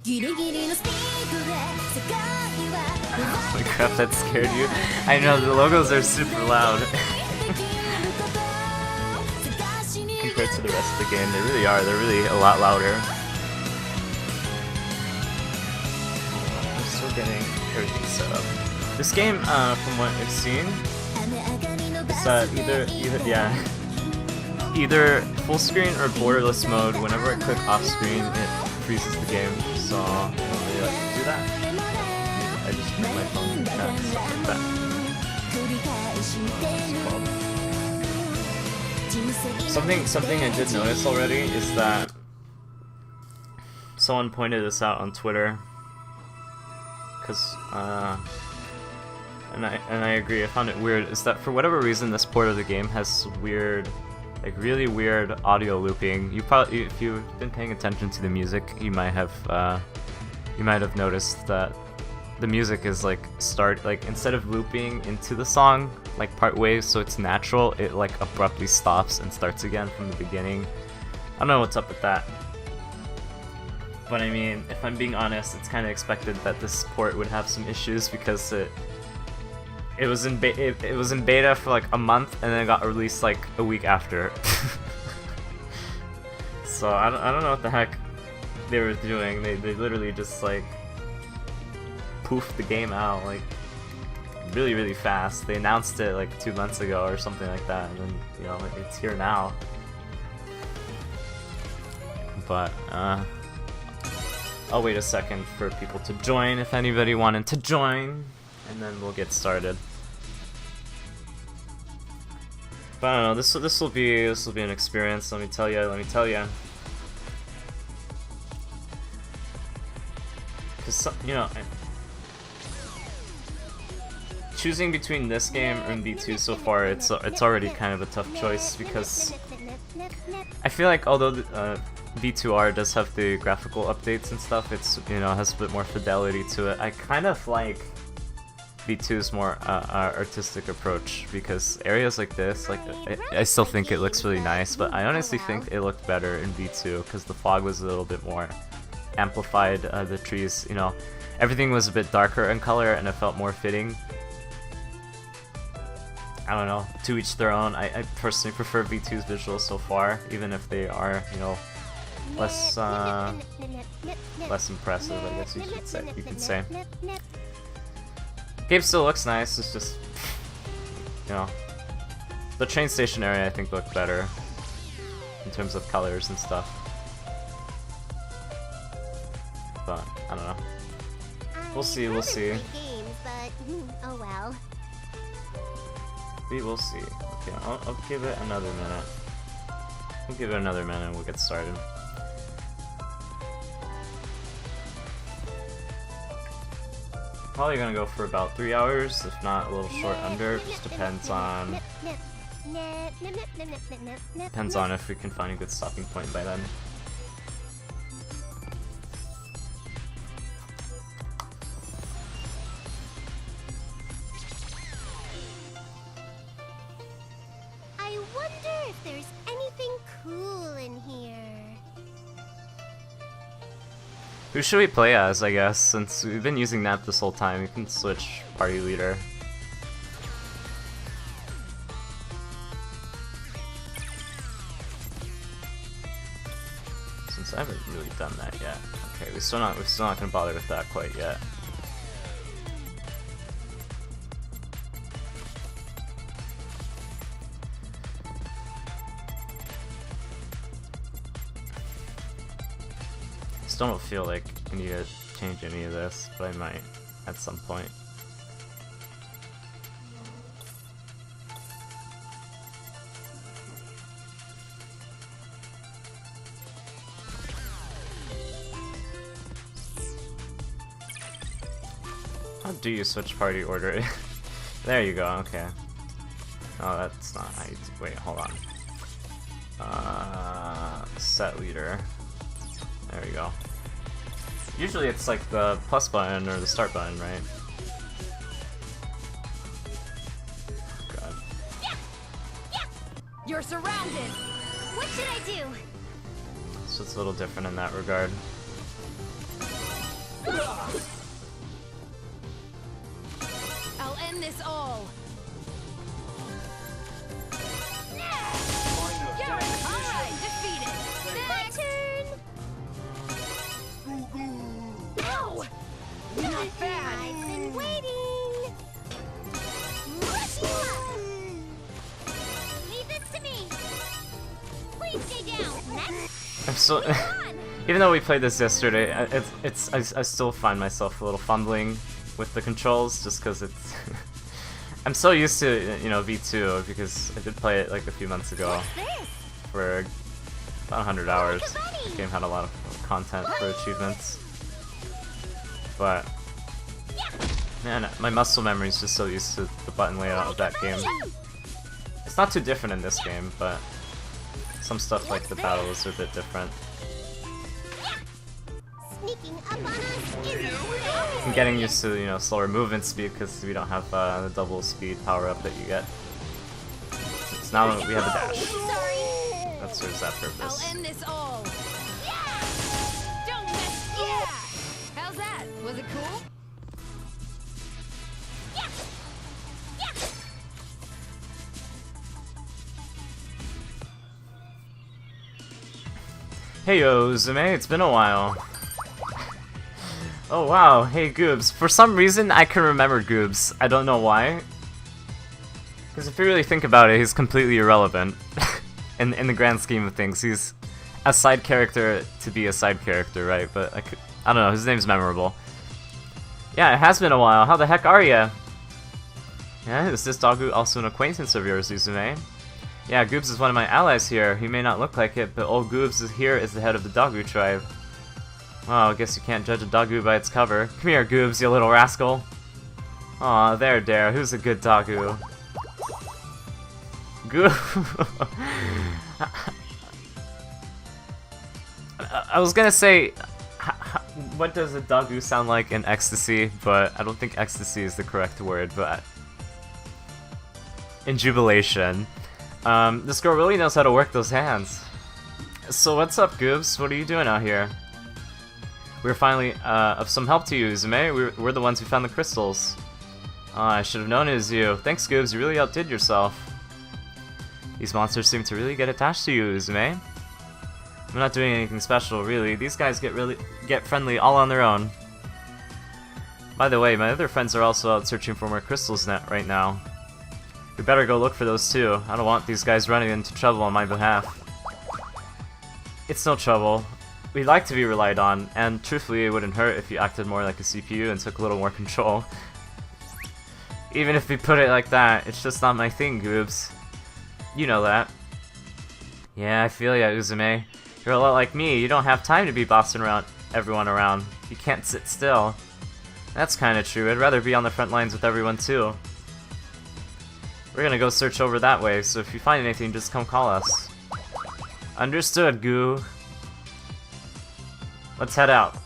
Oh my crap, that scared you? I know, the logos are super loud. Compared to the rest of the game, they really are. They're really a lot louder. I'm still getting everything set up. This game, from what I've seen, is that either full screen or borderless mode. Whenever I click off screen, it freezes the game. So I don't really like to do that. I just make my phone do that, stuff like that. Something I did notice already is that someone pointed this out on Twitter, because and I agree. I found it weird. Is that for whatever reason this port of the game has weird, like really weird audio looping. You probably, if you've been paying attention to the music, you might have noticed that the music is like instead of looping into the song like part ways so it's natural, it like abruptly stops and starts again from the beginning. I don't know what's up with that. But I mean, if I'm being honest, it's kind of expected that this port would have some issues because it was in beta for like a month and then it got released like a week after. So I don't know what the heck they were doing. They literally just like poofed the game out like really fast. They announced it like 2 months ago or something like that, and then you know it's here now. But I'll wait a second for people to join if anybody wanted to join, and then we'll get started. But I don't know, this will be an experience. Let me tell you. Because you know, choosing between this game and V2 so far, it's already kind of a tough choice because I feel like although V2R does have the graphical updates and stuff, it's, you know, has a bit more fidelity to it. I kind of like V2's more artistic approach because areas like this, like I still think it looks really nice, but I honestly think it looked better in V2 because the fog was a little bit more amplified. The trees, you know, everything was a bit darker in color and it felt more fitting. I don't know, to each their own. I personally prefer V2's visuals so far, even if they are, you know, less impressive, I guess you could say. Game still looks nice, it's just, you know, the train station area I think looked better in terms of colors and stuff. But I don't know. We'll see. Games, but oh well. We will see. Okay, I'll give it another minute. We'll give it another minute and we'll get started. Probably gonna go for about 3 hours, if not a little short under. Just depends on if we can find a good stopping point by then. I wonder if there's anything cool in here. Who should we play as, I guess? Since we've been using Nap this whole time, we can switch party leader. Since I haven't really done that yet. Okay, we're still not gonna bother with that quite yet. I don't feel like I need to change any of this, but I might at some point. How do you switch party order? There you go, okay. Oh, that's not how you do. Wait, hold on. Set leader. There we go. Usually it's like the plus button or the start button, right? God. Yeah! Yeah! You're surrounded! What should I do? So it's a little different in that regard. I'll end this all. You're alright, defeated. My turn. No! Not bad. I've been waiting. Rush you up. Leave this to me. Please stay down. Next. I'm so. Even though we played this yesterday, I still find myself a little fumbling with the controls just because it's. I'm so used to, you know, V2 because I did play it like a few months ago What's this? for about 100 hours. The game had a lot of content for achievements. But, man, my muscle memory is just so used to the button layout of that game. It's not too different in this game, but some stuff like the battles are a bit different. Sneaking up on us is I'm getting used to, you know, slower movement speed because we don't have the double speed power up that you get. Since now we have a dash. sorry. That serves that I'll purpose. end this all. Don't mess. Yeah! How's that? Was it cool? Hey yo, Zume, it's been a while. Oh wow, hey Goobs. For some reason I can remember Goobs. I don't know why. Because if you really think about it, he's completely irrelevant. in the grand scheme of things. He's a side character to be a side character, right? But I don't know, his name's memorable. Yeah, it has been a while. How the heck are ya? Yeah, is this Dogu also an acquaintance of yours, Uzume? Yeah, Goobs is one of my allies here. He may not look like it, but old Goobs is here as the head of the Dogu tribe. Well, I guess you can't judge a Dogu by its cover. Come here, Goobs, you little rascal. Aw, there, Dare. Who's a good Dogu? I was gonna say, what does a Dogu sound like in Ecstasy? But I don't think Ecstasy is the correct word, but... in Jubilation. This girl really knows how to work those hands. So what's up, Goobs? What are you doing out here? We're finally of some help to you, Uzume. We're the ones who found the crystals. I should have known it was you. Thanks, Goobs. You really outdid yourself. These monsters seem to really get attached to you, Uzume. I'm not doing anything special, really. These guys get friendly all on their own. By the way, my other friends are also out searching for more crystals right now. We better go look for those too. I don't want these guys running into trouble on my behalf. It's no trouble. We like to be relied on, and truthfully it wouldn't hurt if you acted more like a CPU and took a little more control. Even if we put it like that, it's just not my thing, Goobs. You know that. Yeah, I feel ya, Uzume. You're a lot like me. You don't have time to be bossing everyone around. You can't sit still. That's kinda true. I'd rather be on the front lines with everyone too. We're gonna go search over that way, so if you find anything, just come call us. Understood, Goo. Let's head out.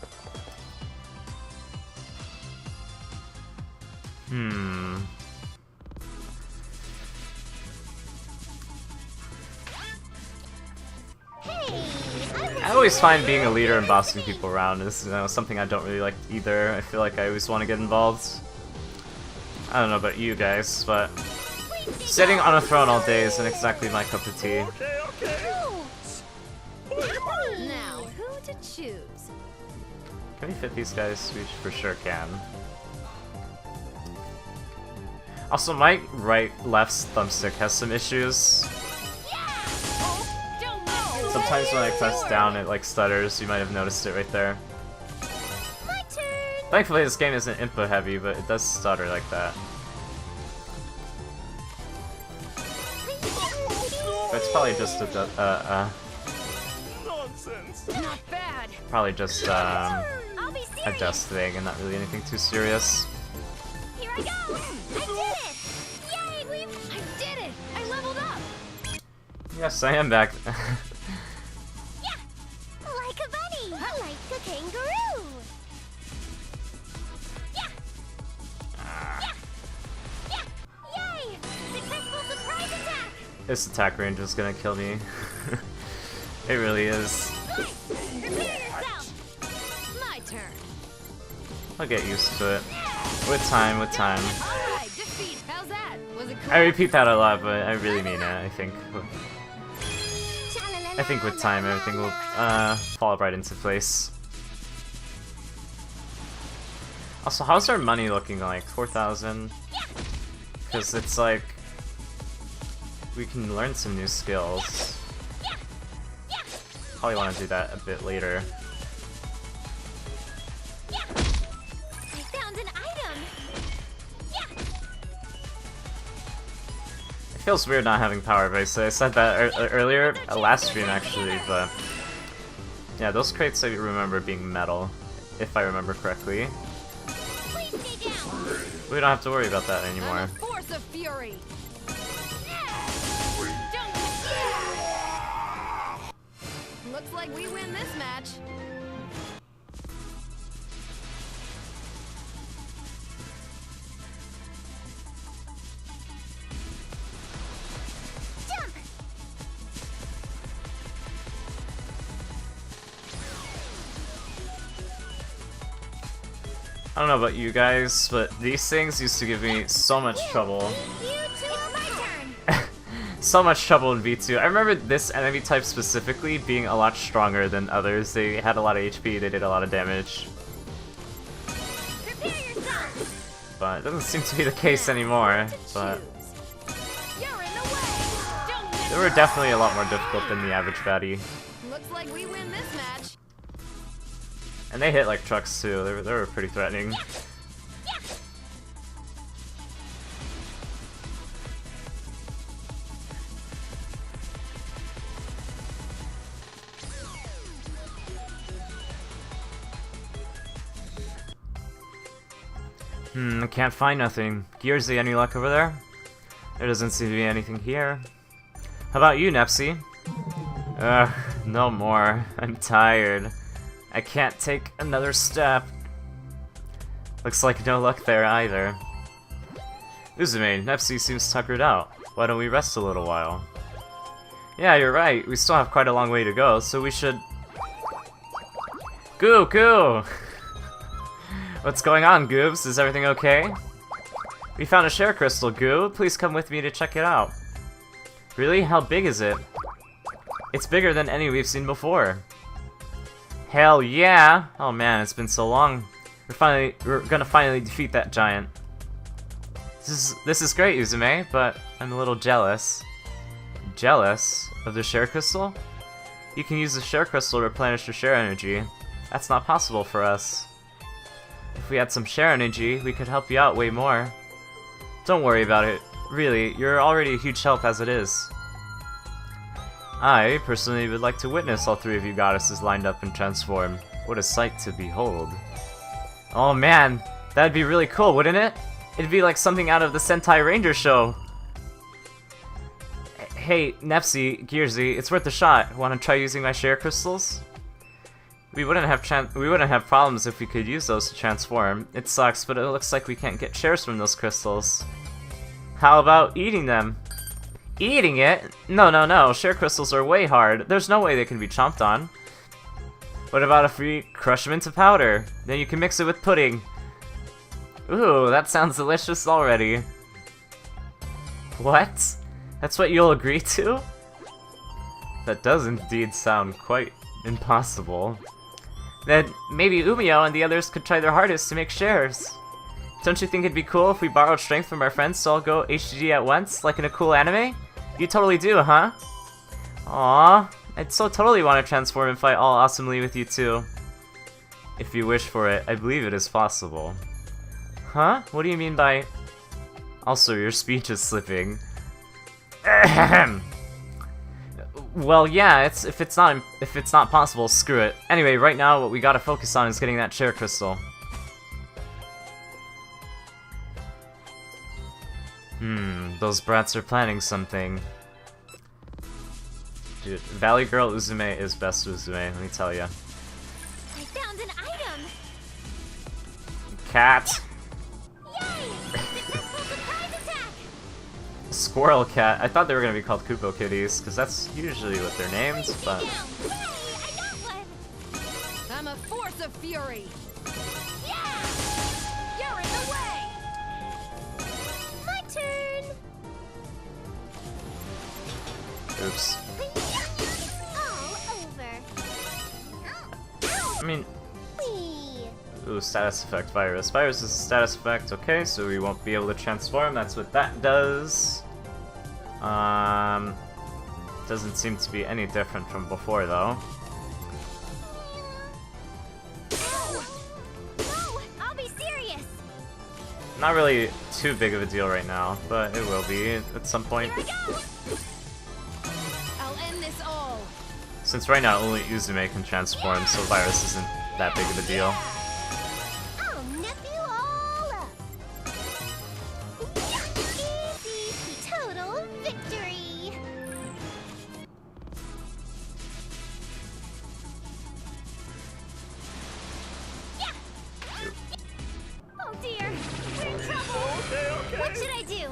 I always find being a leader and bossing people around is, you know, something I don't really like either. I feel like I always want to get involved. I don't know about you guys, but sitting on a throne all day isn't exactly my cup of tea. Now, who to choose? Can we fit these guys? We for sure can. Also, my right-left thumbstick has some issues. Sometimes when I press down, it like stutters. You might have noticed it right there. Thankfully, this game isn't input heavy, but it does stutter like that. But it's probably just a Not bad. probably just a dust thing, and not really anything too serious. Here I go! I did it! Yay! I did it! I leveled up! Yes, I am back. Yeah! Like a bunny! Like a kangaroo! Yeah! Yeah! Yeah! Yay! Successful surprise attack! This attack range is gonna kill me. It really is. Good! Repeat yourself! My turn. I'll get used to it. With time, with time. Alright, defeat. How's that? Was it cool? I repeat that a lot, but I really mean it, I think. I think with time, everything will fall right into place. Also, how's our money looking like? 4,000? Because it's like... we can learn some new skills. Probably want to do that a bit later. I found an item. It feels weird not having power base. I said that earlier, last stream actually, but... yeah, those crates I remember being metal, if I remember correctly. Please stay down. We don't have to worry about that anymore. I'm a force of fury. Looks like we win this match. Jump. I don't know about you guys, but these things used to give me so much trouble. You two are my turn. So much trouble in V2. I remember this enemy type specifically being a lot stronger than others. They had a lot of HP, they did a lot of damage. Prepare yourself. But it doesn't seem to be the case anymore. But You're in the way. Don't miss. they were definitely a lot more difficult than the average baddie. Looks like we win this match. And they hit like trucks too, they were pretty threatening. I can't find nothing. Gearsy, any luck over there? There doesn't seem to be anything here. How about you, Nepsy? Ugh, no more. I'm tired. I can't take another step. Looks like no luck there either. Uzume, Nepsy seems tuckered out. Why don't we rest a little while? Yeah, you're right. We still have quite a long way to go, so we should... Goo! Goo! What's going on, Goobs? Is everything okay? We found a share crystal, Goo. Please come with me to check it out. Really? How big is it? It's bigger than any we've seen before. Hell yeah! Oh man, it's been so long. We're gonna finally defeat that giant. This is great, Uzume, but I'm a little jealous. Jealous? Of the share crystal? You can use the share crystal to replenish your share energy. That's not possible for us. If we had some share energy, we could help you out way more. Don't worry about it. Really, you're already a huge help as it is. I, personally, would like to witness all three of you goddesses lined up and transform. What a sight to behold. Oh man, that'd be really cool, wouldn't it? It'd be like something out of the Sentai Ranger show. Hey, Nepsy, Gearsy, it's worth a shot. Wanna try using my share crystals? We wouldn't have problems if we could use those to transform. It sucks, but it looks like we can't get shares from those crystals. How about eating them? Eating it? No. Share crystals are way hard. There's no way they can be chomped on. What about if we crush them into powder? Then you can mix it with pudding. Ooh, that sounds delicious already. What? That's what you'll agree to? That does indeed sound quite impossible. Then maybe Umio and the others could try their hardest to make shares. Don't you think it'd be cool if we borrowed strength from our friends to all go HDG at once, like in a cool anime? You totally do, huh? Aww, I'd so totally want to transform and fight all awesomely with you too. If you wish for it, I believe it is possible. Huh? What do you mean by... Also, your speech is slipping. Ahem. Well, yeah, if it's not possible, screw it. Anyway, right now what we gotta focus on is getting that share crystal. Those brats are planning something. Dude, Valley Girl Uzume is best Uzume, let me tell ya. I found an item. Cat. Yay! Successful surprise attack. Squirrel Cat. I thought they were gonna be called Kupo Kitties, because that's usually what they're named, but... Yay! I got one. I'm a force of fury. Yeah! Oops. All over. I mean, Whee! ooh, status effect virus. Virus is a status effect, okay, so we won't be able to transform, that's what that does. Doesn't seem to be any different from before though. No, I'll be serious. Not really too big of a deal right now, but it will be at some point. Here I go. I'll end this all. Since right now only Uzume can transform, so virus isn't that big of a deal. I'll nip you all up. Easy, total victory. Yeah. Oh dear, we're in trouble. What should I do?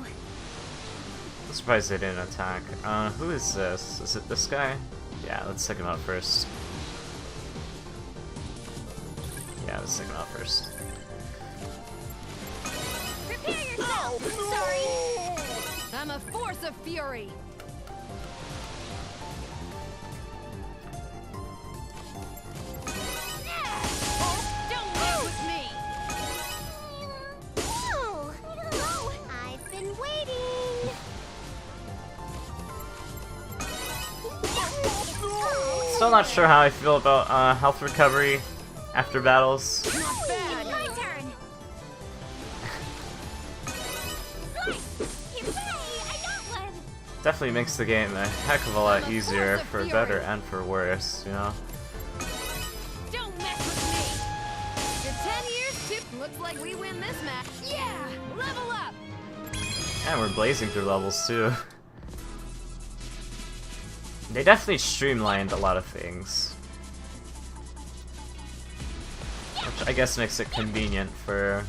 I'm surprised they didn't attack. Who is this? Is it this guy? Yeah, let's take him out first. Yeah, let's take him out first. Prepare yourself. Sorry. I'm a force of fury. Don't mess with me. No, I've been waiting. Still not sure how I feel about health recovery after battles. Not bad. My turn. Hooray, I got one. Definitely makes the game a heck of a lot easier for better and for worse, you know? Don't mess with me. Your 10 years tip looks like we win this match. Yeah, level up. And we're blazing through levels too. They definitely streamlined a lot of things. Which I guess makes it convenient for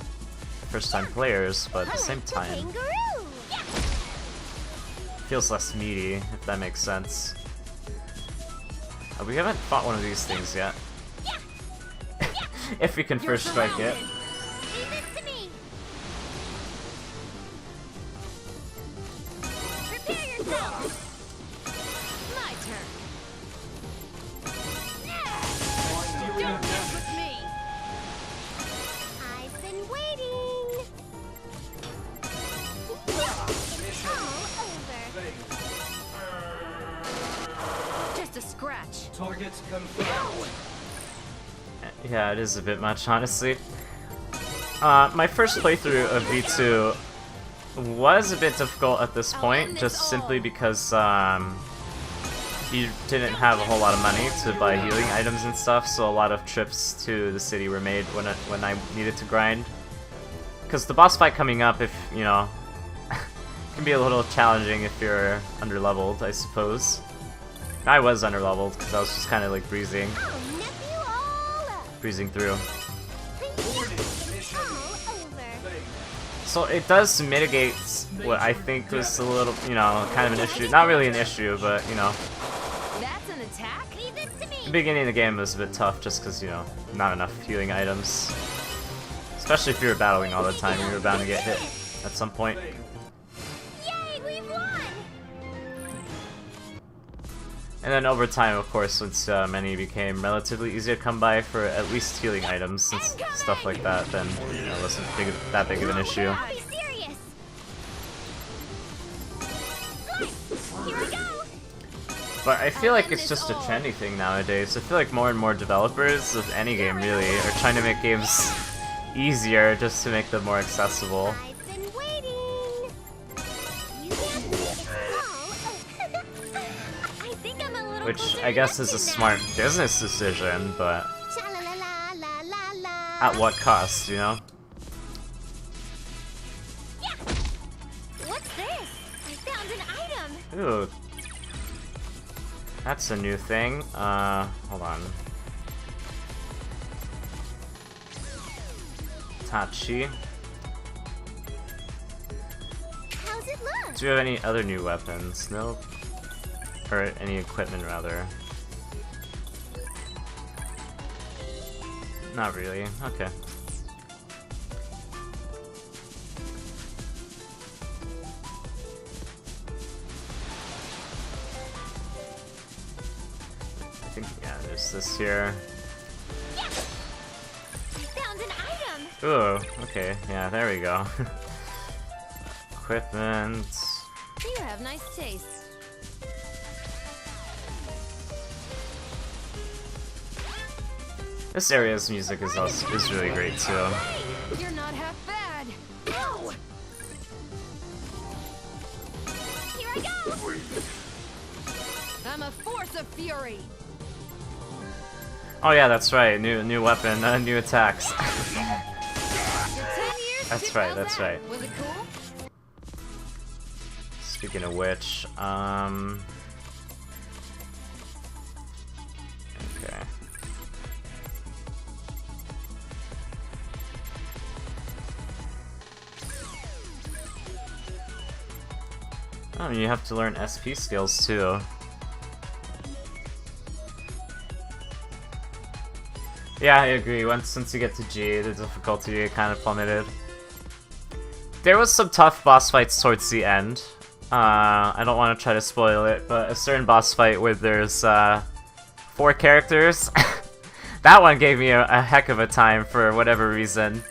first-time players, but at the same time, Kangaroo. feels less meaty, if that makes sense. We haven't fought one of these things yet. If we can You're first strike it. surrounded. Leave it to me. Prepare yourself. My turn. Don't mess with me. I've been waiting. It's all over. Just a scratch. Targets confirmed. Yeah, it is a bit much, honestly. My first playthrough of V2 was a bit difficult at this point, just simply because you didn't have a whole lot of money to buy healing items and stuff, so a lot of trips to the city were made when I needed to grind. Because the boss fight coming up, if you know, can be a little challenging if you're underleveled, I suppose. I was underleveled because I was just kind of like breezing I'll nip you all up. through. It's all over. So it does mitigate what I think was a little, you know, kind of an issue. Not really an issue, but you know, That's an attack? Leave it to the me. beginning of the game was a bit tough just because, you know, not enough healing items. Especially if you were battling all the time, you were bound to get hit at some point. Yay, we've won. And then over time, of course, once many became relatively easy to come by for at least healing items and stuff like that, then you know, it wasn't that big of an issue. I'll be serious. Here I go. But I feel like it's just a trendy thing nowadays. I feel like more and more developers of any game really are trying to make games easier just to make them more accessible. I've been waiting. You can't make it all. I think I'm a little Which closer I to guess is a Neptune smart business decision, but now. Sha-la-la-la-la-la. at what cost, you know? Yeah. What's this? I found an item. Ooh. That's a new thing. Hold on. Tachi. How's it look? Do you have any other new weapons? Nope. Or any equipment, rather. Not really. Okay. There's this here. Yeah. I found an item. Ooh, okay, yeah, there we go. Equipment. You have nice taste. This area's music is really great too. Hey, you're not half bad. Ow! Here I go. I'm a force of fury. Oh yeah, that's right. New weapon, new attacks. Your 10 years That's tip, right, how's that's that? right. Was it cool? Speaking of which, okay. Oh, you have to learn SP skills too. Yeah, I agree. Since you get to G, the difficulty kind of plummeted. There was some tough boss fights towards the end. I don't want to try to spoil it, but a certain boss fight where there's 4 characters, that one gave me a heck of a time for whatever reason.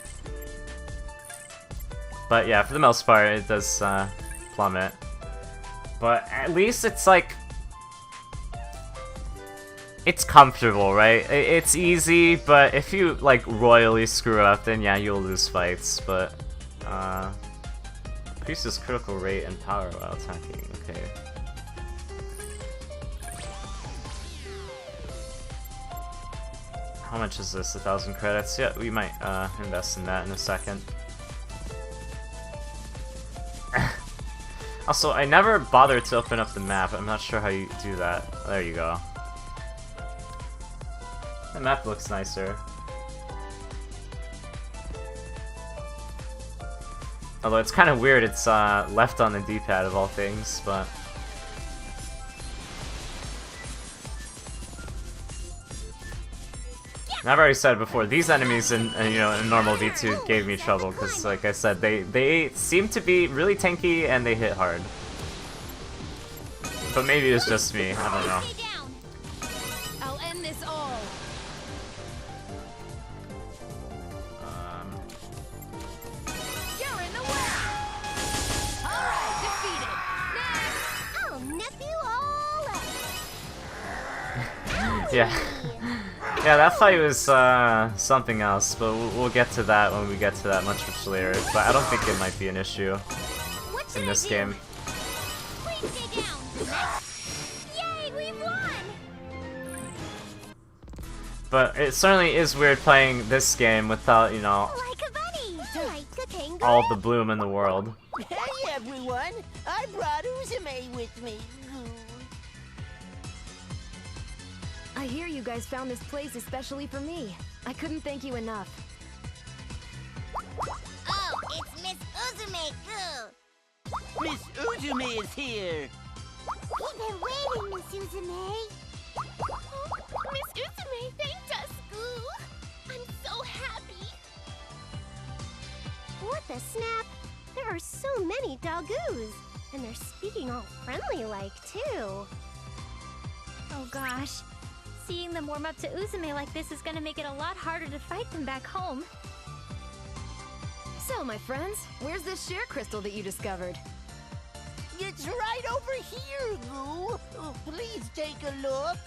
But yeah, for the most part, it does plummet. But at least it's like... it's comfortable, right? It's easy, but if you like royally screw up, then yeah, you'll lose fights. But increases critical rate and power while attacking. Okay. How much is this? 1,000 credits? Yeah, we might invest in that in a second. Also, I never bothered to open up the map. I'm not sure how you do that. There you go. The map looks nicer. Although it's kind of weird it's left on the D-pad of all things, but... And I've already said before, these enemies in normal V2 gave me trouble, because like I said, they seem to be really tanky and they hit hard. But maybe it's just me, I don't know. I'll end this all. You're in the way. Alright, defeated. Next. I'll nephew all up. Yeah. Yeah, that fight was something else, but we'll get to that when we get to that much later. But I don't think it might be an issue What should in this I do? game. Please stay down. Yay, we won! But it certainly is weird playing this game without, Like a bunny. Like a kangaroo. all the bloom in the world. Hey everyone, I brought Uzume with me. I hear you guys found this place especially for me. I couldn't thank you enough. Oh, it's Miss Uzume too. Miss Uzume is here. We've been waiting, Miss Uzume. Miss Uzume thanked us, Goo. I'm so happy. What the snap? There are so many doggoos. And they're speaking all friendly-like, too. Oh gosh. Seeing them warm up to Uzume like this is gonna make it a lot harder to fight them back home. So, my friends, where's this share crystal that you discovered? It's right over here, Goo. Oh, please take a look.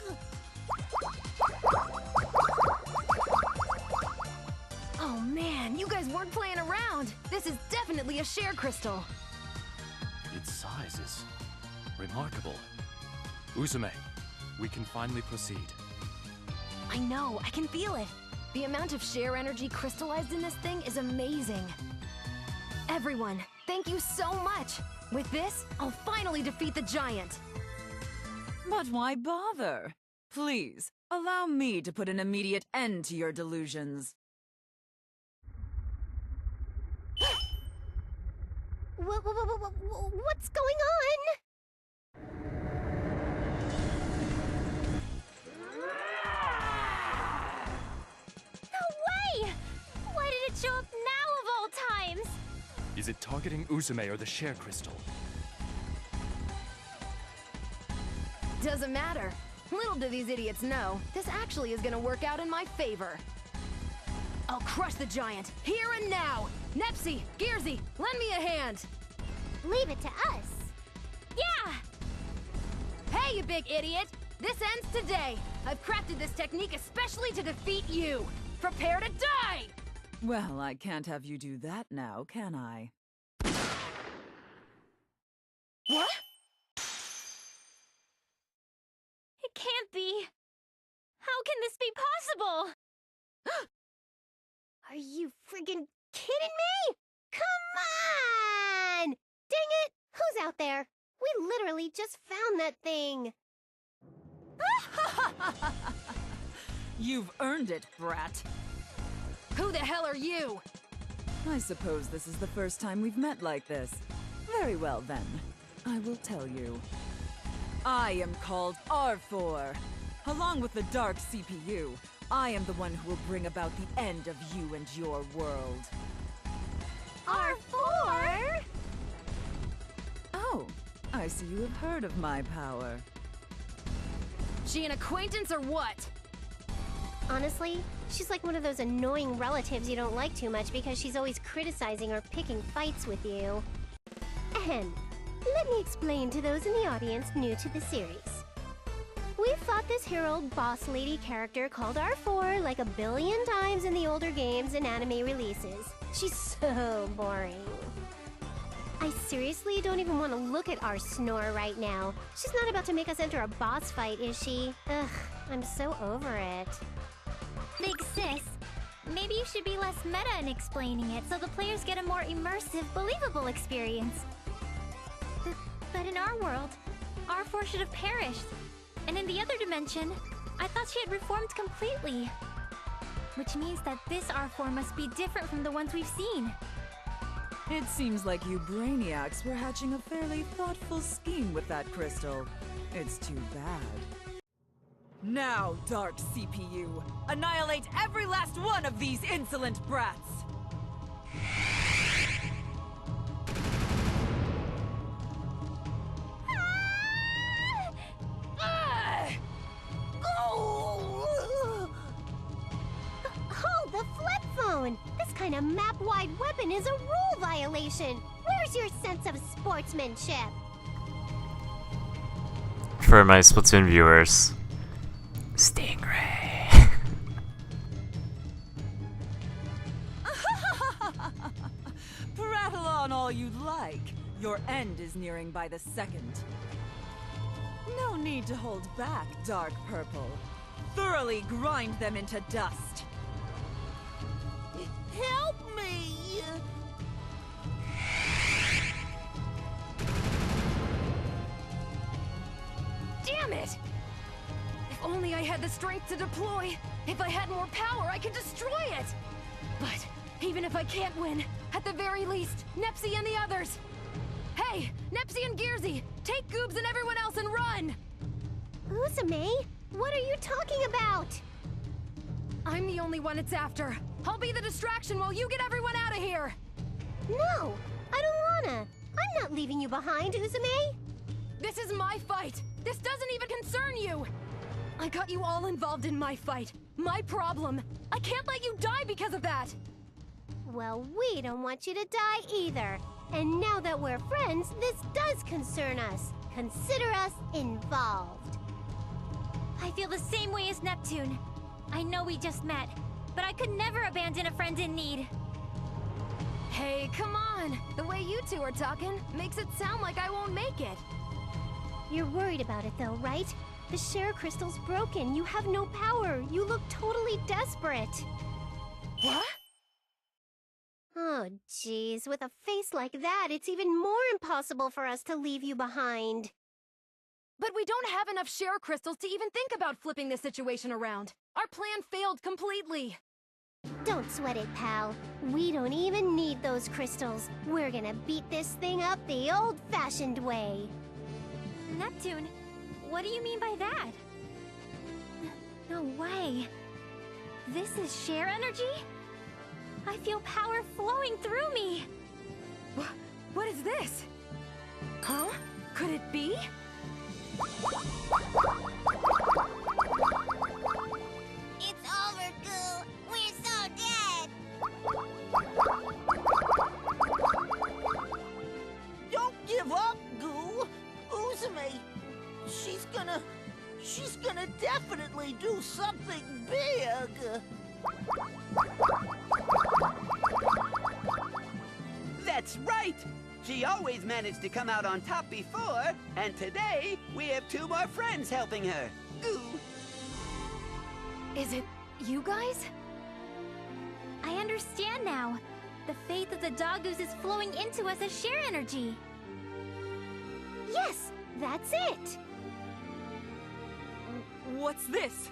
Oh man, you guys weren't playing around. This is definitely a share crystal. Its size is remarkable. Uzume, we can finally proceed. I know, I can feel it. The amount of share energy crystallized in this thing is amazing. Everyone, thank you so much. With this, I'll finally defeat the giant. But why bother? Please, allow me to put an immediate end to your delusions. What's going on? No way! Why did it show up now of all times? Is it targeting Uzume or the share crystal? Doesn't matter. Little do these idiots know, this actually is gonna work out in my favor. I'll crush the giant, here and now! Nepsy, Gearsy, lend me a hand! Leave it to us. Yeah! Hey, you big idiot! This ends today! I've crafted this technique especially to defeat you! Prepare to die! Well, I can't have you do that now, can I? What? It can't be. How can this be possible? Are you friggin' kidding me? Come on! Dang it! Who's out there? We literally just found that thing. You've earned it, brat. Who the hell are you? I suppose this is the first time we've met like this. Very well then. I will tell you. I am called R4. Along with the Dark CPU, I am the one who will bring about the end of you and your world. R4? Oh, I see you have heard of my power. She an acquaintance or what? Honestly, she's like one of those annoying relatives you don't like too much because she's always criticizing or picking fights with you. Ahem. Let me explain to those in the audience new to the series. We fought this hero boss lady character called R4 like 1 billion times in the older games and anime releases. She's so boring. I seriously don't even want to look at our Snore right now. She's not about to make us enter a boss fight, is she? Ugh, I'm so over it. Big sis, maybe you should be less meta in explaining it so the players get a more immersive, believable experience. But in our world, R4 should have perished. And in the other dimension, I thought she had reformed completely. Which means that this R4 must be different from the ones we've seen. It seems like you brainiacs were hatching a fairly thoughtful scheme with that crystal. It's too bad. Now, Dark CPU, annihilate every last one of these insolent brats! Hold the flip phone! This kind of map-wide weapon is a rule violation! Where's your sense of sportsmanship? For my Splatoon viewers, Stingray. Prattle on all you'd like. Your end is nearing by the second. No need to hold back, Dark Purple. Thoroughly grind them into dust. Help me! Damn it! If only I had the strength to deploy. If I had more power, I could destroy it! But even if I can't win, at the very least, Nepsy and the others! Hey, Nepsy and Gearsy, take Goobs and everyone else and run! Uzume, what are you talking about? I'm the only one it's after. I'll be the distraction while you get everyone out of here! No, I don't wanna. I'm not leaving you behind, Uzume. This is my fight! This doesn't even concern you! I got you all involved in my fight. My problem. I can't let you die because of that! Well, we don't want you to die either. And now that we're friends, this does concern us. Consider us involved. I feel the same way as Neptune. I know we just met, but I could never abandon a friend in need. Hey, come on! The way you two are talking makes it sound like I won't make it. You're worried about it though, right? The share crystal's broken. You have no power. You look totally desperate. What? Oh, jeez. With a face like that, it's even more impossible for us to leave you behind. But we don't have enough share crystals to even think about flipping this situation around. Our plan failed completely. Don't sweat it, pal. We don't even need those crystals. We're gonna beat this thing up the old-fashioned way. Neptune, what do you mean by that? No way. This is share energy? I feel power flowing through me. What is this? Huh? Could it be? She's gonna definitely do something big. That's right! She always managed to come out on top before, and today we have 2 more friends helping her. Goo! Is it you guys? I understand now. The faith of the Dogoos is flowing into us as share energy. Yes, that's it. What's this?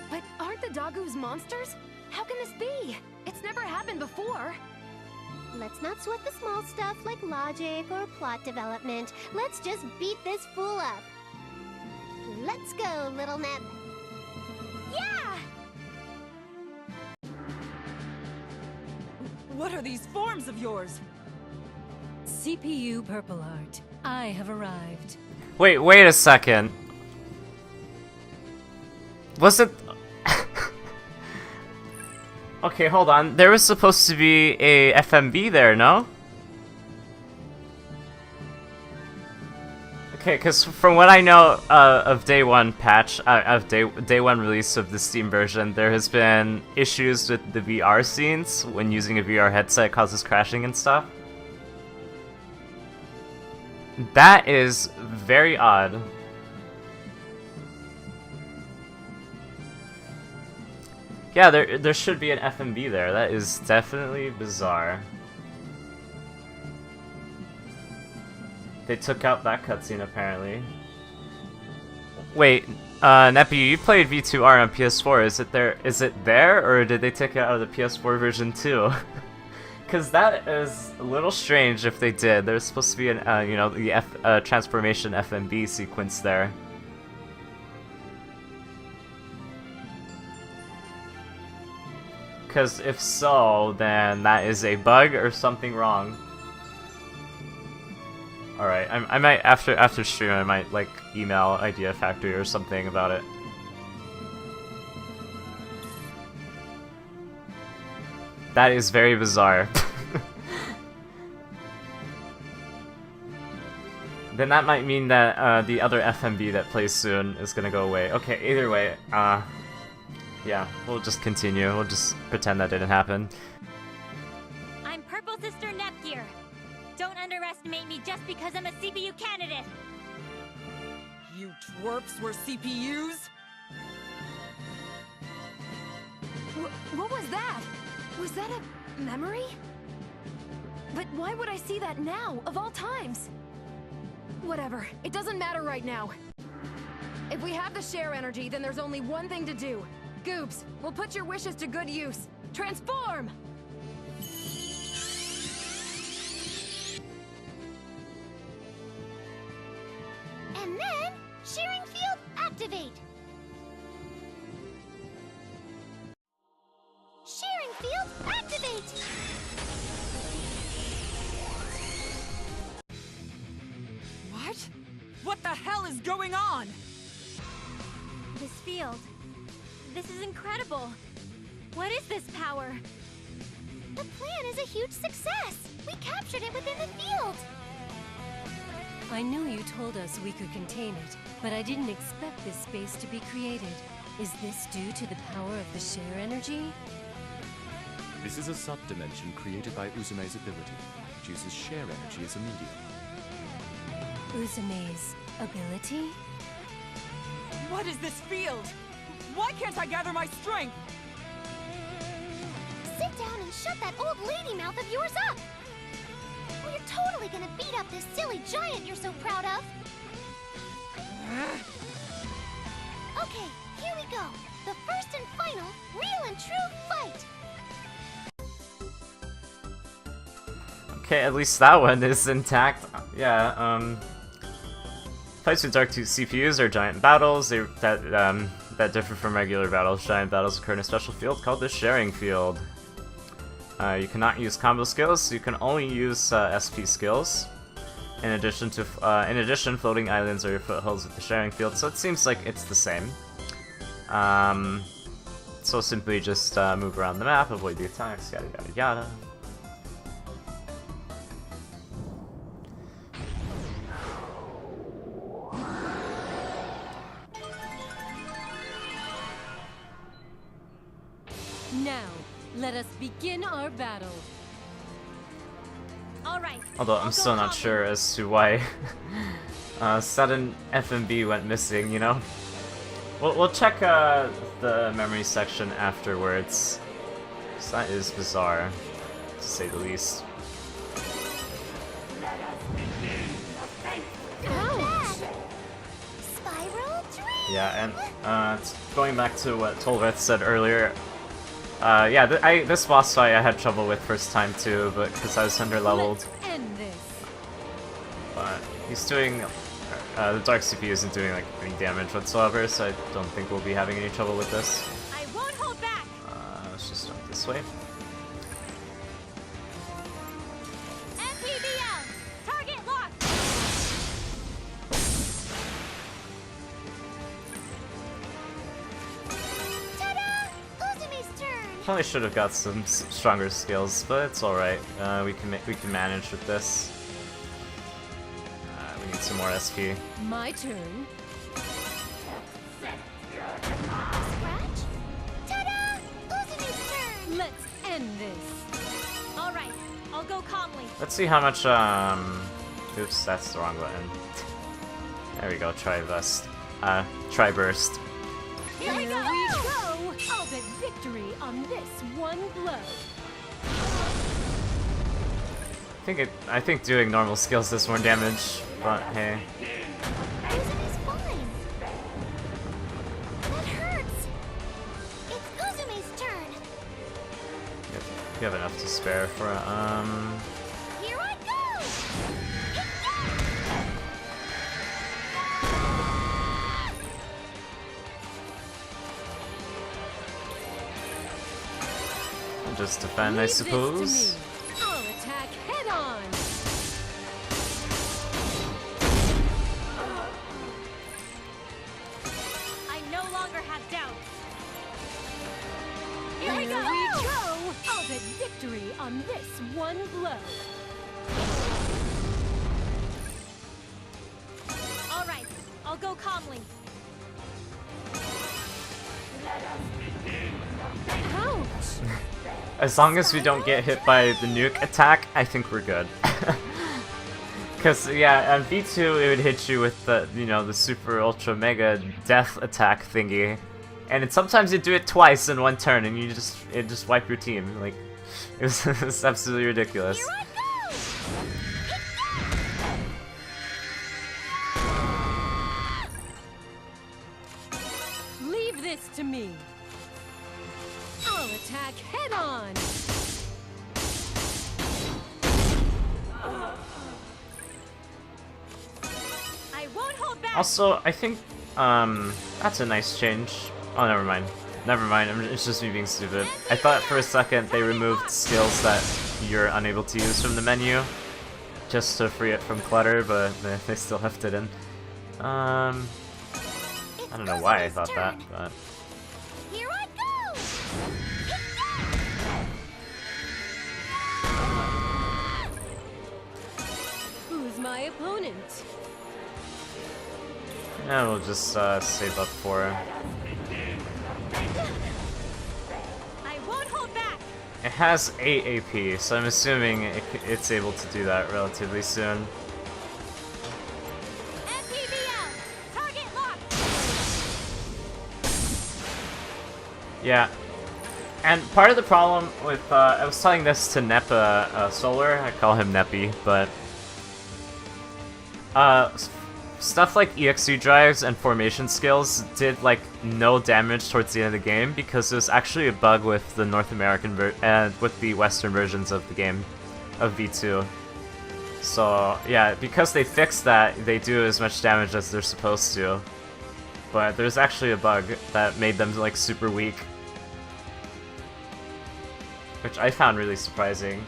But aren't the Dogoos monsters? How can this be? It's never happened before. Let's not sweat the small stuff like logic or plot development. Let's just beat this fool up. Let's go, little Nep. Yeah! What are these forms of yours? CPU Purple Art, I have arrived. Wait a second. Was it... Okay, hold on. There was supposed to be a FMB there, no? Okay, because from what I know of day one patch, of day one release of the Steam version, there has been issues with the VR scenes when using a VR headset, causes crashing and stuff. That is very odd. Yeah, there should be an FMB there. That is definitely bizarre. They took out that cutscene apparently. Wait, Neppy, you played V2R on PS4. Is it there, or did they take it out of the PS4 version too? Because that is a little strange if they did. There's supposed to be an, the transformation FMB sequence there. Because if so, then that is a bug or something wrong. Alright, I might, after stream, I might, like, email Idea Factory or something about it. That is very bizarre. Then that might mean that the other FMB that plays soon is gonna go away. Okay, either way, yeah, we'll just continue. We'll just pretend that didn't happen. I'm Purple Sister Neptunia. Don't underestimate me just because I'm a CPU candidate. You twerps were CPUs? What was that? Was that a memory? But why would I see that now, of all times? Whatever, it doesn't matter right now. If we have the share energy, then there's only one thing to do. Goobs, we'll put your wishes to good use. Transform! And then, shearing field activate. Shearing field activate. What? What the hell is going on? This field. This is incredible. What is this power? The plan is a huge success. We captured it within the field. I knew you told us we could contain it, but I didn't expect this space to be created. Is this due to the power of the share energy? This is a sub-dimension created by Uzume's ability, which uses share energy as a medium. Uzume's ability? What is this field? Why can't I gather my strength? Sit down and shut that old lady mouth of yours up. We're totally gonna beat up this silly giant you're so proud of. Okay, here we go. The first and final, real and true fight. Okay, at least that one is intact. Yeah, fights with Dark 2 CPUs are giant battles. That differ from regular battles. Giant battles occur in a special field called the sharing field. You cannot use combo skills, so you can only use SP skills. In addition, floating islands are your footholds with the sharing field, so it seems like it's the same. So simply just move around the map, avoid the attacks, yada yada yada. Now, let us begin our battle. All right. Although I'll I'm go still not calmly. sure as to why sudden FMB went missing, you know? We'll check the memory section afterwards. 'Cause that is bizarre, to say the least. Spiral dream. Yeah, and going back to what Tolreth said earlier, yeah, this boss fight I had trouble with first time too, but because I was under leveled. Let's end this. But he's doing, the Dark CPU isn't doing like any damage whatsoever, so I don't think we'll be having any trouble with this. I won't hold back. Let's just jump this way. MPBL. Target locked. Ta-da! Uzumi's turn. Probably should have got some stronger skills, but it's all right. We can manage with this. We need some more SP. My turn. Scratch. Ta-da! Uzumi's turn. Let's end this. All right. I'll go calmly. Let's see how much. Oops, that's the wrong button. There we go. Try burst. Try burst. Here we Here go. we go. I'll bet victory on this one blow. I think doing normal skills does more damage, but hey. Uzumi's fine. That hurts. It's Uzumi's turn. You have enough to spare for Here I go. just defend, I Leave this to suppose. me. I'll attack head on. I no longer have doubt. Here we Here go. we go. I'll bet victory on this one blow. All right. I'll go calmly. Ouch. As long as we don't get hit by the nuke attack, I think we're good. Because, yeah, on V2 it would hit you with the, you know, the super ultra mega death attack thingy. And sometimes you do it twice in one turn and it just wipe your team. Like, it was absolutely ridiculous. Here I go. Leave this to me. I'll attack head on. I won't hold back. Also, I think, that's a nice change. Oh, never mind. Never mind, it's just me being stupid. I thought for a second they removed skills that you're unable to use from the menu, just to free it from clutter, but they still left it in. I don't know why I thought that, but... Here I go. Who's my opponent? Yeah, we'll just save up for it. I won't hold back. It has 8 AP, so I'm assuming it's able to do that relatively soon. MPBL. Target locked. Yeah. And part of the problem with, I was telling this to Nepa Solar, I call him Neppy, but stuff like EXE drives and formation skills did like no damage towards the end of the game because there's actually a bug with the North American and with the Western versions of the game of V2. So yeah, because they fixed that, they do as much damage as they're supposed to. But there's actually a bug that made them like super weak, which I found really surprising.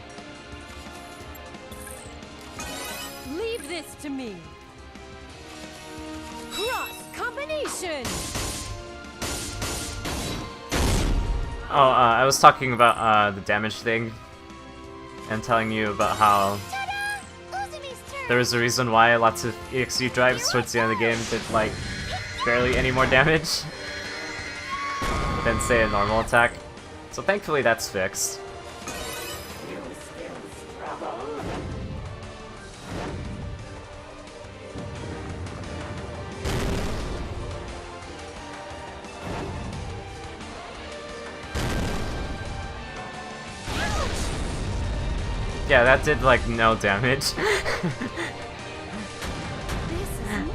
Leave this to me. Cross combination. Oh, I was talking about the damage thing, and telling you about how Ta-da! Uzumi's turn. there was a reason why lots of EXE drives towards the end of the game did like barely any more damage than say a normal attack. So thankfully that's fixed. Yeah, that did like no damage.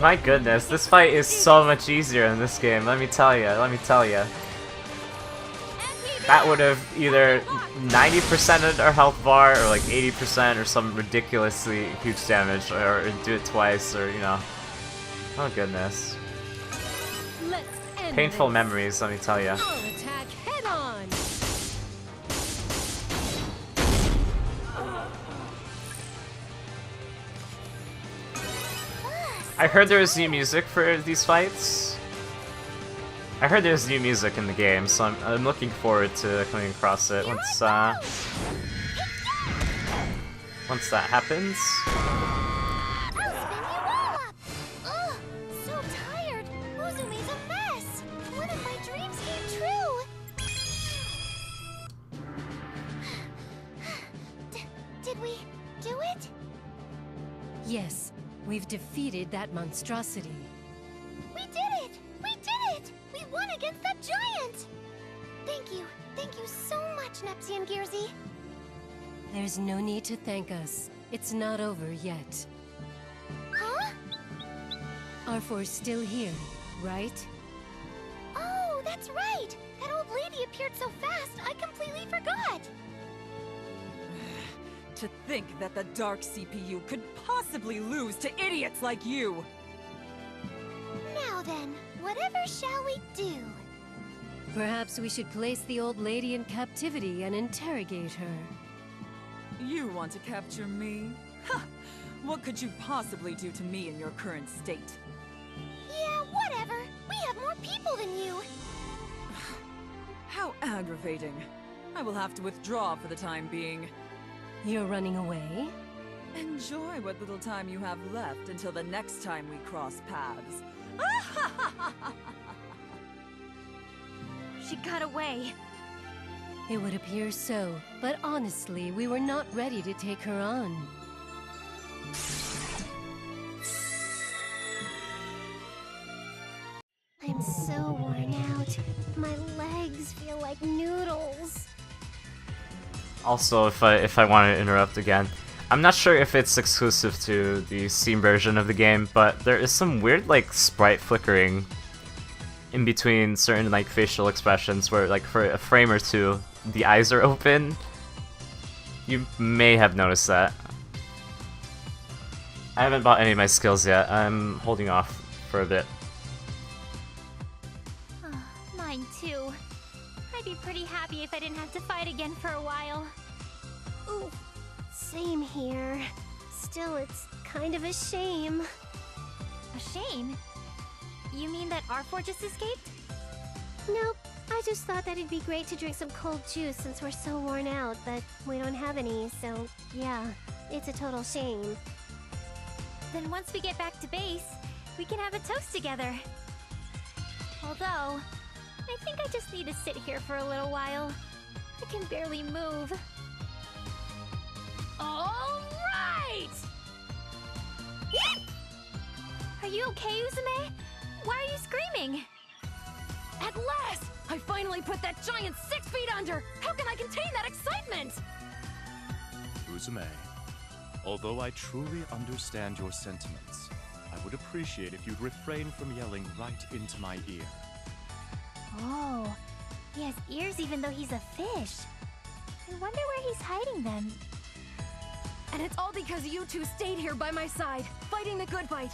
My goodness, this fight is so much easier in this game, let me tell ya, let me tell ya. That would have either 90%ed our health bar, or like 80%, or some ridiculously huge damage, or do it twice, or you know. Oh goodness. Painful memories, let me tell ya. Attack head on. I heard there was new music for these fights. I heard there's new music in the game, so I'm looking forward to coming across it once that happens. I'll spin you all up. Ugh, so tired. Uzume's a mess. One of my dreams came true. Did we do it? Yes, we've defeated that monstrosity. We did it! We did it! We won against that giant! Thank you so much, Nepsy and Gearsy. There's no need to thank us. It's not over yet. Huh? R4's still here, right? Oh, that's right! That old lady appeared so fast, I completely forgot! To think that the Dark CPU could possibly lose to idiots like you! Now then, whatever shall we do? Perhaps we should place the old lady in captivity and interrogate her. You want to capture me? Ha! What could you possibly do to me in your current state? Yeah, whatever. We have more people than you. How aggravating. I will have to withdraw for the time being. You're running away? Enjoy what little time you have left until the next time we cross paths. She got away. It would appear so, but honestly, we were not ready to take her on. I'm so worn out. My legs feel like noodles. Also, if I want to interrupt again, I'm not sure if it's exclusive to the Steam version of the game, but there is some weird like sprite flickering in between certain like facial expressions where like for a frame or two the eyes are open. You may have noticed that. I haven't bought any of my skills yet. I'm holding off for a bit. Mine too. I'd be pretty happy if I didn't have to fight again for a while. Ooh, same here. Still, it's kind of a shame. A shame? You mean that R4 just escaped? Nope. I just thought that it'd be great to drink some cold juice since we're so worn out, but we don't have any, so yeah, it's a total shame. Then once we get back to base, we can have a toast together. Although, I think I just need to sit here for a little while. I can barely move. All right! Are you okay, Uzume? Why are you screaming? At last! I finally put that giant 6 feet under! How can I contain that excitement? Uzume, although I truly understand your sentiments, I would appreciate if you'd refrain from yelling right into my ear. Oh, he has ears even though he's a fish. I wonder where he's hiding them. And it's all because you two stayed here by my side, fighting the good fight.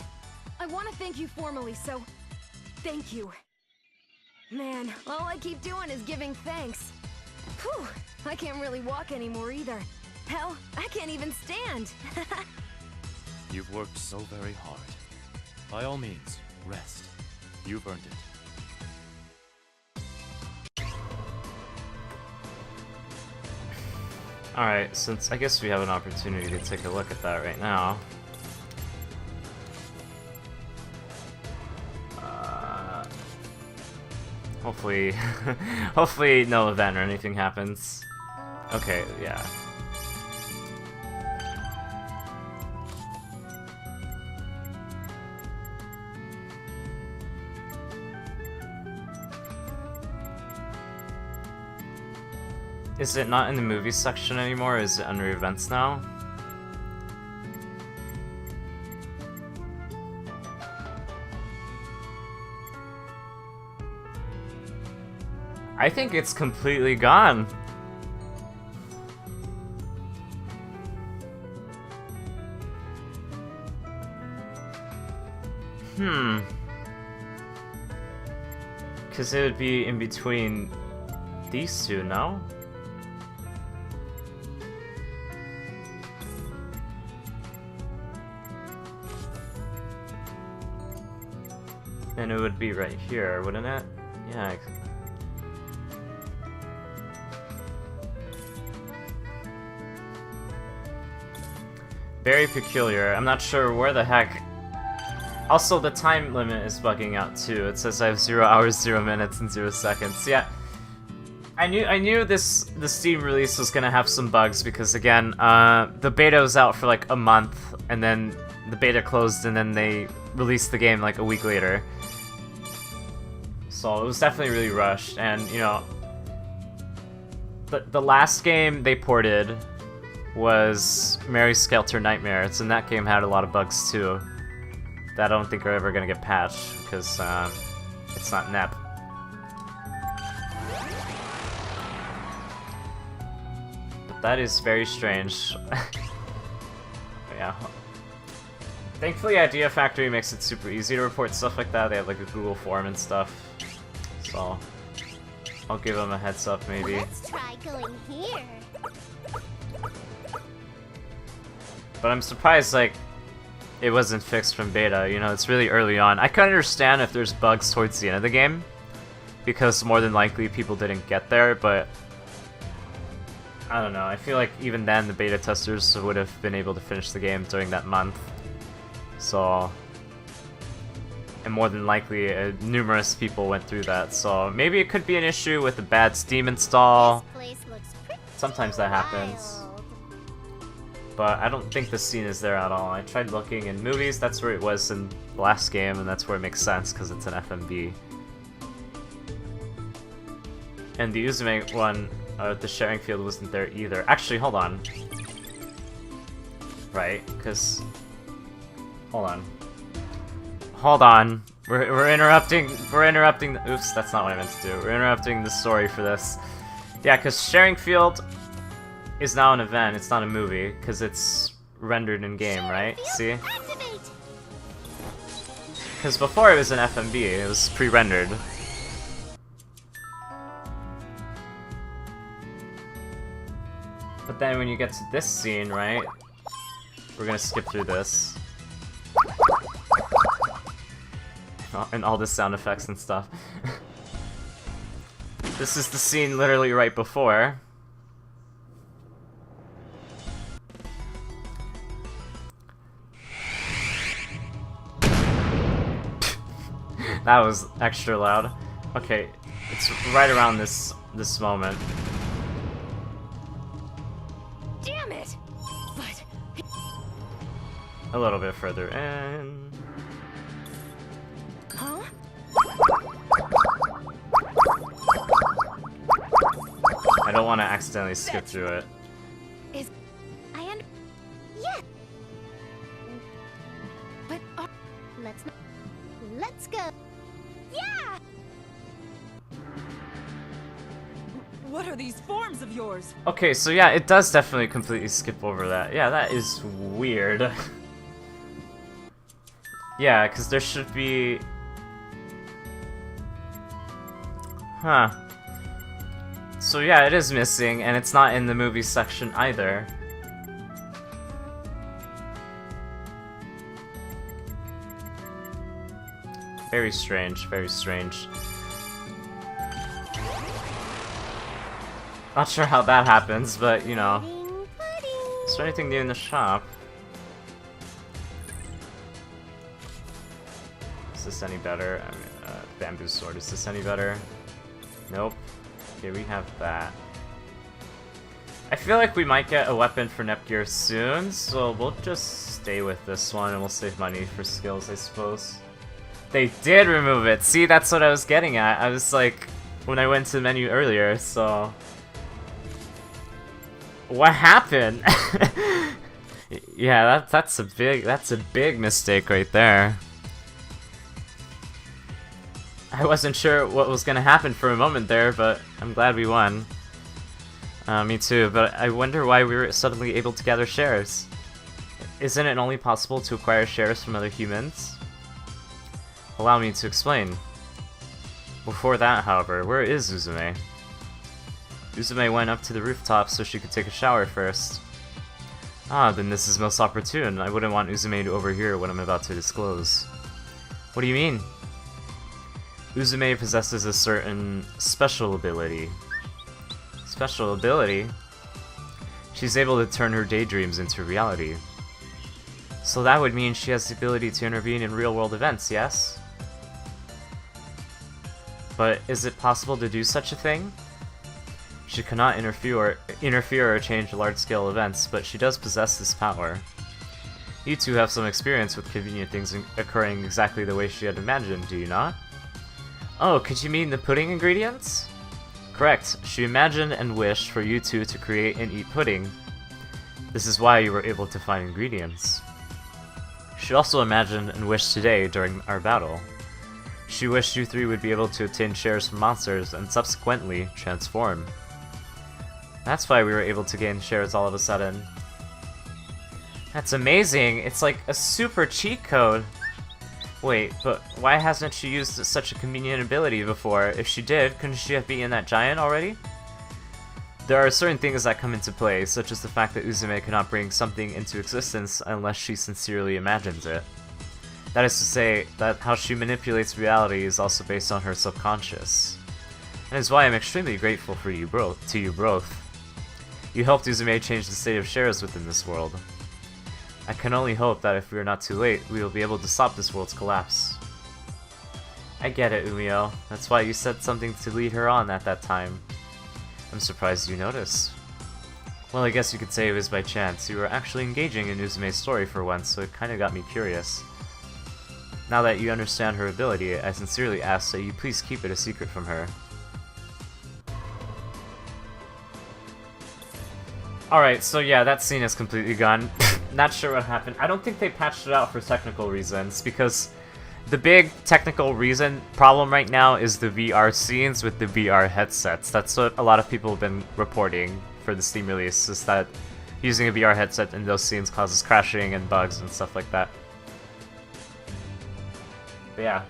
I want to thank you formally, so thank you. Man, all I keep doing is giving thanks. Whew, I can't really walk anymore either. Hell, I can't even stand. You've worked so very hard. By all means, rest. You've earned it. Alright, since I guess we have an opportunity to take a look at that right now. hopefully, hopefully no event or anything happens. Okay, yeah. Is it not in the movies section anymore? Is it under events now? I think it's completely gone. Because it would be in between these two, no? And it would be right here, wouldn't it? Yeah. Very peculiar. I'm not sure where the heck... Also, the time limit is bugging out too. It says I have 0 hours, 0 minutes, and 0 seconds. Yeah. I knew the Steam release was gonna have some bugs because, again, the beta was out for like a month, and then the beta closed, and then they released the game like a week later. So it was definitely really rushed, and, you know... The last game they ported was Mary Skelter Nightmares, and that game had a lot of bugs too that I don't think are ever gonna get patched because it's not NEP. But that is very strange. Yeah. Thankfully, Idea Factory makes it super easy to report stuff like that. They have like a Google form and stuff, so I'll give them a heads up maybe. Let's try going here. But I'm surprised, like, it wasn't fixed from beta, you know, it's really early on. I can understand if there's bugs towards the end of the game, because more than likely people didn't get there, but... I don't know, I feel like even then the beta testers would have been able to finish the game during that month. So... And more than likely, numerous people went through that, so maybe it could be an issue with a bad Steam install. Sometimes that happens. But I don't think the scene is there at all. I tried looking in movies, that's where it was in the last game, and that's where it makes sense, because it's an FMV. And the Uzume one, the sharing field wasn't there either. Actually, hold on. Right, because... Hold on. Hold on. We're interrupting oops, that's not what I meant to do. We're interrupting the story for this. Yeah, because sharing field is now an event, it's not a movie, because it's rendered in game, right? See? Because before it was an FMV, it was pre-rendered. But then when you get to this scene, right? We're gonna skip through this. And all the sound effects and stuff. This is the scene literally right before. That was extra loud. Okay, it's right around this moment. Damn it! But A little bit further in. huh? I don't want to accidentally skip through it. Yeah. But Let's go. yeah! What are these forms of yours? Okay, so yeah, it does definitely completely skip over that. Yeah, that is weird. Yeah, because there should be... Huh. So yeah, it is missing, and it's not in the movie section either. Very strange, very strange. Not sure how that happens, but you know. Is there anything new in the shop? Is this any better? I mean, bamboo sword, is this any better? Nope. Okay, we have that. I feel like we might get a weapon for Nepgear soon, so we'll just stay with this one and we'll save money for skills, I suppose. They did remove it! See, that's what I was getting at. I was like, when I went to the menu earlier, so... What happened? Yeah, that's a big mistake right there. I wasn't sure what was gonna happen for a moment there, but I'm glad we won. Me too, but I wonder why we were suddenly able to gather shares. Isn't it only possible to acquire shares from other humans? Allow me to explain. Before that, however, where is Uzume? Uzume went up to the rooftop so she could take a shower first. Ah, then this is most opportune. I wouldn't want Uzume to overhear what I'm about to disclose. What do you mean? Uzume possesses a certain special ability. Special ability? She's able to turn her daydreams into reality. So that would mean she has the ability to intervene in real-world events, yes? But is it possible to do such a thing? She cannot interfere or change large-scale events, but she does possess this power. You two have some experience with convenient things occurring exactly the way she had imagined, do you not? Oh, could you mean the pudding ingredients? Correct. She imagined and wished for you two to create and eat pudding. This is why you were able to find ingredients. She also imagined and wished today during our battle. She wished you three would be able to obtain shares from monsters and subsequently transform. That's why we were able to gain shares all of a sudden. That's amazing! It's like a super cheat code! Wait, but why hasn't she used such a convenient ability before? If she did, couldn't she have beaten that giant already? There are certain things that come into play, such as the fact that Uzume cannot bring something into existence unless she sincerely imagines it. That is to say, that how she manipulates reality is also based on her subconscious. And is why I'm extremely grateful for you both. You helped Uzume change the state of shares within this world. I can only hope that if we are not too late, we will be able to stop this world's collapse. I get it, Umio. That's why you said something to lead her on at that time. I'm surprised you noticed. Well, I guess you could say it was by chance. You were actually engaging in Uzume's story for once, so it kinda got me curious. Now that you understand her ability, I sincerely ask that you please keep it a secret from her. Alright, so yeah, that scene is completely gone. Not sure what happened. I don't think they patched it out for technical reasons, because the big technical problem right now is the VR scenes with the VR headsets. That's what a lot of people have been reporting for the Steam release, is that using a VR headset in those scenes causes crashing and bugs and stuff like that. But yeah.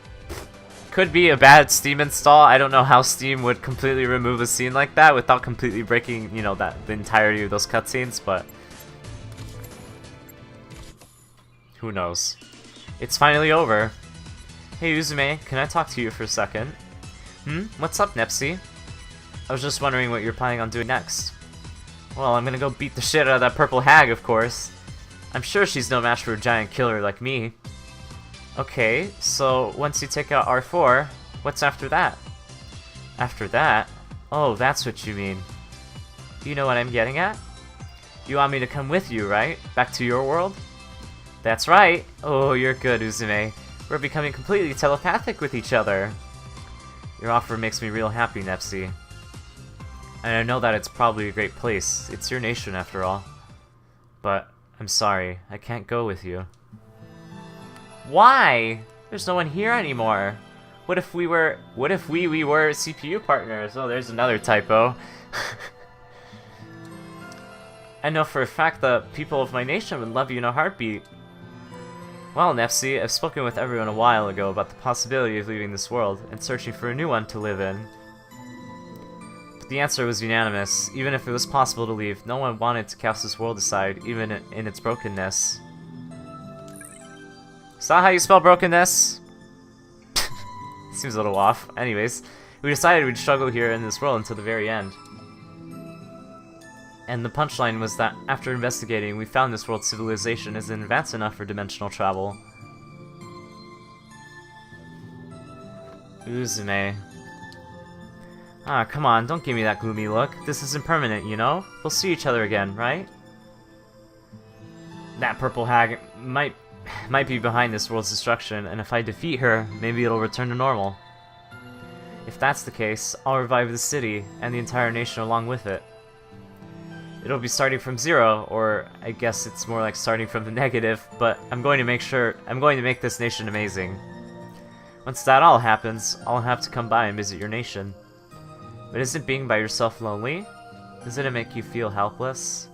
Could be a bad Steam install. I don't know how Steam would completely remove a scene like that without completely breaking, you know, the entirety of those cutscenes, but who knows. It's finally over. Hey Uzume, can I talk to you for a second? What's up, Nepsi? I was just wondering what you're planning on doing next. Well, I'm gonna go beat the shit out of that purple hag, of course. I'm sure she's no match for a giant killer like me. Okay, so once you take out R4, what's after that? After that? Oh, that's what you mean. You know what I'm getting at? You want me to come with you, right? Back to your world? That's right! Oh, you're good, Uzume. We're becoming completely telepathic with each other. Your offer makes me real happy, Nepsi. And I know that it's probably a great place. It's your nation, after all. But, I'm sorry, I can't go with you. Why? There's no one here anymore. What if we were CPU partners? Oh, there's another typo. I know for a fact that people of my nation would love you in a heartbeat. Well, Nepsi, I've spoken with everyone a while ago about the possibility of leaving this world and searching for a new one to live in. But the answer was unanimous. Even if it was possible to leave, no one wanted to cast this world aside, even in its brokenness. Is that how you spell brokenness? Seems a little off. Anyways, we decided we'd struggle here in this world until the very end. And the punchline was that, after investigating, we found this world's civilization isn't advanced enough for dimensional travel. Uzume. Ah, come on, don't give me that gloomy look. This isn't permanent, you know? We'll see each other again, right? That purple hag might be behind this world's destruction, and if I defeat her, maybe it'll return to normal. If that's the case, I'll revive the city, and the entire nation along with it. It'll be starting from zero, or I guess it's more like starting from the negative, but I'm going to make this nation amazing. Once that all happens, I'll have to come by and visit your nation. But isn't being by yourself lonely? Doesn't it make you feel helpless?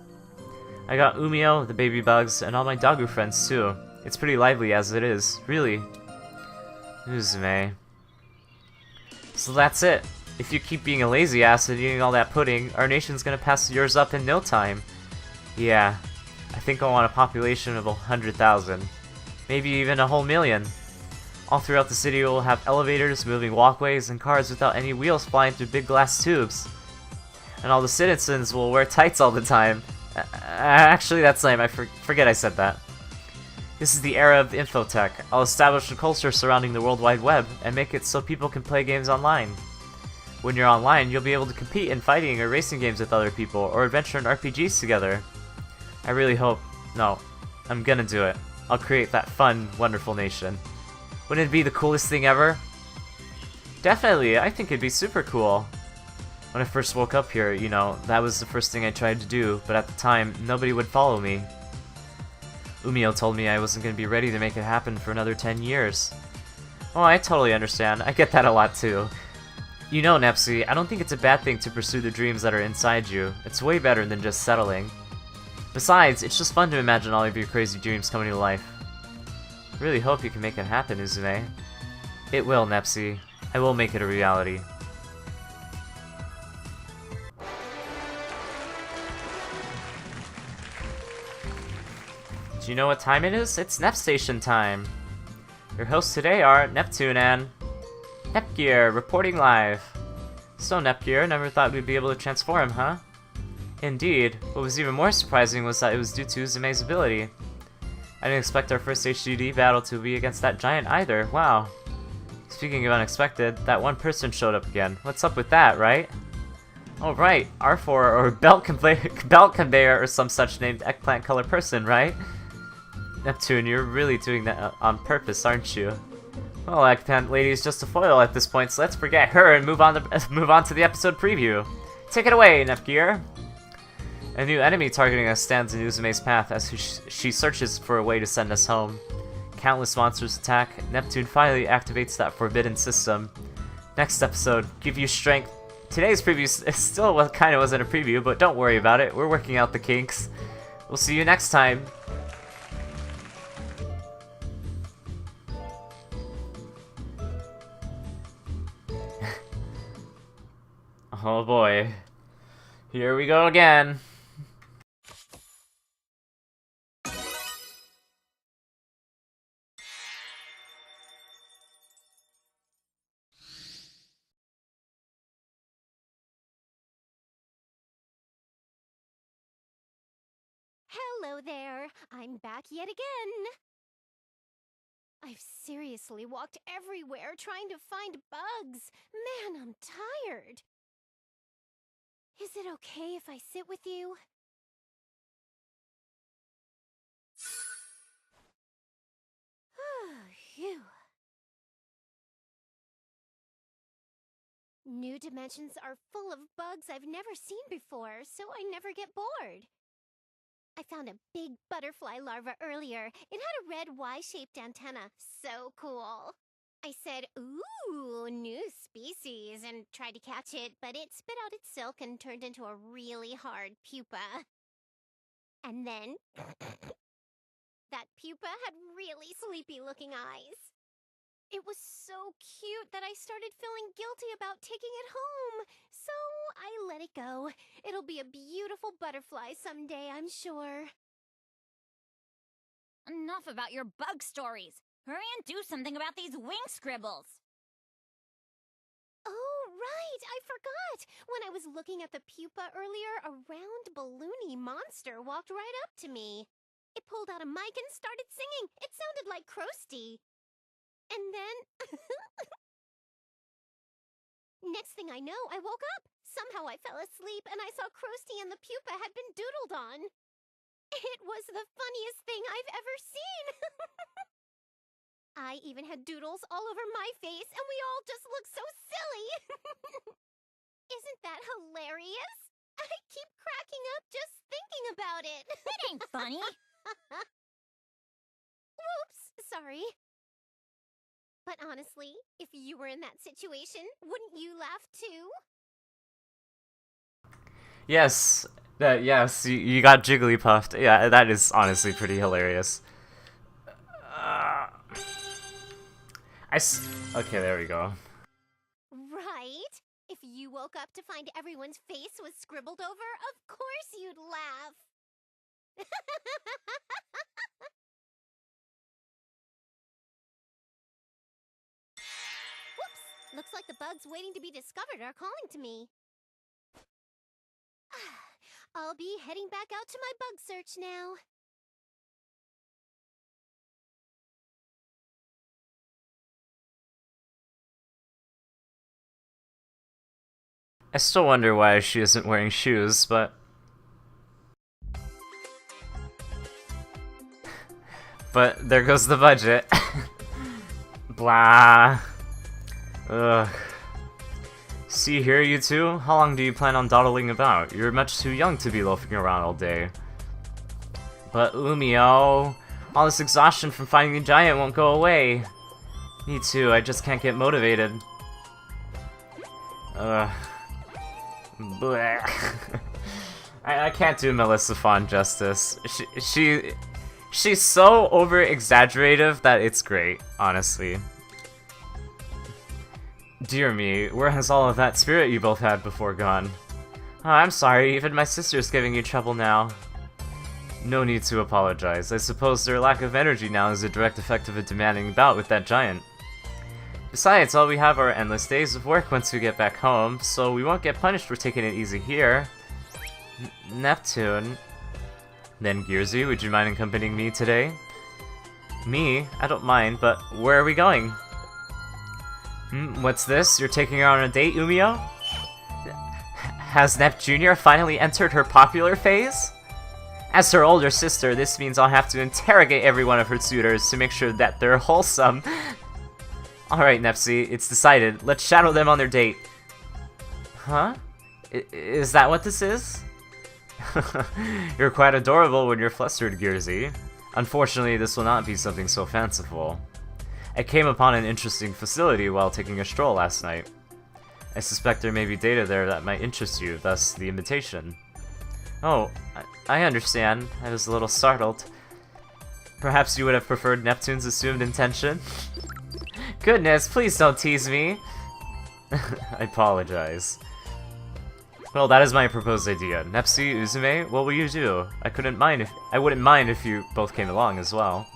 I got Umio, the baby bugs, and all my doggo friends too. It's pretty lively as it is, really. Uzume. So that's it. If you keep being a lazy ass and eating all that pudding, our nation's gonna pass yours up in no time. Yeah, I think I want a population of 100,000. Maybe even a whole million. All throughout the city we'll have elevators, moving walkways, and cars without any wheels flying through big glass tubes. And all the citizens will wear tights all the time. Actually, that's lame. I forget I said that. This is the era of infotech. I'll establish a culture surrounding the World Wide Web and make it so people can play games online. When you're online, you'll be able to compete in fighting or racing games with other people, or adventure in RPGs together. I really hope... No, I'm gonna do it. I'll create that fun, wonderful nation. Wouldn't it be the coolest thing ever? Definitely, I think it'd be super cool. When I first woke up here, you know, that was the first thing I tried to do, but at the time, nobody would follow me. Umio told me I wasn't going to be ready to make it happen for another 10 years. Oh, I totally understand. I get that a lot too. You know, Nepsi, I don't think it's a bad thing to pursue the dreams that are inside you. It's way better than just settling. Besides, it's just fun to imagine all of your crazy dreams coming to life. I really hope you can make it happen, Uzume. It will, Nepsi. I will make it a reality. Do you know what time it is? It's Nep Station time! Your hosts today are Neptune and... Nepgear, reporting live. So Nepgear, never thought we'd be able to transform, huh? Indeed. What was even more surprising was that it was due to Uzume's ability. I didn't expect our first HDD battle to be against that giant either, wow. Speaking of unexpected, that one person showed up again. What's up with that, right? Oh right, R4 or belt conveyor or some such named eggplant color person, right? Neptune, you're really doing that on purpose, aren't you? Well, Eggplant Lady is just a foil at this point, so let's forget her and move on to the episode preview. Take it away, Nepgear! A new enemy targeting us stands in Uzume's path as she searches for a way to send us home. Countless monsters attack. Neptune finally activates that forbidden system. Next episode, give you strength. Today's preview still kind of wasn't a preview, but don't worry about it. We're working out the kinks. We'll see you next time. Oh boy. Here we go again. Hello there. I'm back yet again. I've seriously walked everywhere trying to find bugs. Man, I'm tired. Is it okay if I sit with you? Phew. New dimensions are full of bugs I've never seen before, so I never get bored. I found a big butterfly larva earlier. It had a red Y-shaped antenna. So cool. I said, ooh, new species, and tried to catch it, but it spit out its silk and turned into a really hard pupa. And then, that pupa had really sleepy-looking eyes. It was so cute that I started feeling guilty about taking it home, so I let it go. It'll be a beautiful butterfly someday, I'm sure. Enough about your bug stories. Hurry and do something about these wing scribbles. Oh, right! I forgot! When I was looking at the pupa earlier, a round balloony monster walked right up to me. It pulled out a mic and started singing. It sounded like Krusty. And then... Next thing I know, I woke up. Somehow I fell asleep and I saw Krusty and the pupa had been doodled on. It was the funniest thing I've ever seen. I even had doodles all over my face and we all just looked so silly. Isn't that hilarious? I keep cracking up just thinking about it. It ain't funny. Whoops, sorry. But honestly, if you were in that situation, wouldn't you laugh too? Yes, yes, you got Jigglypuffed. Yeah, that is honestly pretty hilarious. Okay, there we go. Right? If you woke up to find everyone's face was scribbled over, of course you'd laugh. Whoops! Looks like the bugs waiting to be discovered are calling to me. I'll be heading back out to my bug search now. I still wonder why she isn't wearing shoes, but... But there goes the budget. Blah. Ugh. See here, you two? How long do you plan on dawdling about? You're much too young to be loafing around all day. But Umio, all this exhaustion from fighting the giant won't go away. Me too, I just can't get motivated. Ugh. Blech. I can't do Melissa Fawn justice. She's so over-exaggerative that it's great, honestly. Dear me, where has all of that spirit you both had before gone? Oh, I'm sorry, even my sister's giving you trouble now. No need to apologize. I suppose their lack of energy now is a direct effect of a demanding bout with that giant. Besides, all we have are endless days of work once we get back home, so we won't get punished for taking it easy here. Neptune. Then Gearsy, would you mind accompanying me today? Me? I don't mind, but where are we going? What's this? You're taking her on a date, Umio? Has Nep Jr. finally entered her popular phase? As her older sister, this means I'll have to interrogate every one of her suitors to make sure that they're wholesome. Alright, Nepsy, it's decided. Let's shadow them on their date. Huh? Is that what this is? You're quite adorable when you're flustered, Gearsy. Unfortunately, this will not be something so fanciful. I came upon an interesting facility while taking a stroll last night. I suspect there may be data there that might interest you, thus the invitation. Oh, I understand. I was a little startled. Perhaps you would have preferred Neptune's assumed intention? Goodness, please don't tease me! I apologize. Well, that is my proposed idea. Nepsi, Uzume, what will you do? I wouldn't mind if you both came along as well.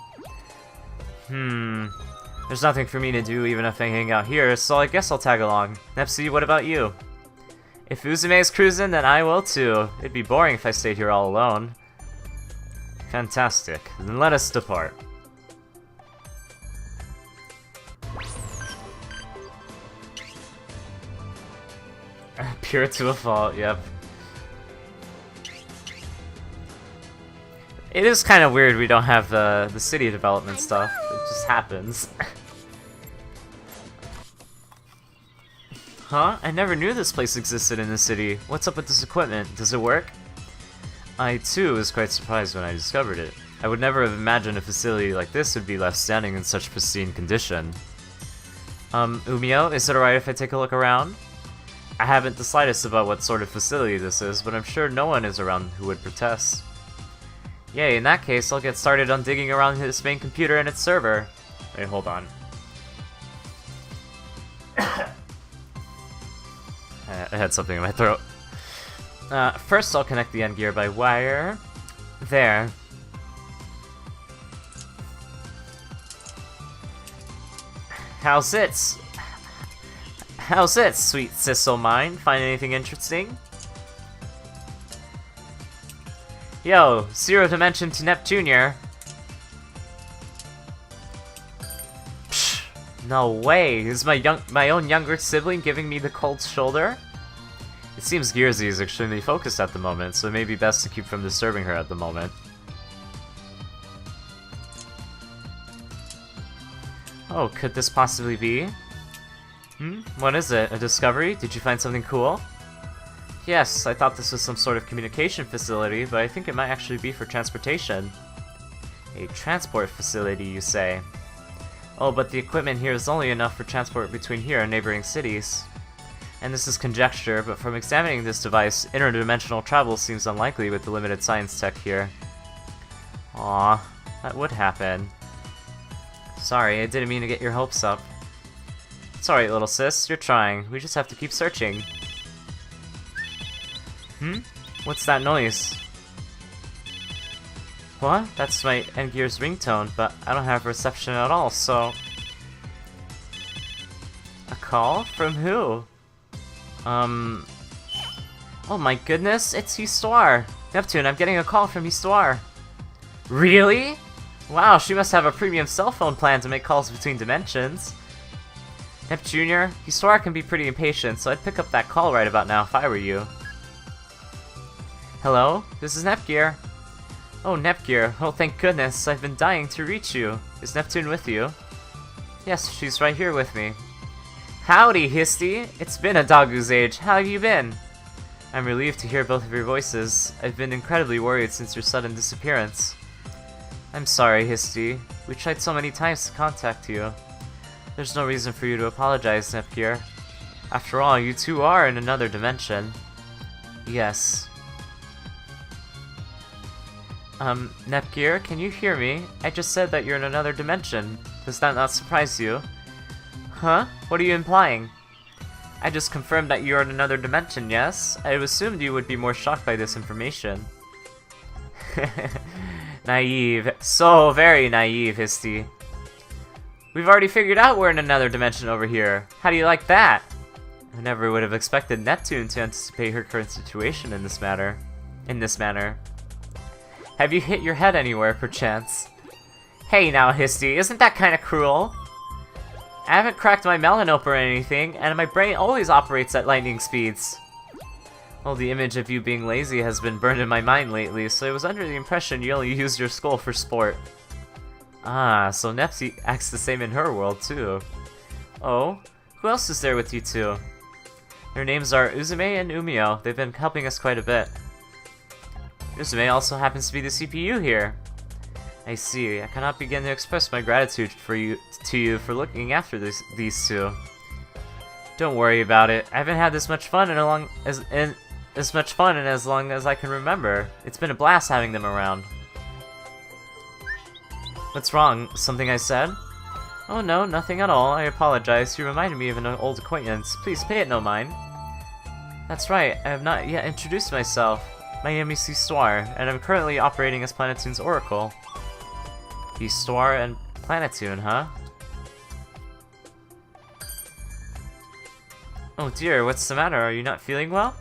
There's nothing for me to do even if I hang out here, so I guess I'll tag along. Nepsi, what about you? If Uzume's cruising, then I will too. It'd be boring if I stayed here all alone. Fantastic. Then let us depart. Pure to a fault, yep. It is kind of weird we don't have the city development stuff. It just happens. Huh? I never knew this place existed in the city. What's up with this equipment? Does it work? I, too, was quite surprised when I discovered it. I would never have imagined a facility like this would be left standing in such pristine condition. Umio, is it alright if I take a look around? I haven't the slightest about what sort of facility this is, but I'm sure no one is around who would protest. Yay, in that case, I'll get started on digging around this main computer and its server. Wait, hold on. I had something in my throat. First, I'll connect the end gear by wire. There. How's it, sweet sis o' mine? Find anything interesting? Yo, Zero Dimension to Nep Jr. Psh, No way! Is my own younger sibling giving me the cold shoulder? It seems Gearsy is extremely focused at the moment, so it may be best to keep from disturbing her at the moment. Oh, could this possibly be? What is it? A discovery? Did you find something cool? Yes, I thought this was some sort of communication facility, but I think it might actually be for transportation. A transport facility, you say? Oh, but the equipment here is only enough for transport between here and neighboring cities. And this is conjecture, but from examining this device, interdimensional travel seems unlikely with the limited science tech here. Aw, that would happen. Sorry, I didn't mean to get your hopes up. It's alright, little sis, you're trying. We just have to keep searching. What's that noise? What? That's my Endgear's ringtone, but I don't have reception at all, so... A call? From who? Oh my goodness, it's Histoire! Neptune, I'm getting a call from Histoire. Really? Wow, she must have a premium cell phone plan to make calls between dimensions. Nep Jr., Histoire can be pretty impatient, so I'd pick up that call right about now if I were you. Hello? This is Nepgear. Oh, Nepgear. Oh, thank goodness. I've been dying to reach you. Is Neptune with you? Yes, she's right here with me. Howdy, Histy. It's been a doggoose age. How have you been? I'm relieved to hear both of your voices. I've been incredibly worried since your sudden disappearance. I'm sorry, Histy. We tried so many times to contact you. There's no reason for you to apologize, Nepgear. After all, you two are in another dimension. Yes. Nepgear, can you hear me? I just said that you're in another dimension. Does that not surprise you? Huh? What are you implying? I just confirmed that you're in another dimension, yes? I assumed you would be more shocked by this information. Naive. So very naive, Histy. We've already figured out we're in another dimension over here. How do you like that? I never would have expected Neptune to anticipate her current situation in this manner. Have you hit your head anywhere, perchance? Hey now, Histy, isn't that kinda cruel? I haven't cracked my melon open or anything, and my brain always operates at lightning speeds. Well, the image of you being lazy has been burned in my mind lately, so I was under the impression you only used your skull for sport. Ah, so Nepsi acts the same in her world, too. Oh? Who else is there with you two? Their names are Uzume and Umio. They've been helping us quite a bit. Uzume also happens to be the CPU here. I see. I cannot begin to express my gratitude to you for looking after these two. Don't worry about it. I haven't had this much fun in as long as I can remember. It's been a blast having them around. What's wrong? Something I said? Oh no, nothing at all. I apologize. You reminded me of an old acquaintance. Please pay it no mind. That's right. I have not yet introduced myself. My name is Histoire, and I'm currently operating as Planetoon's Oracle. Histoire and Planetoon, huh? Oh dear, what's the matter? Are you not feeling well?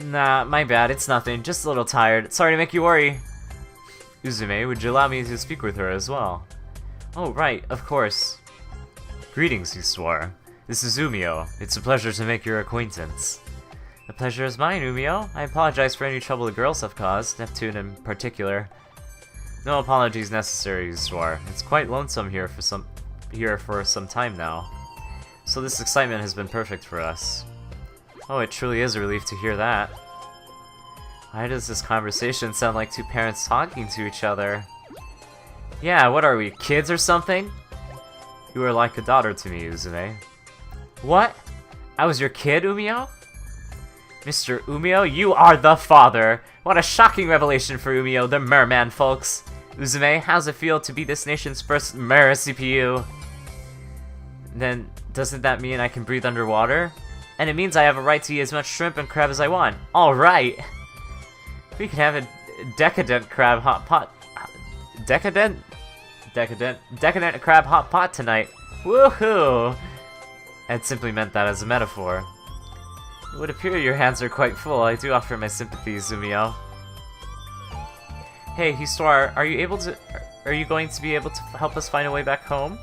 Nah, my bad. It's nothing. Just a little tired. Sorry to make you worry. Uzume, would you allow me to speak with her as well? Oh, right, of course. Greetings, Histoire. This is Umio. It's a pleasure to make your acquaintance. The pleasure is mine, Umio. I apologize for any trouble the girls have caused, Neptune in particular. No apologies necessary, Histoire. It's quite lonesome here for some time now. So this excitement has been perfect for us. Oh, it truly is a relief to hear that. Why does this conversation sound like two parents talking to each other? Yeah, what are we, kids or something? You are like a daughter to me, Uzume. What? I was your kid, Umio? Mr. Umio, you are the father! What a shocking revelation for Umio, the merman, folks! Uzume, how's it feel to be this nation's first mer CPU? Then, doesn't that mean I can breathe underwater? And it means I have a right to eat as much shrimp and crab as I want. Alright! We can have a decadent crab hot pot. Decadent crab hot pot tonight. Woohoo! I'd simply meant that as a metaphor. It would appear your hands are quite full. I do offer my sympathies, Umio. Hey, Histoire, are you going to be able to help us find a way back home?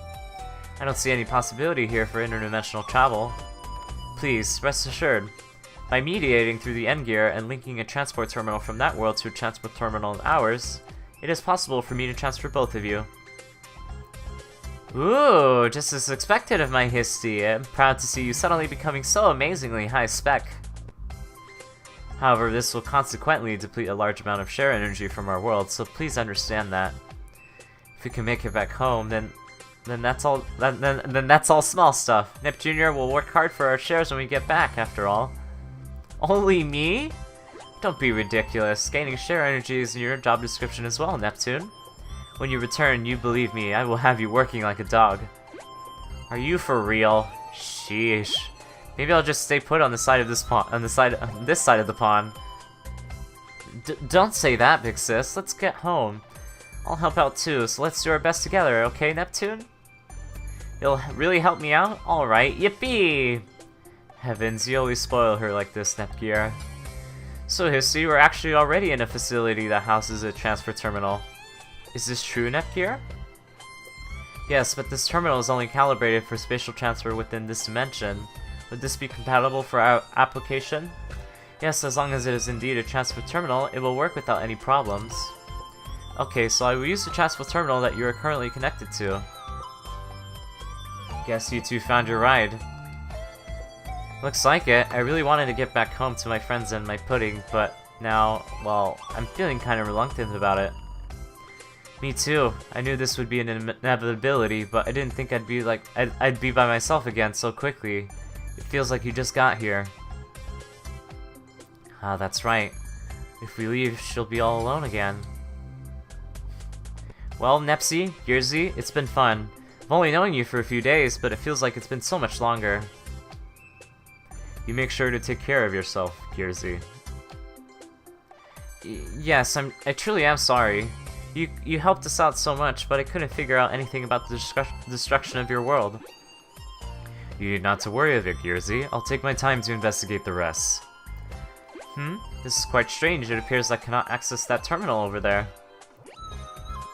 I don't see any possibility here for interdimensional travel. Please, rest assured, by mediating through the N-Gear and linking a transport terminal from that world to a transport terminal in ours, it is possible for me to transfer both of you. Ooh, just as expected of my Histy. I'm proud to see you suddenly becoming so amazingly high-spec. However, this will consequently deplete a large amount of share energy from our world, so please understand that. If we can make it back home, then that's all. Then that's all small stuff. Nep Jr. will work hard for our shares when we get back. After all, only me? Don't be ridiculous. Gaining share energy is in your job description as well, Neptune. When you return, you believe me, I will have you working like a dog. Are you for real? Sheesh. Maybe I'll just stay put on the side of this pond. On this side of the pond. Don't say that, big sis. Let's get home. I'll help out too, so let's do our best together, okay, Neptune? You'll really help me out? Alright, yippee! Heavens, you always spoil her like this, Nepgear. So, Histy, we're actually already in a facility that houses a transfer terminal. Is this true, Nepgear? Yes, but this terminal is only calibrated for spatial transfer within this dimension. Would this be compatible for our application? Yes, as long as it is indeed a transfer terminal, it will work without any problems. Okay, so I will use the transfer terminal that you are currently connected to. Guess you two found your ride. Looks like it. I really wanted to get back home to my friends and my pudding, but now, well, I'm feeling kind of reluctant about it. Me too. I knew this would be an inevitability, but I didn't think I'd be by myself again so quickly. It feels like you just got here. Ah, that's right. If we leave, she'll be all alone again. Well, Nepsy, Yerzy, it's been fun. I've only known you for a few days, but it feels like it's been so much longer. You make sure to take care of yourself, Yerzy. Yes, I truly am sorry. You helped us out so much, but I couldn't figure out anything about the destruction of your world. You need not to worry of it, Yerzy. I'll take my time to investigate the rest. This is quite strange. It appears I cannot access that terminal over there.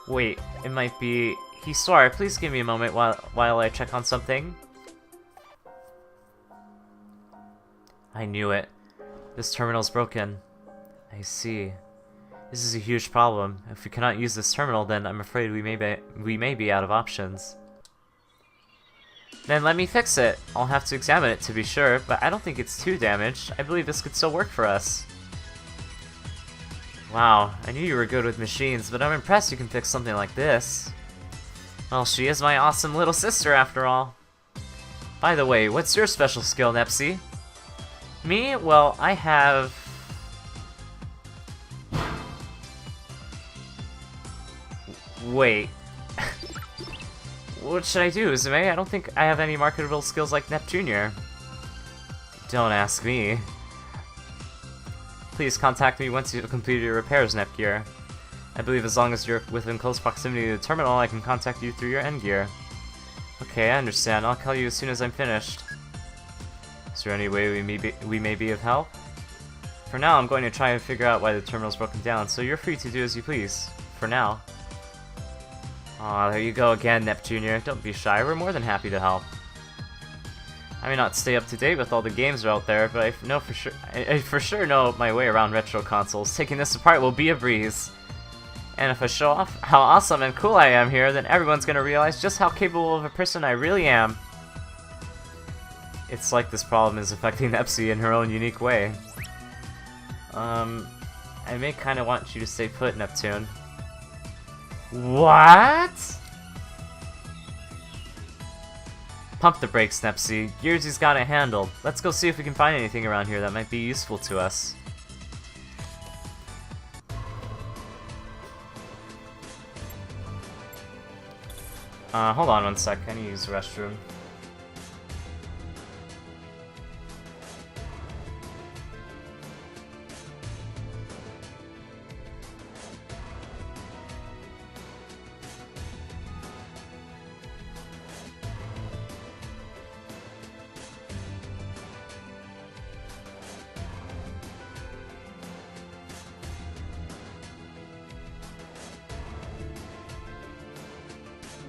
Wait, it might be... Histoire, please give me a moment while I check on something. I knew it. This terminal's broken. I see. This is a huge problem. If we cannot use this terminal, then I'm afraid we may be out of options. Then let me fix it. I'll have to examine it to be sure, but I don't think it's too damaged. I believe this could still work for us. Wow, I knew you were good with machines, but I'm impressed you can fix something like this. Well, she is my awesome little sister after all. By the way, what's your special skill, Nepsy? Me? Well, I have... Wait. What should I do, Uzume? I don't think I have any marketable skills like Nep Jr. Don't ask me. Please contact me once you've completed your repairs, Nepgear. I believe as long as you're within close proximity to the terminal, I can contact you through your N-Gear. Okay, I understand. I'll call you as soon as I'm finished. Is there any way we may be of help? For now, I'm going to try and figure out why the terminal's broken down, so you're free to do as you please. For now. Aw, there you go again, Nep Jr. Don't be shy, we're more than happy to help. I may not stay up to date with all the games out there, but I for sure know my way around retro consoles. Taking this apart will be a breeze. And if I show off how awesome and cool I am here, then everyone's gonna realize just how capable of a person I really am. It's like this problem is affecting Nepsy in her own unique way. I may kinda want you to stay put, Neptune. What? Pump the brakes, Nepsy. Yerzy's got it handled. Let's go see if we can find anything around here that might be useful to us. Hold on one sec. I need to use the restroom.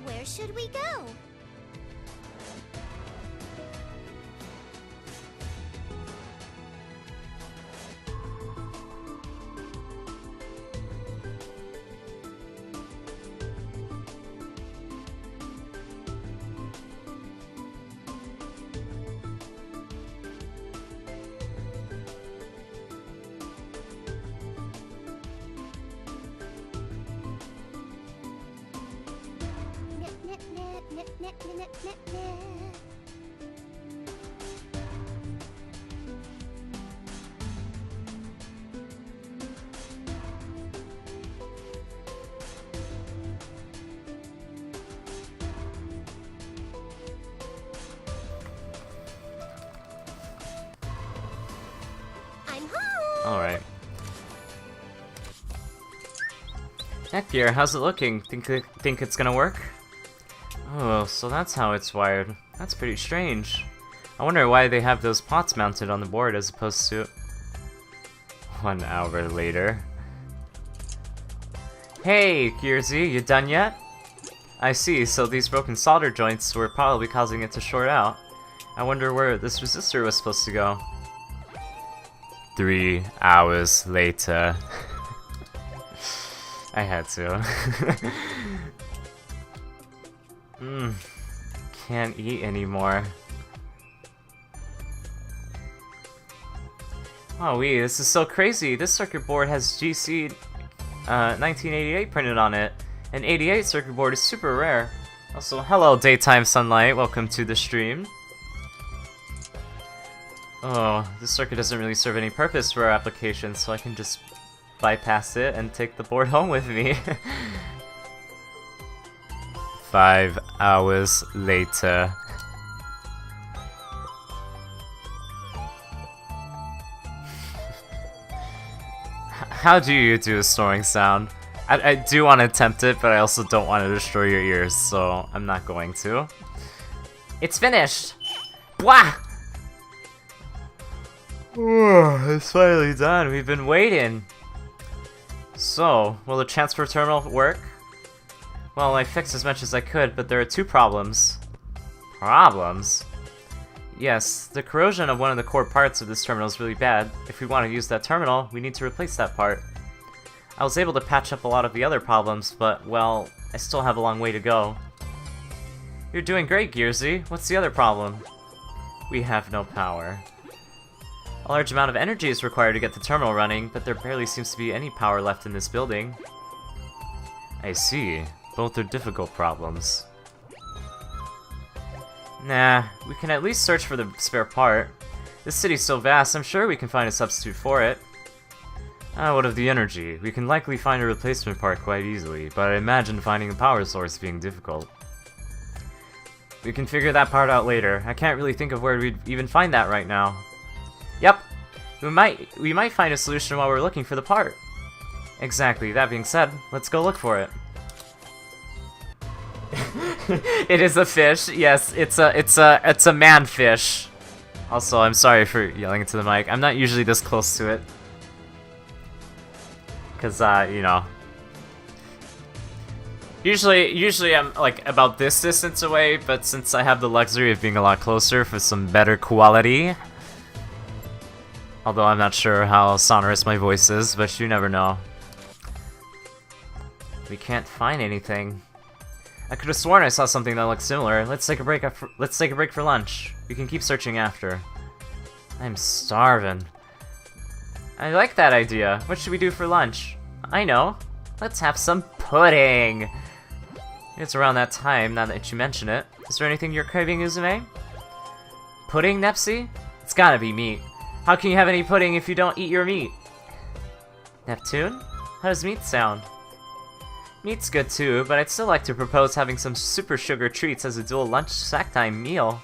Where should we go? I'm home. Alright. Neptunia, how's it looking? Think it's gonna work? Oh, so that's how it's wired. That's pretty strange. I wonder why they have those pots mounted on the board as opposed to... 1 hour later. Hey, Gearsy, you done yet? I see, so these broken solder joints were probably causing it to short out. I wonder where this resistor was supposed to go. 3 hours later. I had to. Can't eat anymore. Oh wee, this is so crazy. This circuit board has GC 1988 printed on it. An 88 circuit board is super rare. Also, hello Daytime Sunlight, welcome to the stream. Oh, this circuit doesn't really serve any purpose for our application, so I can just bypass it and take the board home with me. 5 hours later. How do you do a snoring sound? I do want to attempt it, but I also don't want to destroy your ears, so I'm not going to. It's finished! Blah! It's finally done. We've been waiting. So, will the transfer terminal work? Well, I fixed as much as I could, but there are 2 problems. Problems? Yes, the corrosion of one of the core parts of this terminal is really bad. If we want to use that terminal, we need to replace that part. I was able to patch up a lot of the other problems, but, well, I still have a long way to go. You're doing great, Gearsy. What's the other problem? We have no power. A large amount of energy is required to get the terminal running, but there barely seems to be any power left in this building. I see. Both are difficult problems. Nah, we can at least search for the spare part. This city's so vast, I'm sure we can find a substitute for it. What of the energy? We can likely find a replacement part quite easily, but I imagine finding a power source being difficult. We can figure that part out later. I can't really think of where we'd even find that right now. Yep, we might find a solution while we're looking for the part. Exactly, that being said, let's go look for it. It is a fish. Yes, it's a man fish. Also, I'm sorry for yelling into the mic. I'm not usually this close to it. Cause you know. Usually I'm like about this distance away, but since I have the luxury of being a lot closer for some better quality. Although I'm not sure how sonorous my voice is, but you never know. We can't find anything. I could have sworn I saw something that looked similar. Let's take a break. Let's take a break for lunch. We can keep searching after. I'm starving. I like that idea. What should we do for lunch? I know. Let's have some pudding. It's around that time, now that you mention it. Is there anything you're craving, Uzume? Pudding, Nepsy? It's gotta be meat. How can you have any pudding if you don't eat your meat? Neptune? How does meat sound? Meat's good too, but I'd still like to propose having some super sugar treats as a dual lunch snack time meal.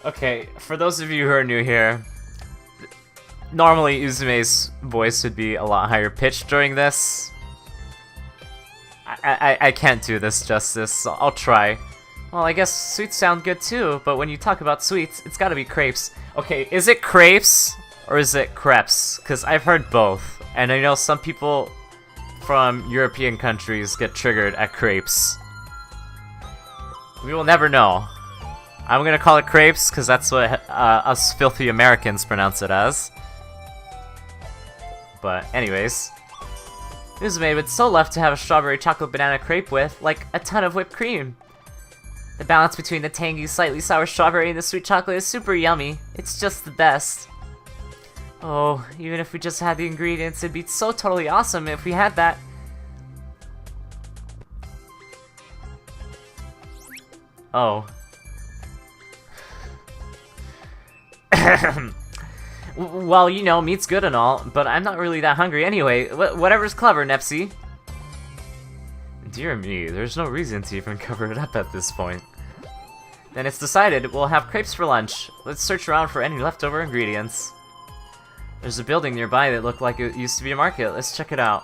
Okay, for those of you who are new here, normally Uzume's voice would be a lot higher pitched during this. I can't do this justice, so I'll try. Well, I guess sweets sound good too, but when you talk about sweets, it's gotta be crepes. Okay, is it crepes or is it crepes? Because I've heard both, and I know some people from European countries get triggered at crepes. We will never know. I'm gonna call it crepes because that's what us filthy Americans pronounce it as. But anyways, Uzume would so love to have a strawberry chocolate banana crepe with, like, a ton of whipped cream. The balance between the tangy, slightly sour strawberry and the sweet chocolate is super yummy. It's just the best. Oh, even if we just had the ingredients, it'd be so totally awesome if we had that. Oh. Well, you know, meat's good and all, but I'm not really that hungry anyway. Whatever's clever, Nepsi. Dear me, there's no reason to even cover it up at this point. Then it's decided we'll have crepes for lunch. Let's search around for any leftover ingredients. There's a building nearby that looked like it used to be a market. Let's check it out.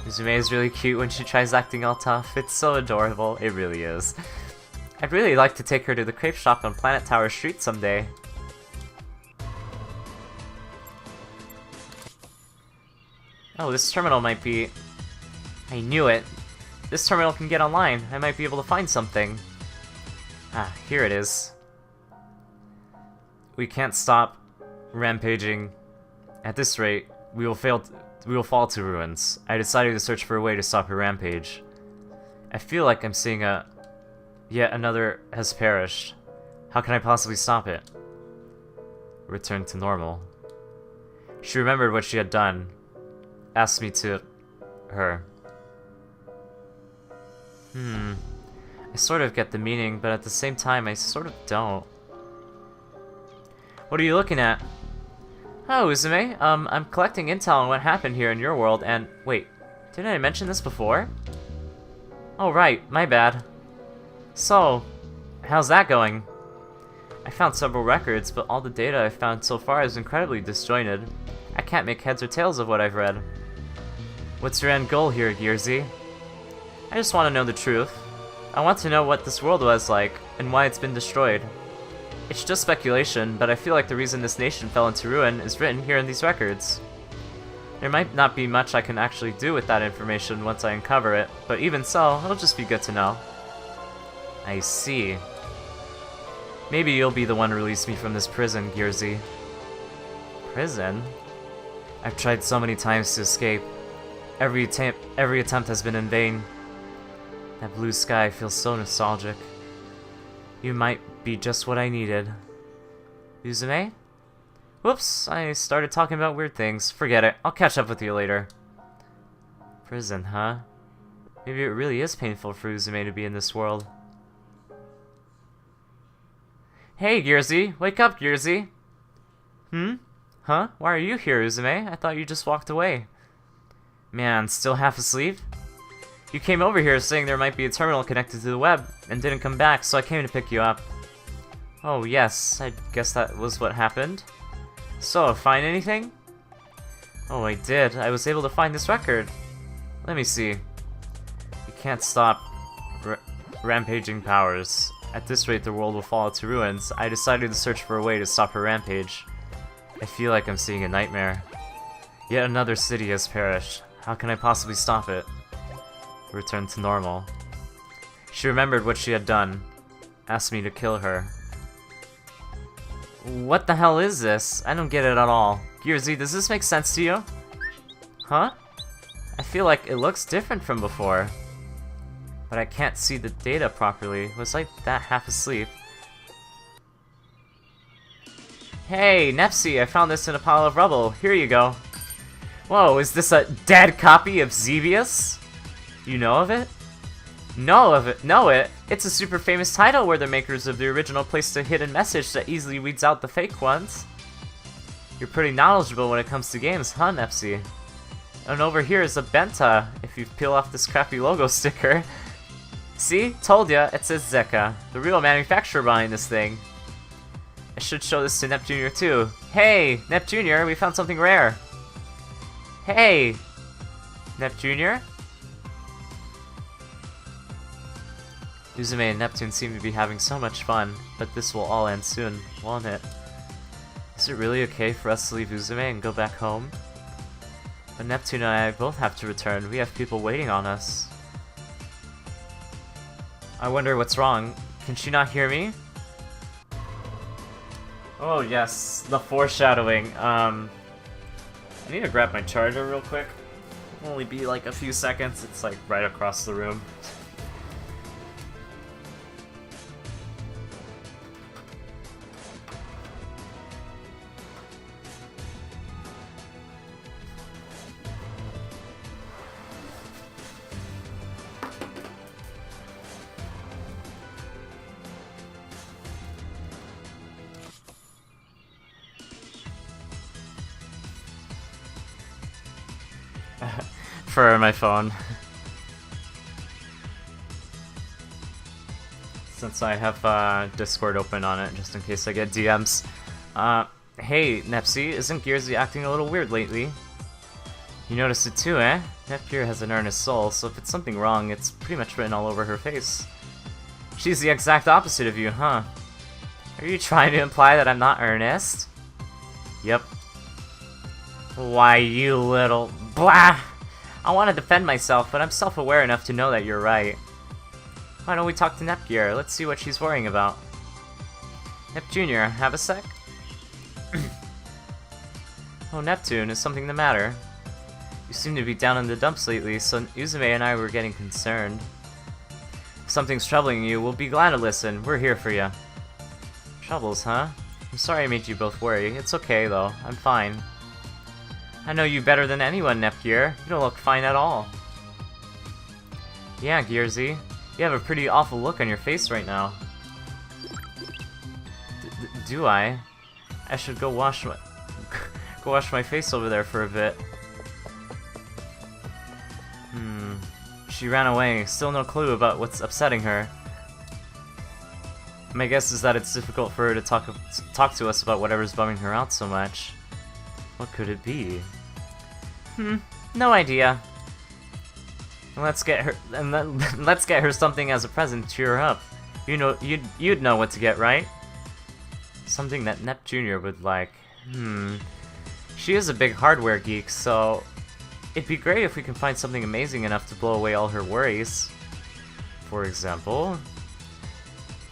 Uzume is really cute when she tries acting all tough. It's so adorable. It really is. I'd really like to take her to the crepe shop on Planet Tower Street someday. Oh, this terminal might be... I knew it. This terminal can get online. I might be able to find something. Ah, here it is. We can't stop rampaging. At this rate, we will fall to ruins. I decided to search for a way to stop her rampage. I feel like I'm seeing yet another has perished. How can I possibly stop it? Return to normal. She remembered what she had done. Asked me to... her. I sort of get the meaning, but at the same time, I sort of don't. What are you looking at? Oh, Uzume, I'm collecting intel on what happened here in your world, and... Wait, didn't I mention this before? Oh, right, my bad. So, how's that going? I found several records, but all the data I've found so far is incredibly disjointed. I can't make heads or tails of what I've read. What's your end goal here, Gearsy? I just want to know the truth. I want to know what this world was like, and why it's been destroyed. It's just speculation, but I feel like the reason this nation fell into ruin is written here in these records. There might not be much I can actually do with that information once I uncover it, but even so, it'll just be good to know. I see. Maybe you'll be the one to release me from this prison, Gearsy. Prison? I've tried so many times to escape. Every attempt has been in vain. That blue sky feels so nostalgic. You might be just what I needed. Uzume? Whoops, I started talking about weird things. Forget it. I'll catch up with you later. Prison, huh? Maybe it really is painful for Uzume to be in this world. Hey, Gearsy! Wake up, Gearsy! Huh? Why are you here, Uzume? I thought you just walked away. Man, still half asleep? You came over here saying there might be a terminal connected to the web, and didn't come back, so I came to pick you up. Oh yes, I guess that was what happened. So, find anything? Oh, I did. I was able to find this record. Let me see. You can't stop rampaging powers. At this rate, the world will fall to ruins. I decided to search for a way to stop her rampage. I feel like I'm seeing a nightmare. Yet another city has perished. How can I possibly stop it? Return to normal. She remembered what she had done. Asked me to kill her. What the hell is this? I don't get it at all. Gearsy, does this make sense to you? Huh? I feel like it looks different from before. But I can't see the data properly. Was I that half asleep? Hey, Nepsi, I found this in a pile of rubble. Here you go. Whoa, is this a dead copy of Xevious? You know of it? Know it? It's a super famous title where the makers of the original placed a hidden message that easily weeds out the fake ones. You're pretty knowledgeable when it comes to games, huh, Nepsi? And over here is a Benta, if you peel off this crappy logo sticker. See? Told ya, it says Zeka, the real manufacturer behind this thing. I should show this to Nep Jr. too. Hey, Nep Jr., we found something rare. Hey, Nep Jr.? Uzume and Neptune seem to be having so much fun, but this will all end soon, won't it? Is it really okay for us to leave Uzume and go back home? But Neptune and I both have to return. We have people waiting on us. I wonder what's wrong. Can she not hear me? Oh yes, the foreshadowing. I need to grab my charger real quick. It'll only be like a few seconds. It's like right across the room. for my phone. Since I have Discord open on it, just in case I get DMs. Hey, Nepsy, isn't Gearsy acting a little weird lately? You noticed it too, eh? Neptunia has an earnest soul, so if it's something wrong, it's pretty much written all over her face. She's the exact opposite of you, huh? Are you trying to imply that I'm not earnest? Yep. Why, you little... Blah! I want to defend myself, but I'm self-aware enough to know that you're right. Why don't we talk to Nepgear? Let's see what she's worrying about. Nep Jr., have a sec? Oh, Neptune, is something the matter? You seem to be down in the dumps lately, so Uzume and I were getting concerned. If something's troubling you, we'll be glad to listen. We're here for you. Troubles, huh? I'm sorry I made you both worry. It's okay, though. I'm fine. I know you better than anyone, Nepgear. You don't look fine at all. Yeah, Gearsy. You have a pretty awful look on your face right now. Do I? I should go wash my... go wash my face over there for a bit. She ran away. Still no clue about what's upsetting her. My guess is that it's difficult for her to talk to us about whatever's bumming her out so much. What could it be? No idea. Let's get her something as a present to cheer her up. You know, you'd know what to get, right? Something that Nep Jr. would like. She is a big hardware geek, so it'd be great if we can find something amazing enough to blow away all her worries. For example,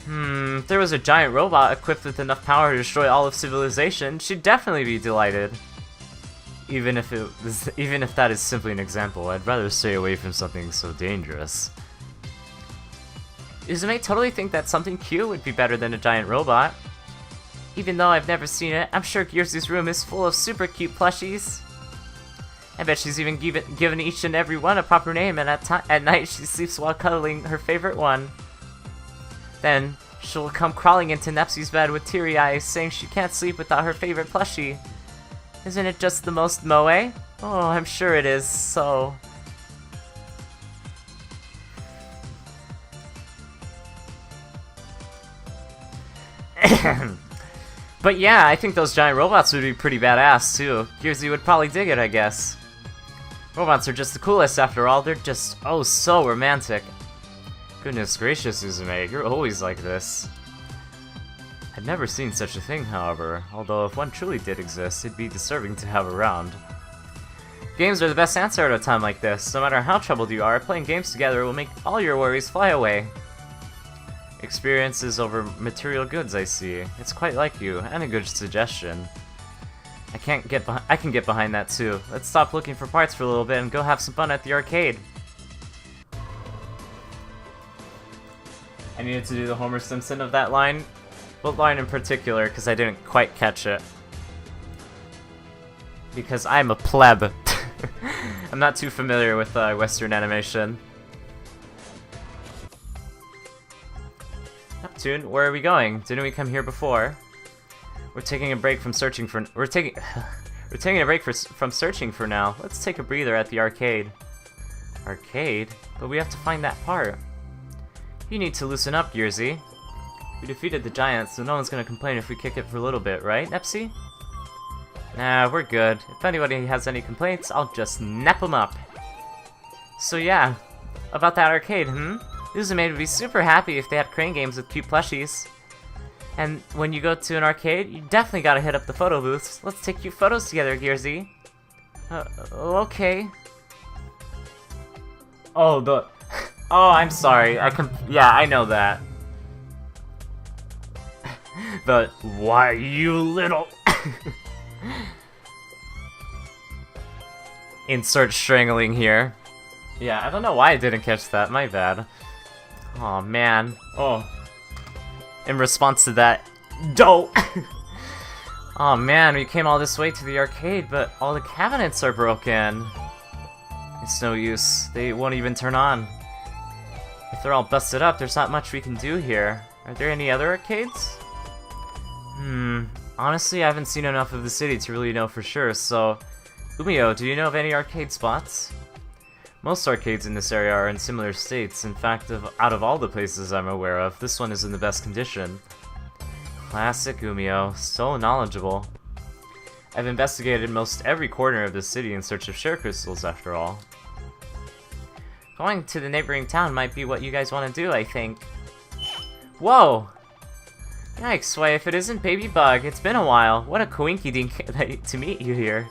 if there was a giant robot equipped with enough power to destroy all of civilization, she'd definitely be delighted. Even if that is simply an example, I'd rather stay away from something so dangerous. Uzume totally think that something cute would be better than a giant robot. Even though I've never seen it, I'm sure Gearsy's room is full of super cute plushies. I bet she's even given each and every one a proper name, and at night she sleeps while cuddling her favorite one. Then, she'll come crawling into Nepsy's bed with teary eyes, saying she can't sleep without her favorite plushie. Isn't it just the most moe? Oh, I'm sure it is, so... But yeah, I think those giant robots would be pretty badass, too. Gearsy would probably dig it, I guess. Robots are just the coolest, after all. They're just, oh, so romantic. Goodness gracious, Uzume, you're always like this. I've never seen such a thing, however, although if one truly did exist, it'd be deserving to have around. Games are the best answer at a time like this. No matter how troubled you are, playing games together will make all your worries fly away. Experiences over material goods, I see. It's quite like you, and a good suggestion. I can get behind that too. Let's stop looking for parts for a little bit and go have some fun at the arcade. I needed to do the Homer Simpson of that line. What line in particular, because I didn't quite catch it. Because I'm a pleb. I'm not too familiar with Western animation. Neptune, where are we going? Didn't we come here before? We're taking a break from searching for. We're taking a break from searching for now. Let's take a breather at the arcade. Arcade? But we have to find that part. You need to loosen up, Gearsy. We defeated the giants, so no one's gonna complain if we kick it for a little bit, right, Nepsy? Nah, we're good. If anybody has any complaints, I'll just nap them up. So yeah, about that arcade, Uzume would be super happy if they had crane games with cute plushies. And when you go to an arcade, you definitely gotta hit up the photo booths. Let's take cute photos together, Gearsy. Okay. Oh, oh, I'm sorry. Yeah, I know that. But why, you little... Insert strangling here. Yeah, I don't know why I didn't catch that. My bad. Oh man. Oh. In response to that, dope. Oh man, we came all this way to the arcade, but all the cabinets are broken. It's no use. They won't even turn on. If they're all busted up, there's not much we can do here. Are there any other arcades? Honestly, I haven't seen enough of the city to really know for sure, so... Umio, do you know of any arcade spots? Most arcades in this area are in similar states. In fact, out of all the places I'm aware of, this one is in the best condition. Classic Umio, so knowledgeable. I've investigated most every corner of the city in search of share crystals, after all. Going to the neighboring town might be what you guys want to do, I think. Whoa! Yikes, why if it isn't Baby Bug, it's been a while. What a coinky-dink to meet you here.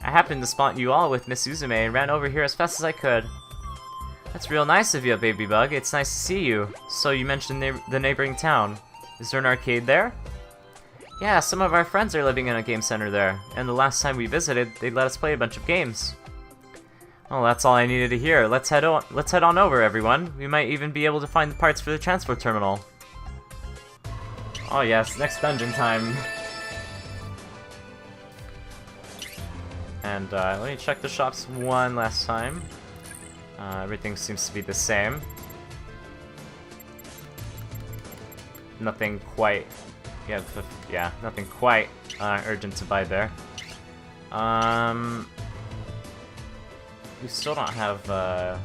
I happened to spot you all with Miss Uzume and ran over here as fast as I could. That's real nice of you, Baby Bug. It's nice to see you. So you mentioned the neighboring town. Is there an arcade there? Yeah, some of our friends are living in a game center there, and the last time we visited, they let us play a bunch of games. Well, that's all I needed to hear. Let's head on over, everyone. We might even be able to find the parts for the transport terminal. Oh yes, next dungeon time. And let me check the shops one last time. Everything seems to be the same. Nothing quite... Yeah, nothing quite urgent to buy there. We still don't have a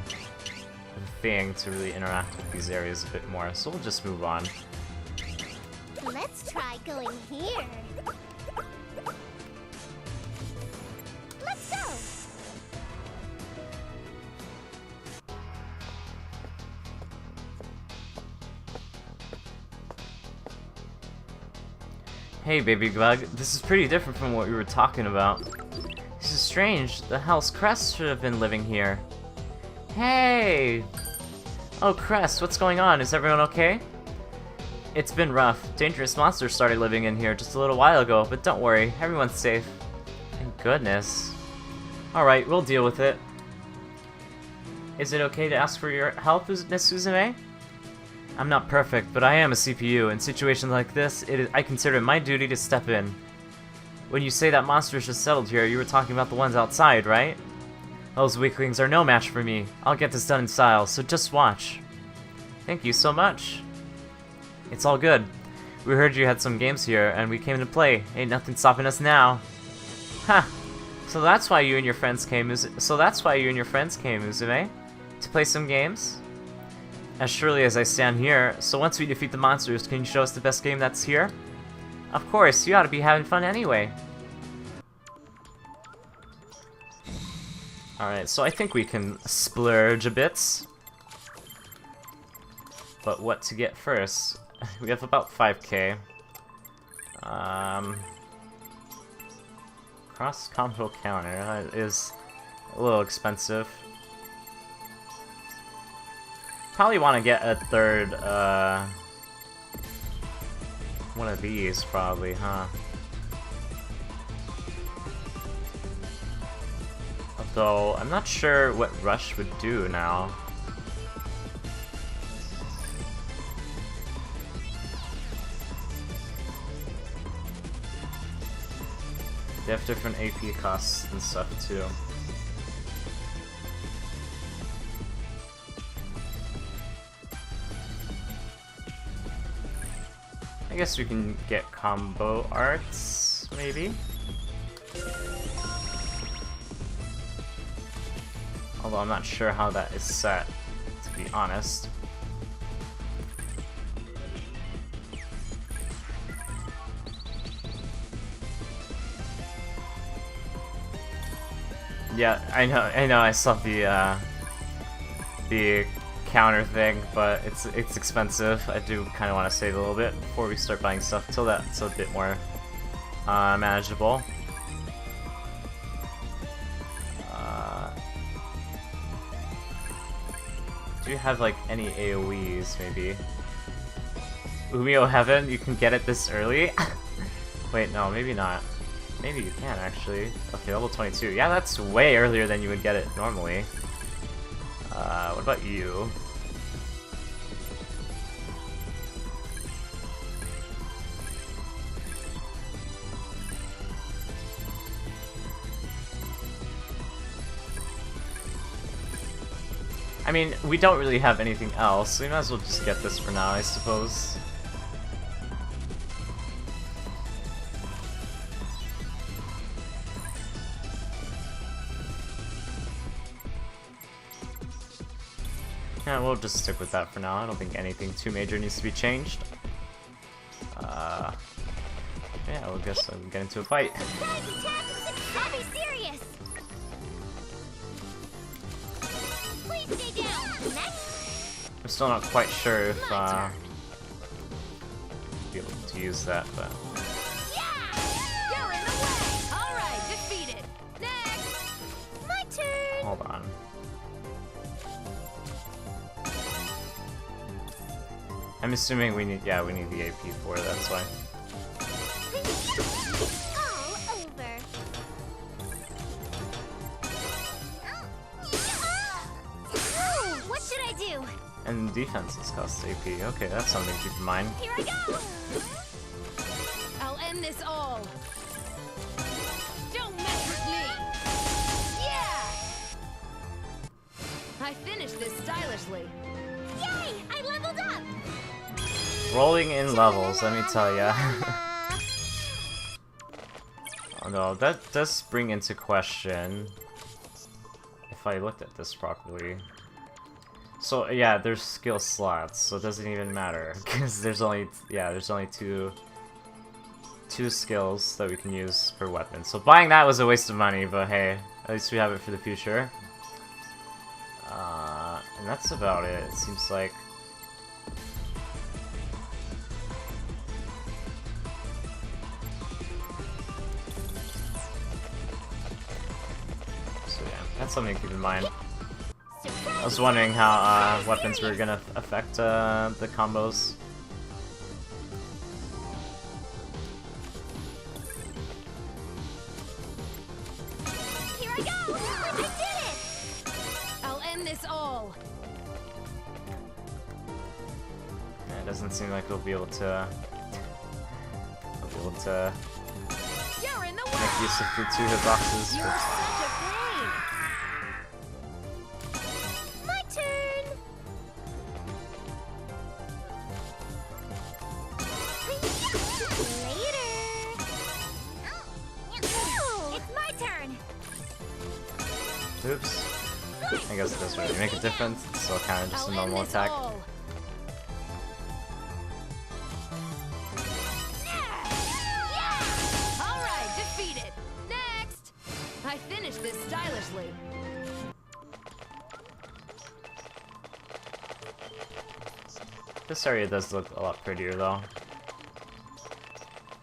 thing to really interact with these areas a bit more, so we'll just move on. Let's try going here. Let's go! Hey, Baby Bug, this is pretty different from what we were talking about. This is strange. The Hell's Crest should have been living here. Hey! Oh, Crest, what's going on? Is everyone okay? It's been rough. Dangerous monsters started living in here just a little while ago, but don't worry, everyone's safe. Thank goodness. Alright, we'll deal with it. Is it okay to ask for your help, Miss Suzume? I'm not perfect, but I am a CPU. In situations like this, I consider it my duty to step in. When you say that monsters just settled here, you were talking about the ones outside, right? Those weaklings are no match for me. I'll get this done in style, so just watch. Thank you so much. It's all good. We heard you had some games here, and we came to play. Ain't nothing stopping us now. Ha! So that's why you and your friends came, Uzume? To play some games? As surely as I stand here, so once we defeat the monsters, can you show us the best game that's here? Of course, you ought to be having fun anyway. Alright, so I think we can splurge a bit. But what to get first? We have about 5k. Cross-combo counter is a little expensive. Probably want to get a third, one of these, probably, huh? Although, I'm not sure what Rush would do now. They have different AP costs and stuff, too. I guess we can get combo arts, maybe? Although I'm not sure how that is set, to be honest. Yeah, I know, I saw the counter thing, but it's expensive. I do kind of want to save a little bit before we start buying stuff, till that's a bit more manageable. Do you have like any AoEs, maybe? Umio Heaven, you can get it this early? Wait, no, maybe not. Maybe you can, actually. Okay, level 22. Yeah, that's way earlier than you would get it normally. What about you? I mean, we don't really have anything else, so we might as well just get this for now, I suppose. Yeah, we'll just stick with that for now. I don't think anything too major needs to be changed. Yeah, we'll guess we'll get into a fight. I'll be serious. Please stay down. Next. I'm still not quite sure if be able to use that, but You're in the way. All right, defeated. Next. My turn. hold on. I'm assuming we need the AP for it, that's why. All over. Oh, what should I do? And defenses cost AP. Okay, that's something to keep in mind. Here I go. I'll end this all. Don't mess with me. Yeah. I finished this stylishly. Yay! I leveled up. Rolling in levels, let me tell ya. Oh no, that does bring into question if I looked at this properly. So yeah, there's skill slots, so it doesn't even matter because there's only two skills that we can use per weapon. So buying that was a waste of money, but hey, at least we have it for the future. And that's about it. It seems like. So yeah, that's something to keep in mind. I was wondering how weapons were gonna affect the combos. Here I go. I did it. I'll end this all. Yeah, it doesn't seem like we'll be able to You're in the way. make use of the 2 hitboxes. You're but- such a pain. My turn. Later. It's my turn. Oops. I guess it doesn't really make a difference. It's still kind of just a I'll normal end this attack. all. All right, defeated. Next. I finished this stylishly. This area does look a lot prettier though.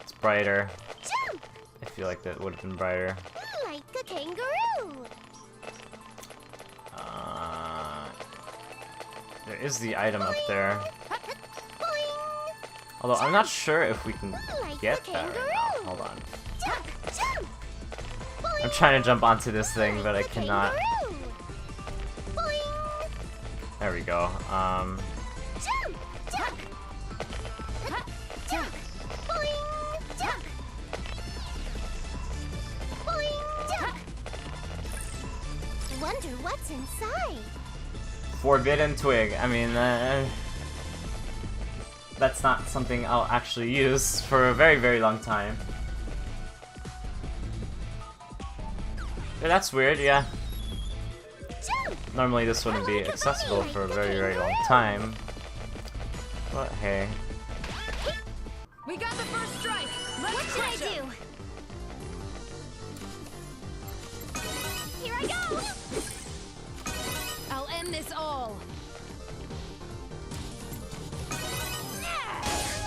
It's brighter. Jump I feel like that would have been brighter. like a kangaroo. There is the item up there. Boing. Although I'm not sure if we can Like get a that right kangaroo. now. Hold on. Jump, jump. I'm trying to jump onto this thing, but I Like a cannot. kangaroo. Boing. There we go. Jump, jump. Jump. Boing. Jump. Boing. Jump. Wonder what's inside. Forbidden Twig. I mean, that's not something I'll actually use for a very, very long time. Yeah, that's weird, yeah. Jump. Normally this wouldn't be accessible for a very, very long time. But hey. We got the first strike. Let's What should I crush 'em. do? Here I go. I'll end this all.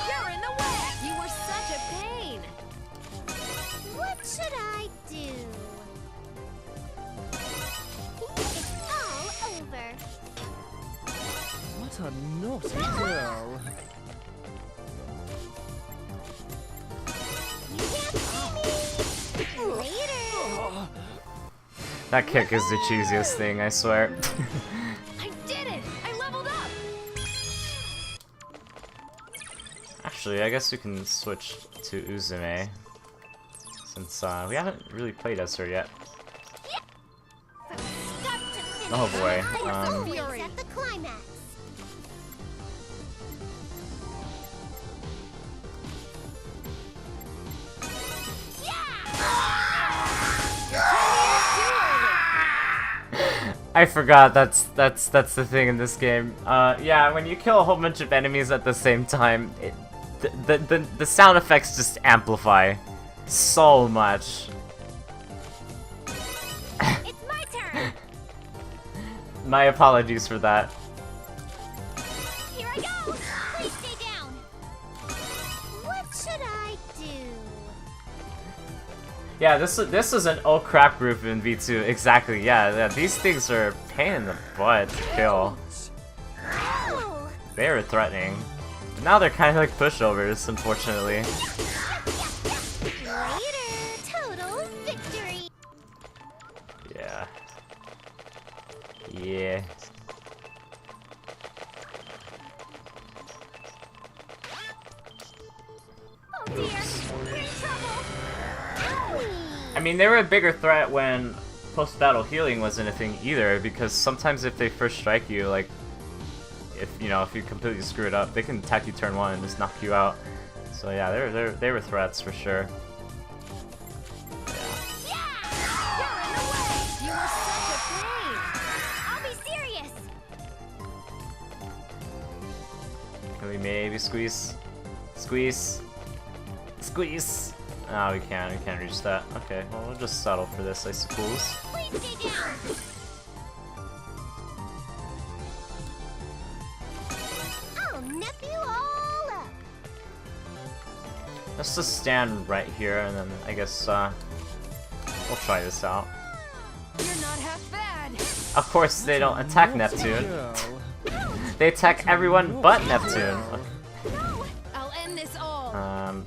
You're in the way. You were such a pain. What should I do? It's all over. What a naughty girl. You can't see me. Later. That kick is the cheesiest thing, I swear. I did it. I leveled up. Actually, I guess we can switch to Uzume. Since we haven't really played as her yet. From start to finish. Oh boy, Always Fury. at the climax. I forgot that's the thing in this game. Yeah, when you kill a whole bunch of enemies at the same time, the sound effects just amplify so much. It's my turn. My apologies for that. Here I go. Please stay down. What should I do? Yeah, this is an oh crap group in V2. Exactly. Yeah, these things are a pain in the butt to kill. Oh, They were threatening. But now they're kind of like pushovers, unfortunately. later. Total victory. Yeah. Yeah. Oh dear. We're in trouble. I mean, they were a bigger threat when post-battle healing wasn't a thing either, because sometimes if they first strike you, like, if you completely screw it up, they can attack you turn 1 and just knock you out. So yeah, they were threats for sure. You're in the way. You were such a pain. I'll be serious. Can we maybe squeeze? Squeeze! Squeeze! No, we can't reach that. Okay, well, we'll just settle for this, I suppose. Please stay down. I'll nip you all up. Let's just stand right here, and then I guess we'll try this out. You're not half bad. Of course, they don't attack Neptune. They attack everyone but Neptune. I'll end this all. Alright.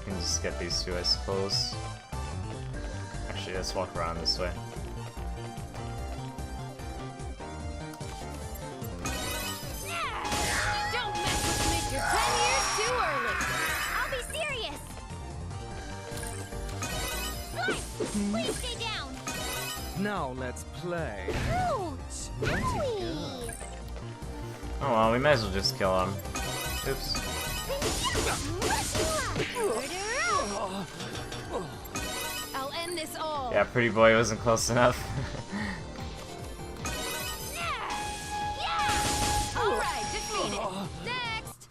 We can just get these two, I suppose. Actually, let's walk around this way. Don't mess with me. You're 10 years too early. I'll be serious. Slice, please stay down. Now let's play. Ouch. Owie. Oh well, we might as well just kill him. Oops. I'll end this all. Yeah, pretty boy wasn't close enough. All right, defeated. Next.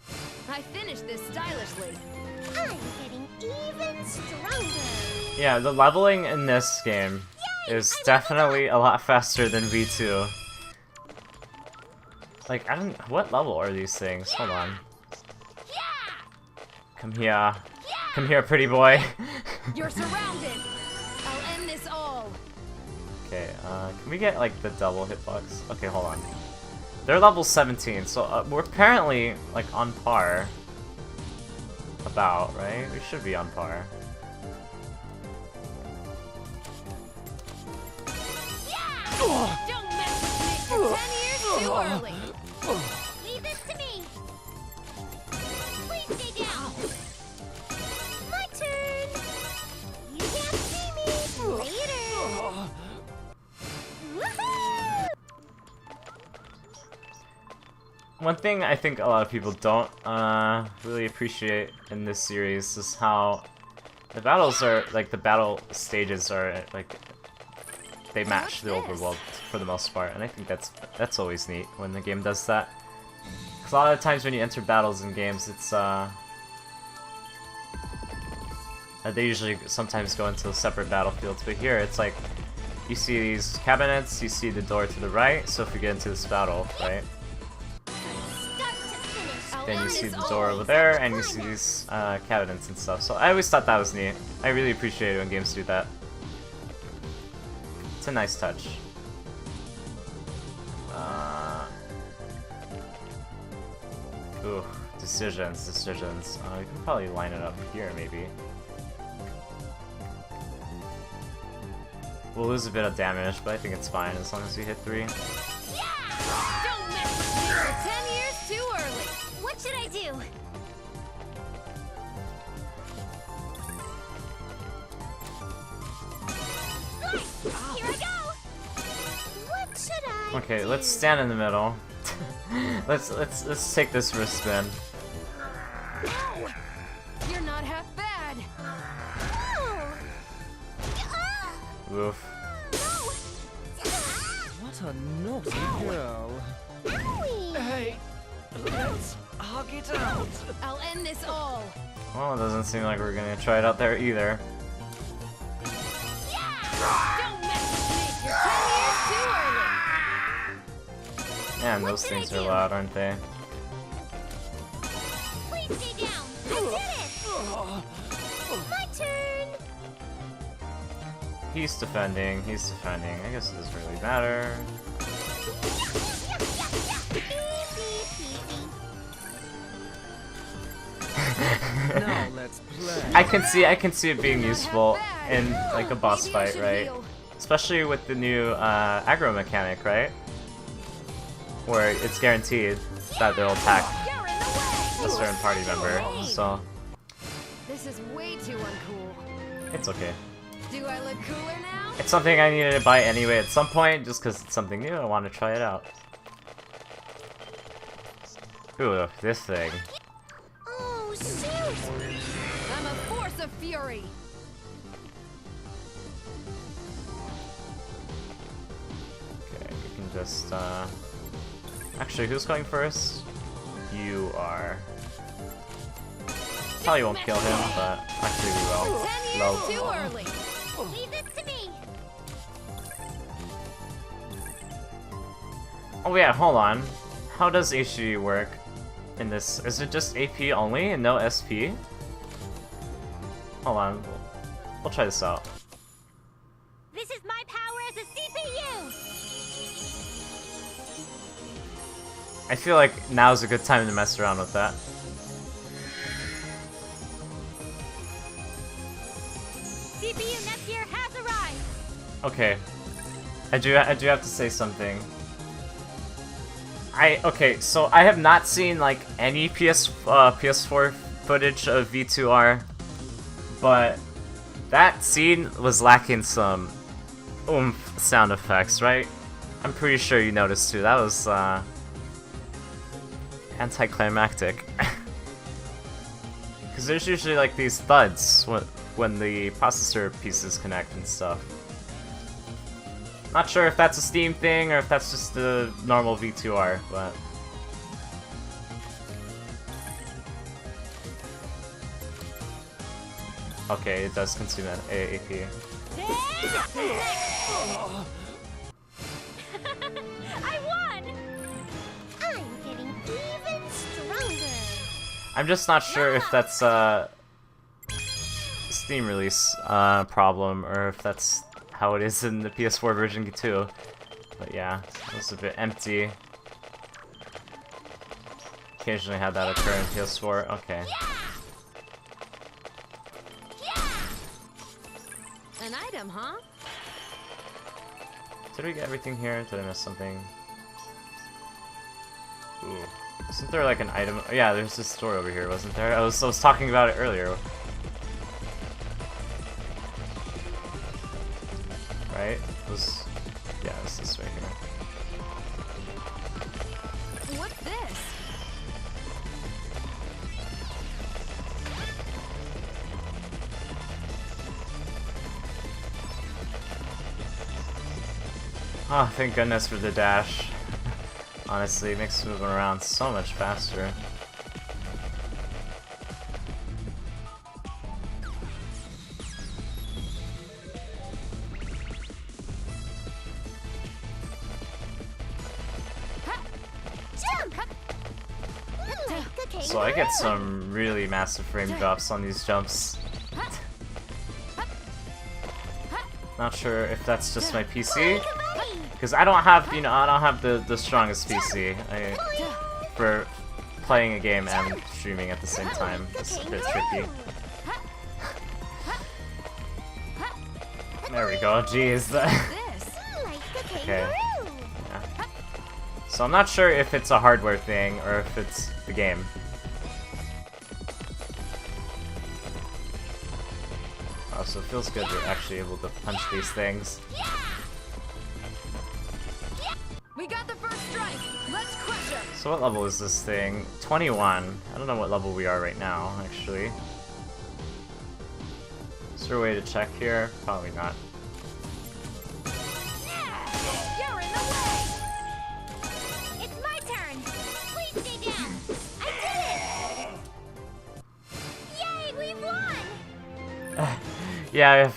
I finished this stylishly. I'm getting even stronger. Yeah, the leveling in this game is definitely a lot faster than V2. Like, I don't... What level are these things? Hold on. Come here. Come here, pretty boy. You're surrounded. I'll end this all. Okay, can we get, like, the double hitbox? Okay, hold on. They're level 17, so we're apparently, like, on par. About, right? We should be on par. Don't mess with me. You're 10 years too early. Leave this to me. Please stay down. My turn. You can't see me. Later. Woohoo! One thing I think a lot of people don't really appreciate in this series is how the battles are, like, the battle stages are, like, they match the overworld for the most part, and I think that's always neat when the game does that. Because a lot of the times when you enter battles in games, it's they usually sometimes go into separate battlefields, but here it's like you see these cabinets, you see the door to the right, so if we get into this battle, right? Then you see the door over there, and you see these cabinets and stuff. So I always thought that was neat. I really appreciate it when games do that. It's a nice touch. Ooh, decisions. We can probably line it up here, maybe. We'll lose a bit of damage, but I think it's fine as long as we hit 3. Don't mess with me. You're 10 years too early. What should I do? Slice, here I go. What should I Okay, do? let's stand in the middle. let's take this for a spin. You're not half bad. Oh. Ah. Oof. No, a naughty girl. Owie! Hey, let's hug it out. I'll end this all. Well, it doesn't seem like we're gonna try it out there either. Don't mess with me. You're 10 years too early. Man, those things are loud, aren't they? Please stay down. I did it. My turn! He's defending, he's defending. I guess it doesn't really matter. Now let's play. I can see it being useful in like a boss Maybe I fight, should right? heal. Especially with the new aggro mechanic, right? Where it's guaranteed that they'll attack You're in the way. a certain party member. So This is way too uncool. it's okay. Do I look cooler now? It's something I needed to buy anyway at some point, just because it's something new. I want to try it out. Ooh, this thing. Oh, shoot! I'm a force of fury. Okay, we can just, Actually, who's going first? You are. Probably won't kill him, but actually we will. 10 years Low. too early. Leave this to me. Oh yeah, hold on. How does HG work in this? Is it just AP only and no SP? Hold on. We'll try this out. This is my power as a CPU. I feel like now's a good time to mess around with that. CPU Neptunia has arrived. Okay. I do have to say something. Okay, so I have not seen like any PS4 footage of V2R, but that scene was lacking some oomph sound effects, right? I'm pretty sure you noticed too. That was anticlimactic. Because there's usually like these thuds when the processor pieces connect and stuff. Not sure if that's a Steam thing or if that's just a normal V2R, but... Okay, it does consume an AP. I won. I'm getting even stronger! I'm just not sure if that's a Steam release problem or if that's how it is in the PS4 version too. But yeah, it was a bit empty. Occasionally had that occur in PS4. Okay. An item, huh? Did we get everything here? Did I miss something? Ooh. Isn't there like an item? Yeah, there's this store over here, wasn't there? I was talking about it earlier. Right? It was... Yeah, it's this right here. What's this? Oh, thank goodness for the dash. Honestly, it makes moving around so much faster. So I get some really massive frame drops on these jumps. Not sure if that's just my PC, because I don't have, you know, I don't have the strongest PC for playing a game and streaming at the same time. It's a bit tricky. There we go. Jeez. Okay. Yeah. So I'm not sure if it's a hardware thing or if it's the game. Oh, so it feels good we're actually able to punch these things. We got the first strike. Let's crush her. So what level is this thing? 21. I don't know what level we are right now, actually. Is there a way to check here? Probably not. You're in the way. yeah,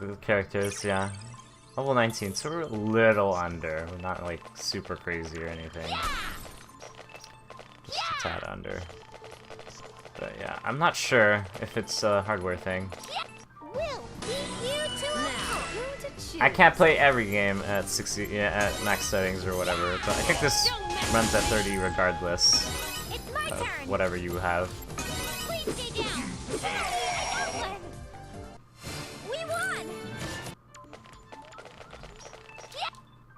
the characters, yeah. Level 19, so we're a little under. We're not like super crazy or anything. Just a tad under. But yeah, I'm not sure if it's a hardware thing. We'll beat you to a Who to choose? I can't play every game at 60, yeah, at max settings or whatever, but I think this runs at 30 regardless It's my of turn. whatever you have. Please stay down. I got one. We won.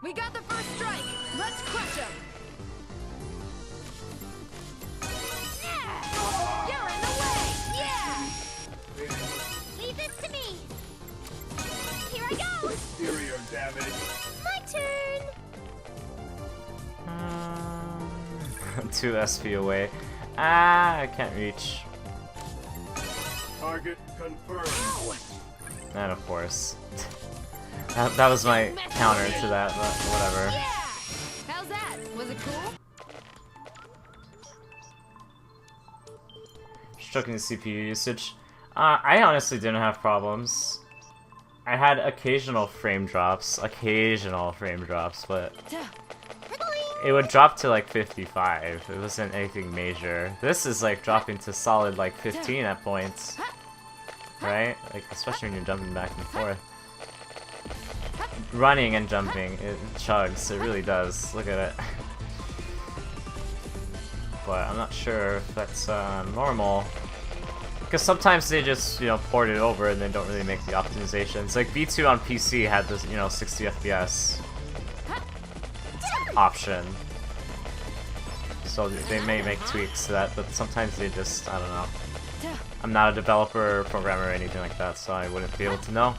We got the first strike. Let's crush him. You're in the way. Yeah. Leave this to me. Here I go. Exterior damage. My turn. 2 SP away. Ah, I can't reach. Target confirmed. And of course. that was my counter to that, but whatever. Yeah. How's that? Was it cool? Stroking the CPU usage. I honestly didn't have problems. I had occasional frame drops, but it would drop to like 55. It wasn't anything major. This is like dropping to solid like 15 at points. Right? Like, especially when you're jumping back and forth. Running and jumping, it chugs, it really does. Look at it. But I'm not sure if that's normal. Because sometimes they just, port it over and they don't really make the optimizations. Like V2 on PC had this, 60 FPS option. So they may make tweaks to that, but sometimes they just, I don't know. I'm not a developer or programmer or anything like that, so I wouldn't be able to know.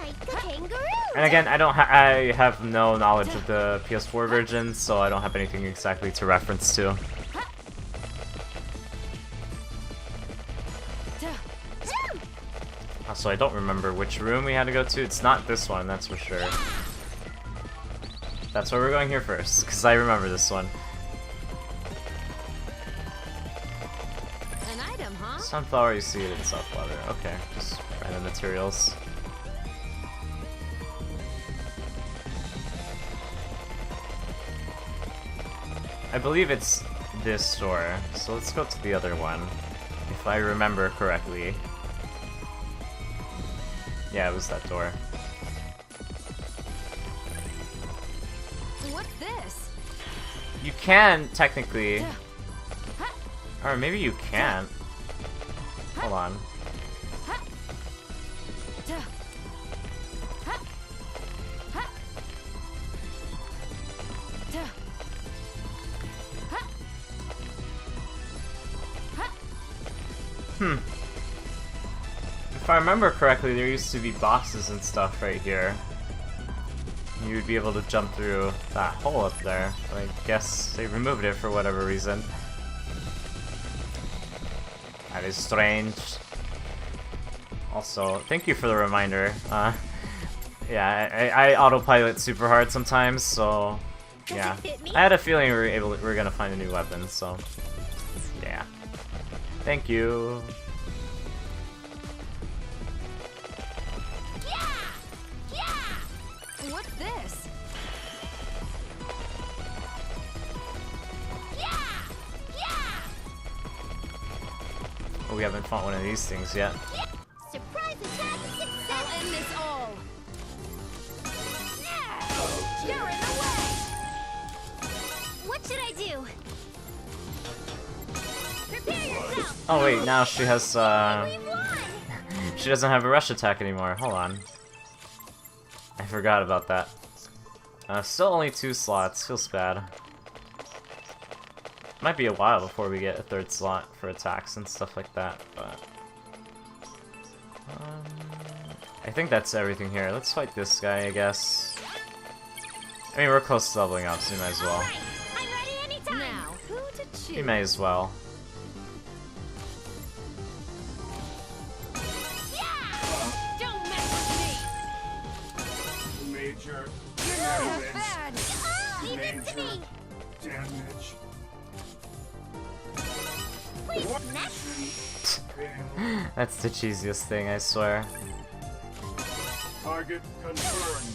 like a kangaroo. And again, I have no knowledge of the PS4 version, so I don't have anything exactly to reference to. Also, I don't remember which room we had to go to. It's not this one, that's for sure. That's why we're going here first, because I remember this one. An item, huh? Sunflower, you see it in soft leather. Okay, just random materials. I believe it's this store, so let's go to the other one, if I remember correctly. Yeah, it was that door. What's this? You can, technically. Or maybe you can't. Hold on. If I remember correctly, there used to be boxes and stuff right here. You would be able to jump through that hole up there, but I guess they removed it for whatever reason. That is strange. Also, thank you for the reminder. Yeah, I autopilot super hard sometimes, so yeah. I had a feeling we were gonna find a new weapon, so yeah. Thank you. What's this? Oh, we haven't fought one of these things yet. Surprise attack success. I'll end this all. You're in the way. What should I do? Prepare yourself. Oh wait, now she has We won. she doesn't have a rush attack anymore. Hold on. I forgot about that. Still only 2 slots. Feels bad. Might be a while before we get a 3rd slot for attacks and stuff like that, but I think that's everything here. Let's fight this guy, I guess. I mean, we're close to leveling up, so we might as well. Alright, I'm ready anytime. Now, who to choose? We may as well. Don't mess with me. Major Bad. Leave this to me. damage. Please, next. That's the cheesiest thing, I swear. Target confirmed.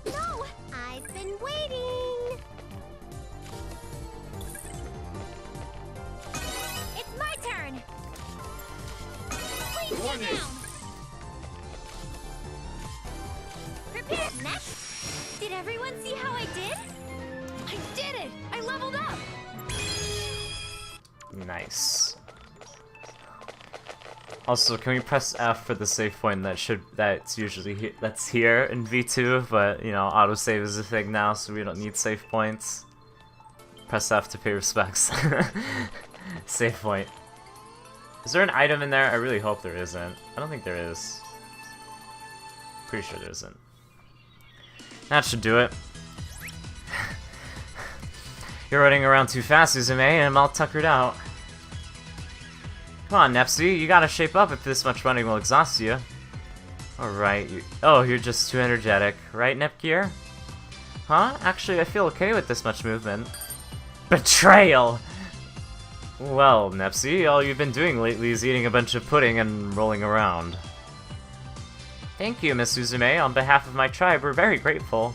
No! I've been waiting! It's my turn! Please sit Warning. down! Prepare next! Did everyone see how I did? I did it! I leveled up! Nice. Also, can we press F for the save point that's usually that's here in V2, but you know, autosave is a thing now, so we don't need save points. Press F to pay respects. Save point. Is there an item in there? I really hope there isn't. I don't think there is. Pretty sure there isn't. That should do it. You're running around too fast, Uzume, and I'm all tuckered out. Come on, Nepsi, you gotta shape up if this much running will exhaust you. Alright, you're just too energetic, right, Nepgear? Huh? Actually, I feel okay with this much movement. Betrayal! Well, Nepsi, all you've been doing lately is eating a bunch of pudding and rolling around. Thank you, Miss Uzume. On behalf of my tribe, we're very grateful.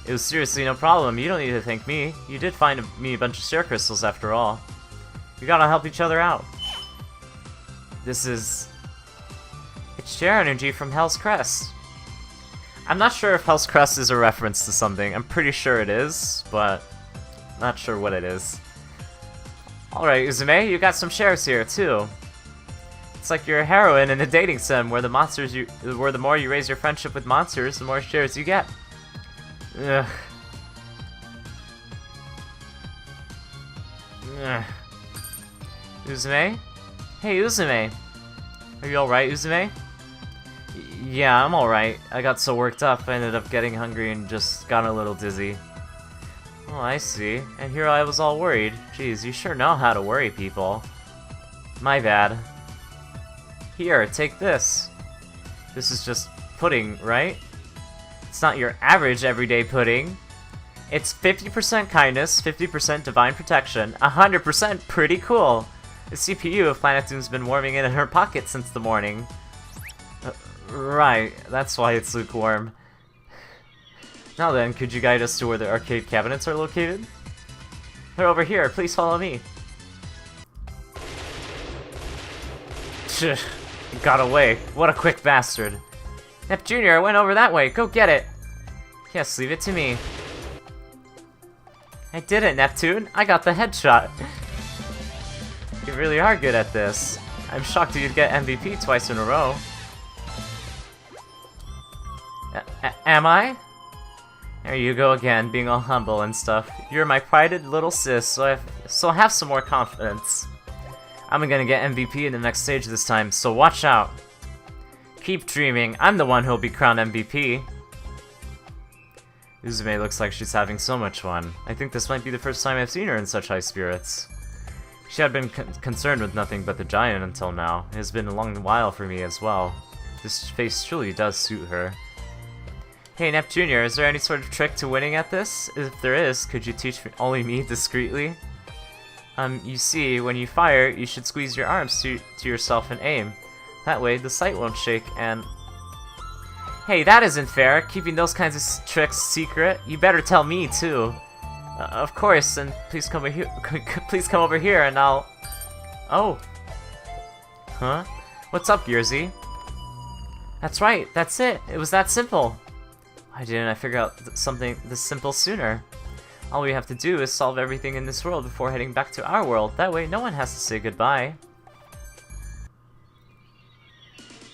It was seriously no problem. You don't need to thank me. You did find me a bunch of share crystals after all. We gotta help each other out. It's share energy from Hell's Crest. I'm not sure if Hell's Crest is a reference to something. I'm pretty sure it is, but not sure what it is. Alright, Uzume, you got some shares here, too. It's like you're a heroine in a dating sim where the more you raise your friendship with monsters, the more shares you get. Ugh. Ugh. Uzume? Hey, Uzume! Are you alright, Uzume? Yeah, I'm alright. I got so worked up, I ended up getting hungry and just got a little dizzy. Oh, I see. And here I was all worried. Jeez, you sure know how to worry people. My bad. Here, take this. This is just pudding, right? It's not your average everyday pudding. It's 50% kindness, 50% divine protection, 100% pretty cool. The CPU of Planet Doom's been warming in her pocket since the morning. Right, that's why it's lukewarm. Now then, could you guide us to where the arcade cabinets are located? They're over here, please follow me. He got away. What a quick bastard. Nep Jr. went over that way, go get it! Yes, leave it to me. I did it, Neptune! I got the headshot! You really are good at this. I'm shocked you'd get MVP twice in a row. Am I? There you go again, being all humble and stuff. You're my prided little sis, so have some more confidence. I'm gonna get MVP in the next stage this time, so watch out. Keep dreaming, I'm the one who'll be crowned MVP. Uzume looks like she's having so much fun. I think this might be the first time I've seen her in such high spirits. She had been concerned with nothing but the giant until now. It has been a long while for me as well. This face truly does suit her. Hey Nep Jr., is there any sort of trick to winning at this? If there is, could you teach only me discreetly? You see, when you fire, you should squeeze your arms to yourself and aim. That way, the sight won't shake and... Hey, that isn't fair! Keeping those kinds of tricks secret? You better tell me, too. Of course, and please come over here. Please come over here, and I'll. Oh. Huh? What's up, Gearsy? That's right. That's it. It was that simple. Why didn't I figure out something this simple sooner? All we have to do is solve everything in this world before heading back to our world. That way, no one has to say goodbye.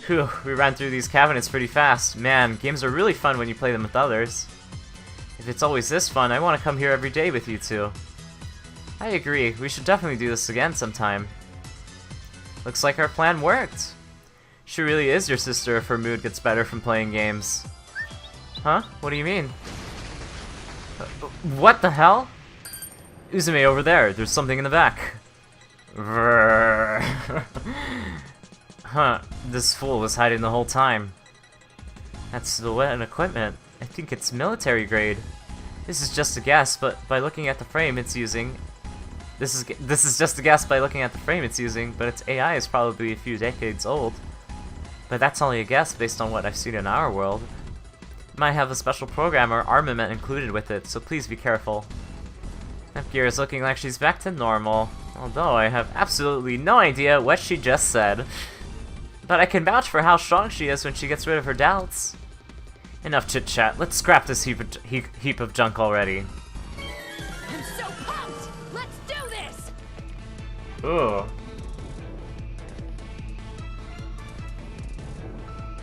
Whew, we ran through these cabinets pretty fast. Man, games are really fun when you play them with others. If it's always this fun, I want to come here every day with you two. I agree, we should definitely do this again sometime. Looks like our plan worked. She really is your sister if her mood gets better from playing games. Huh? What do you mean? What the hell? Uzume over there, there's something in the back. Huh, this fool was hiding the whole time. That's silhouette and equipment. I think it's military grade. This is just a guess, but by looking at the frame it's using... This is just a guess by looking at the frame it's using, but its AI is probably a few decades old. but that's only a guess based on what I've seen in our world. It might have a special program or armament included with it, so please be careful. Nepgear is looking like she's back to normal, although I have absolutely no idea what she just said. But I can vouch for how strong she is when she gets rid of her doubts. Enough chit-chat, let's scrap this heap of junk already. I'm so pumped! Let's do this! Ooh.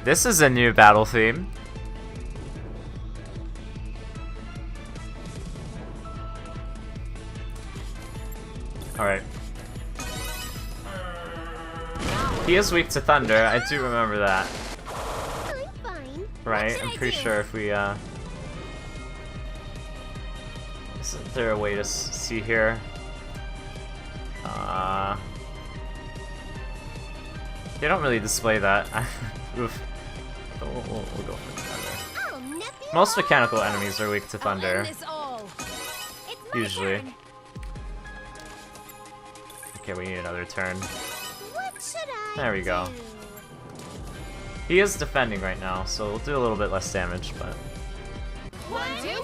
This is a new battle theme. Alright. He is weak to thunder, I do remember that. I'm fine. Right, I'm pretty sure if we, isn't there a way to see here? They don't really display that. Oof. We'll go for thunder. Oh, Neptune. Most mechanical enemies are weak to I'll end thunder, this all. It's my usually. turn. Okay, we need another turn. What should I There we go. do? He is defending right now, so we'll do a little bit less damage, but... 1, 2, 2,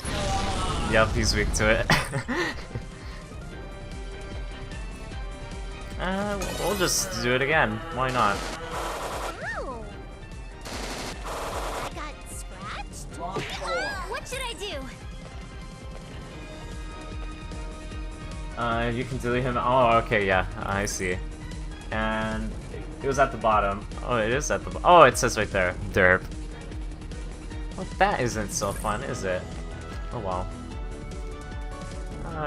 go! Yep, he's weak to it. We'll just do it again. Why not? Ow! I got scratched? What should I do? You can delete him. Oh, okay, yeah, I see. And it was at the bottom. Oh, it is at the oh, it says right there. Derp. Well, that isn't so fun, is it? Oh well.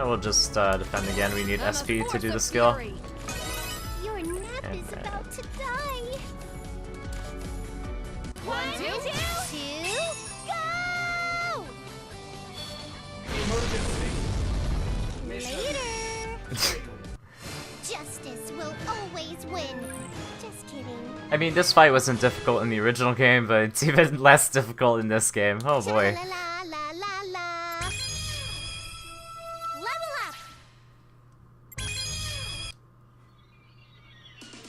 We'll just defend again. We need I'm a SP to force do the of skill. fury. Your nap And is about to die. 1, 2, 2, go! Later. Justice will always win. Just kidding. I mean, this fight wasn't difficult in the original game, but it's even less difficult in this game. Oh boy. La la la la la. Level up.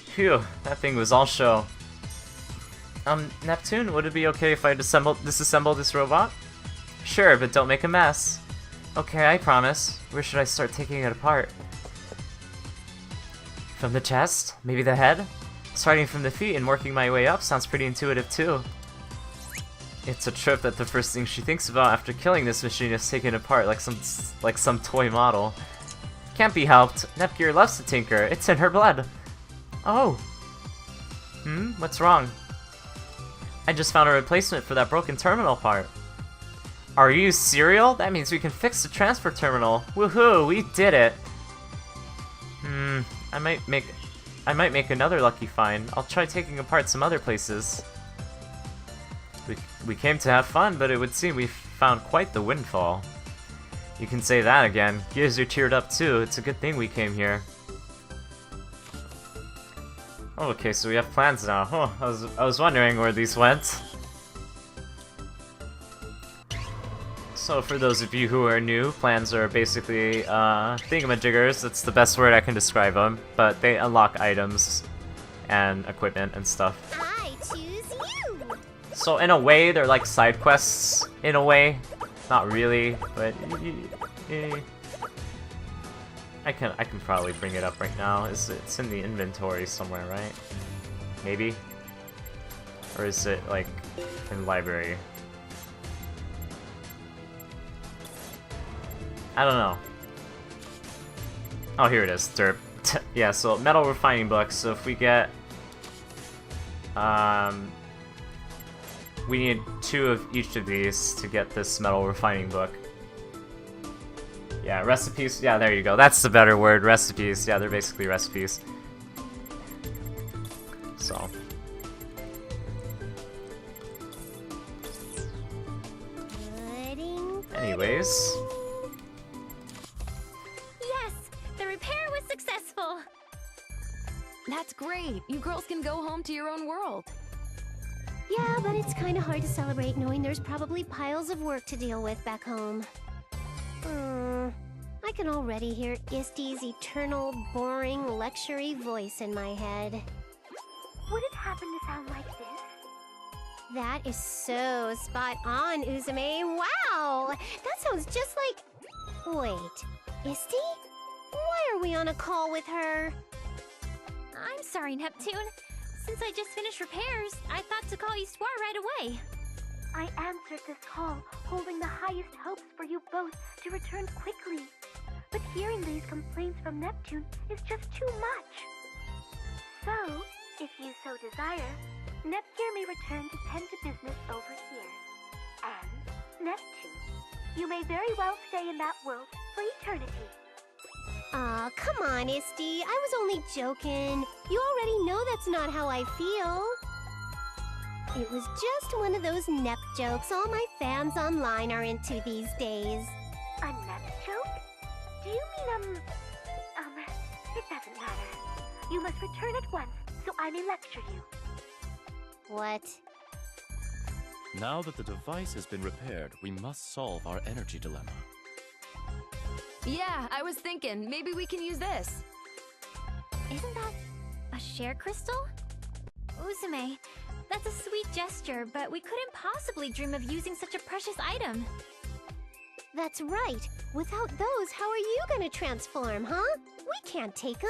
Phew, that thing was all show. Neptune, would it be okay if I disassemble this robot? Sure, but don't make a mess. Okay, I promise. Where should I start taking it apart? From the chest? Maybe the head? Starting from the feet and working my way up sounds pretty intuitive too. It's a trip that the first thing she thinks about after killing this machine is taking it apart like some toy model. Can't be helped. Nepgear loves to tinker. It's in her blood. Oh. What's wrong? I just found a replacement for that broken terminal part. Are you serial? That means we can fix the transfer terminal. Woohoo, we did it. I might make another lucky find. I'll try taking apart some other places. We came to have fun, but it would seem we found quite the windfall. You can say that again. Gears are cheered up too. It's a good thing we came here. Oh, okay, so we have plans now. Huh, I was wondering where these went. So for those of you who are new, plans are basically thingamajiggers. That's the best word I can describe them. But they unlock items and equipment and stuff. I choose you. So in a way, they're like side quests. In a way, not really, but I can probably bring it up right now. It's in the inventory somewhere, right? Maybe, or is it like in library? I don't know. Oh, here it is. Derp. Yeah, so metal refining book. So if we get, we need 2 of each of these to get this metal refining book. Yeah, recipes. Yeah, there you go. That's the better word. Recipes. Yeah, they're basically recipes. So. Anyways. Yes, the repair was successful. That's great. You girls can go home to your own world. Yeah, but it's kind of hard to celebrate knowing there's probably piles of work to deal with back home. I can already hear Isty's eternal, boring, lectury voice in my head. Would it happen to sound like this? That is so spot on, Uzume. Wow! That sounds just like... Wait, Isty? Why are we on a call with her? I'm sorry, Neptune. Since I just finished repairs, I thought to call Histoire right away. I answered this call, holding the highest hopes for you both to return quickly. But hearing these complaints from Neptune is just too much. So, if you so desire, Nepgear may return to tend to business over here. And, Neptune, you may very well stay in that world for eternity. Aw, come on, Isty. I was only joking. You already know that's not how I feel. It was just one of those Nep jokes all my fans online are into these days. A Nep joke? Do you mean, it doesn't matter. You must return at once, so I may lecture you. What? Now that the device has been repaired, we must solve our energy dilemma. Yeah, I was thinking, maybe we can use this. Isn't that a share crystal? Uzume, that's a sweet gesture, but we couldn't possibly dream of using such a precious item. That's right. Without those, how are you gonna transform, huh? We can't take them.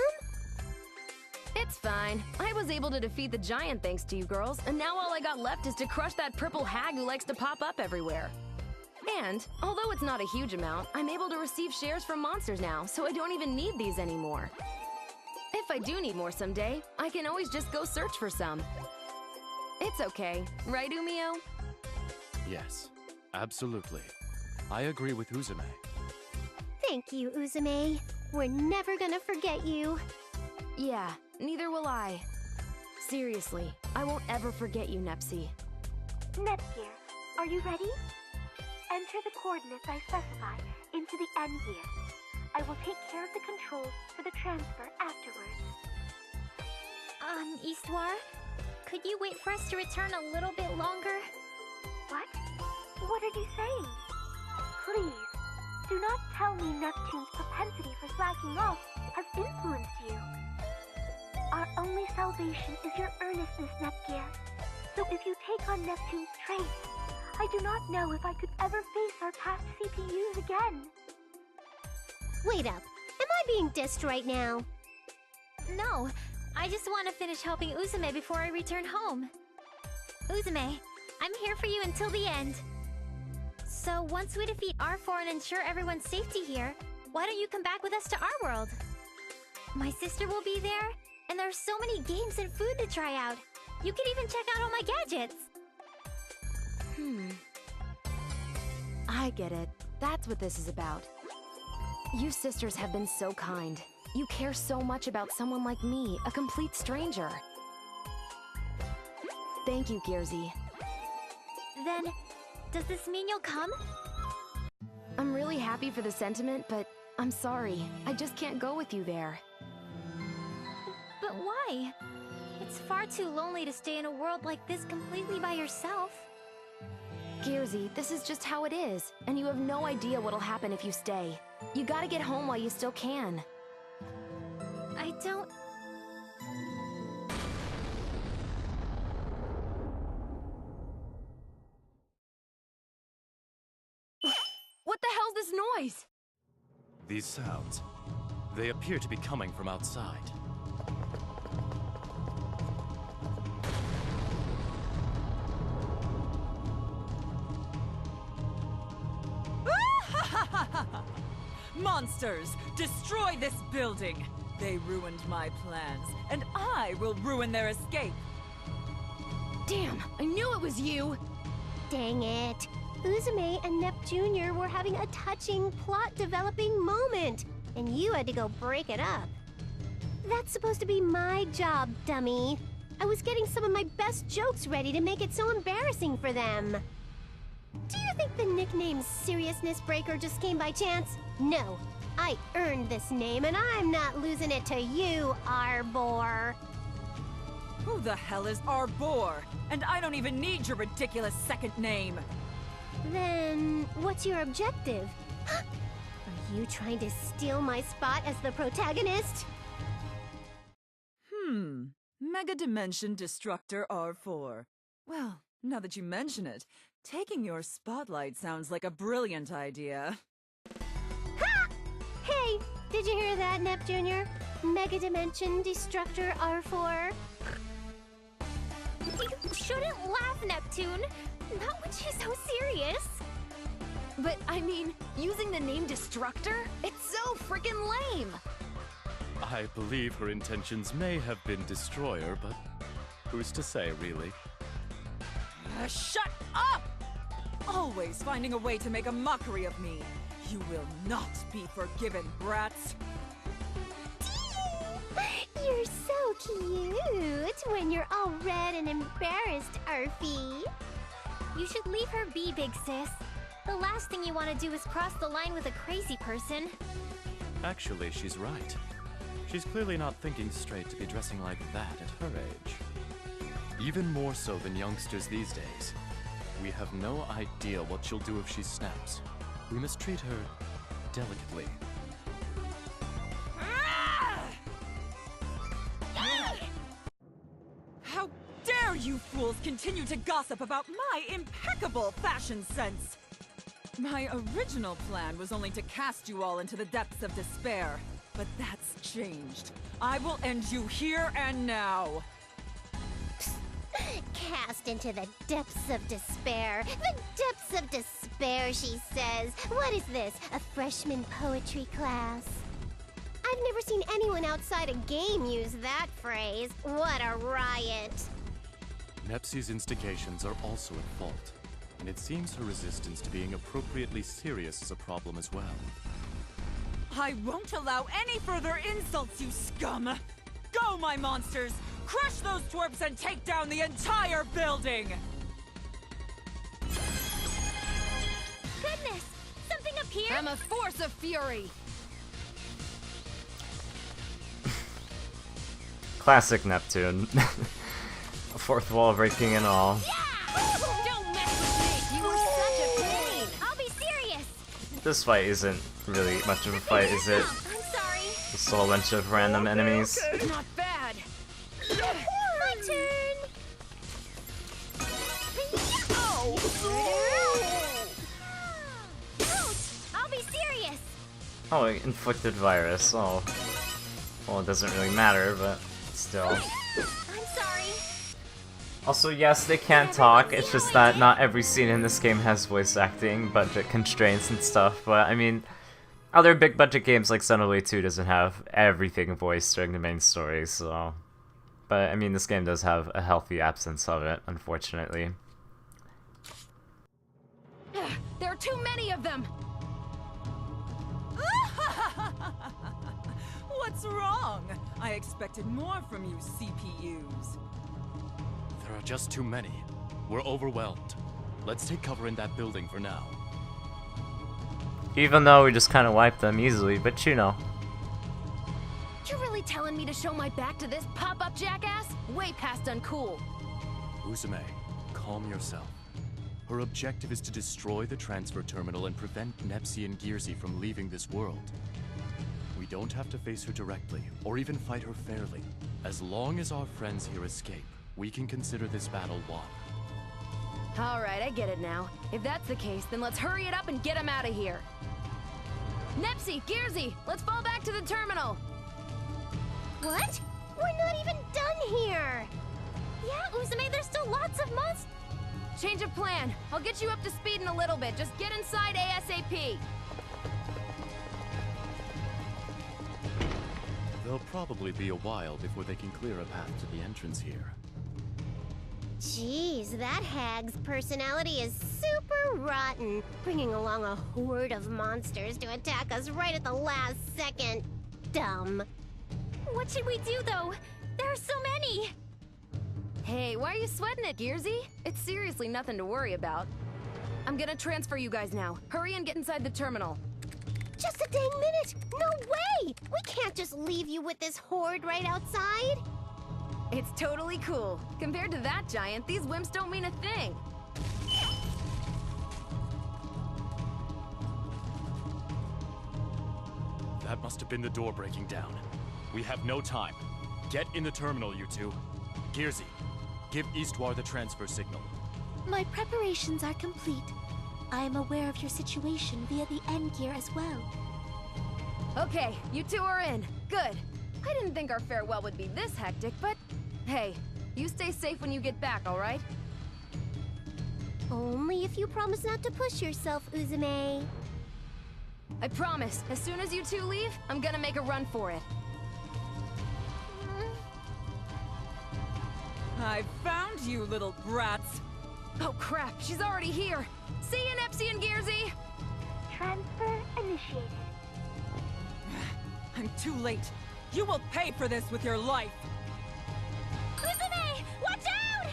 It's fine. I was able to defeat the giant thanks to you girls, and now all I got left is to crush that purple hag who likes to pop up everywhere. And, although it's not a huge amount, I'm able to receive shares from monsters now, so I don't even need these anymore. If I do need more someday, I can always just go search for some. It's okay, right, Umio? Yes, absolutely. I agree with Uzume. Thank you, Uzume. We're never gonna forget you. Yeah, neither will I. Seriously, I won't ever forget you, Nepsy. Nepgear, are you ready? Enter the coordinates I specify into the N gear. I will take care of the controls for the transfer afterwards. Histoire, could you wait for us to return a little bit longer? What? What are you saying? Please, do not tell me Neptune's propensity for slacking off has influenced you. Our only salvation is your earnestness, Nepgear. So if you take on Neptune's traits, I do not know if I could ever face our past CPUs again. Wait up. Am I being dissed right now? No, I just want to finish helping Uzume before I return home. Uzume, I'm here for you until the end. So once we defeat R4 and ensure everyone's safety here, why don't you come back with us to our world? My sister will be there, and there are so many games and food to try out. You could even check out all my gadgets. I get it. That's what this is about. You sisters have been so kind. You care so much about someone like me, a complete stranger. Thank you, Gearsy. Then, does this mean you'll come? I'm really happy for the sentiment, but I'm sorry. I just can't go with you there. But why? It's far too lonely to stay in a world like this completely by yourself. Gearsy, this is just how it is, and you have no idea what'll happen if you stay. You gotta get home while you still can. I don't... What the hell's this noise? These sounds, they appear to be coming from outside. Monsters, destroy this building! They ruined my plans, and I will ruin their escape! Damn, I knew it was you! Dang it. Uzume and Nep Jr. were having a touching, plot-developing moment, and you had to go break it up. That's supposed to be my job, dummy. I was getting some of my best jokes ready to make it so embarrassing for them. Do you think the nickname Seriousness Breaker just came by chance? No. I earned this name, and I'm not losing it to you, Arbor. Who the hell is Arbor? And I don't even need your ridiculous second name! Then, what's your objective? You trying to steal my spot as the protagonist? Megadimension Destructor R4. Well, now that you mention it, taking your spotlight sounds like a brilliant idea. Ha! Hey, did you hear that, Nep Jr.? Megadimension Destructor R4. You shouldn't laugh, Neptune. Not when she's so serious. But, I mean, using the name Destructor? It's so freaking lame! I believe her intentions may have been destroyer, but who's to say, really? Shut up! Always finding a way to make a mockery of me. You will not be forgiven, brats. You're so cute when you're all red and embarrassed, Arfie. You should leave her be, big sis. The last thing you want to do is cross the line with a crazy person. Actually, she's right. She's clearly not thinking straight to be dressing like that at her age. Even more so than youngsters these days. We have no idea what she'll do if she snaps. We must treat her delicately. How dare you fools continue to gossip about my impeccable fashion sense! My original plan was only to cast you all into the depths of despair, but that's changed. I will end you here and now. Cast into the depths of despair. The depths of despair, she says. What is this, a freshman poetry class? I've never seen anyone outside a game use that phrase. What a riot. Nepsi's instigations are also at fault, and it seems her resistance to being appropriately serious is a problem as well. I won't allow any further insults, you scum! Go, my monsters! Crush those twerps and take down the entire building! Goodness! Something up here? I'm a force of fury! Classic Neptune. Fourth wall breaking and all. Don't mess with me! You were such a pain! I'll be serious! This fight isn't really much of a fight, is it? I'm sorry. Just a whole bunch of random enemies. Not bad! My turn! Ouch! I'll be serious! Oh, inflicted virus. Oh. Well, it doesn't really matter, but still. I'm sorry. Also, yes, they can talk, it's just that not every scene in this game has voice acting, budget constraints and stuff, but I mean, other big budget games like Xenoblade 2 doesn't have everything voiced during the main story, so... But, I mean, this game does have a healthy absence of it, unfortunately. There are too many of them! What's wrong? I expected more from you CPUs. There are just too many. We're overwhelmed. Let's take cover in that building for now. Even though we just kind of wiped them easily, but you know. You're really telling me to show my back to this pop-up jackass? Way past uncool. Uzume, calm yourself. Her objective is to destroy the transfer terminal and prevent Nepsi and Gearsy from leaving this world. We don't have to face her directly, or even fight her fairly. As long as our friends here escape, we can consider this battle won. Alright, I get it now. If that's the case, then let's hurry it up and get him out of here. Nepsi, Gearsy, let's fall back to the terminal! What? We're not even done here! Yeah, Uzume, there's still lots of monsters. Change of plan. I'll get you up to speed in a little bit. Just get inside ASAP. There'll probably be a while before they can clear a path to the entrance here. Jeez, that hag's personality is super rotten, bringing along a horde of monsters to attack us right at the last second. Dumb. What should we do, though? There are so many! Hey, why are you sweating it, Gearsy? It's seriously nothing to worry about. I'm gonna transfer you guys now. Hurry and get inside the terminal. Just a dang minute! No way! We can't just leave you with this horde right outside! It's totally cool. Compared to that giant, these wimps don't mean a thing. That must have been the door breaking down. We have no time. Get in the terminal, you two. Gearsy, give Eastwar the transfer signal. My preparations are complete. I am aware of your situation via the end gear as well. Okay, you two are in. Good. I didn't think our farewell would be this hectic, but hey, you stay safe when you get back, all right? Only if you promise not to push yourself, Uzume. I promise, as soon as you two leave, I'm gonna make a run for it. I found you, little brats. Oh crap, she's already here. See you, Nepsy and Gearsy! Transfer initiated. I'm too late. You will pay for this with your life. Uzume! Watch out!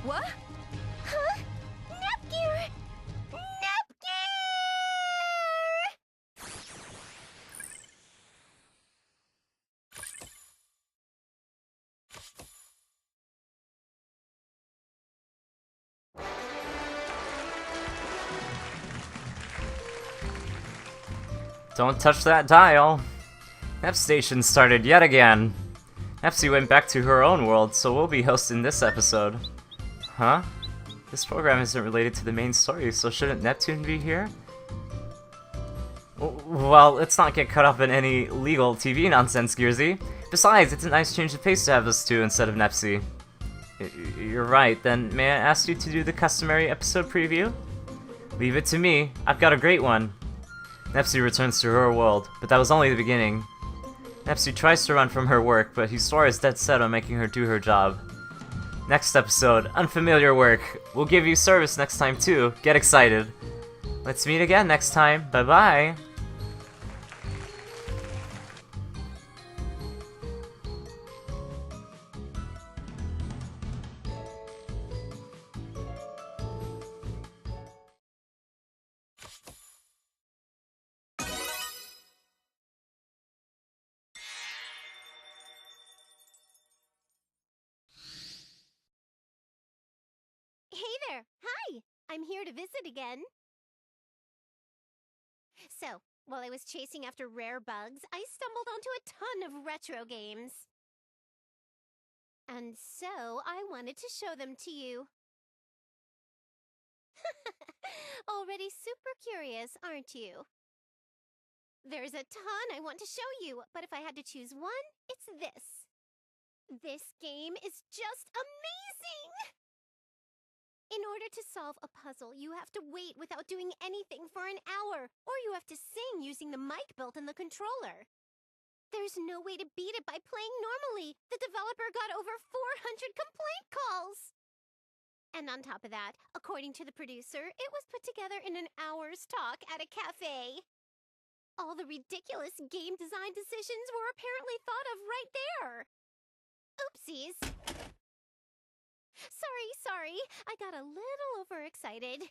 What? Huh? Nepgear! Nepgear! Don't touch that dial. Nep Station started yet again. Nepsy went back to her own world, so we'll be hosting this episode. Huh? This program isn't related to the main story, so shouldn't Neptune be here? Well, let's not get caught up in any legal TV nonsense, Gearsy. Besides, it's a nice change of pace to have us two instead of Nepsy. You're right, then may I ask you to do the customary episode preview? Leave it to me, I've got a great one. Nepsy returns to her world, but that was only the beginning. Nepsy tries to run from her work, but Histoire is dead set on making her do her job. Next episode, unfamiliar work. We'll give you service next time too, get excited. Let's meet again next time, bye bye! Hey there! Hi! I'm here to visit again. So, while I was chasing after rare bugs, I stumbled onto a ton of retro games. And so, I wanted to show them to you. Already super curious, aren't you? There's a ton I want to show you, but if I had to choose one, it's this. This game is just amazing! In order to solve a puzzle, you have to wait without doing anything for an hour, or you have to sing using the mic built in the controller. There's no way to beat it by playing normally. The developer got over 400 complaint calls! And on top of that, according to the producer, it was put together in an hour's talk at a cafe. All the ridiculous game design decisions were apparently thought of right there. Oopsies. Sorry, I got a little overexcited.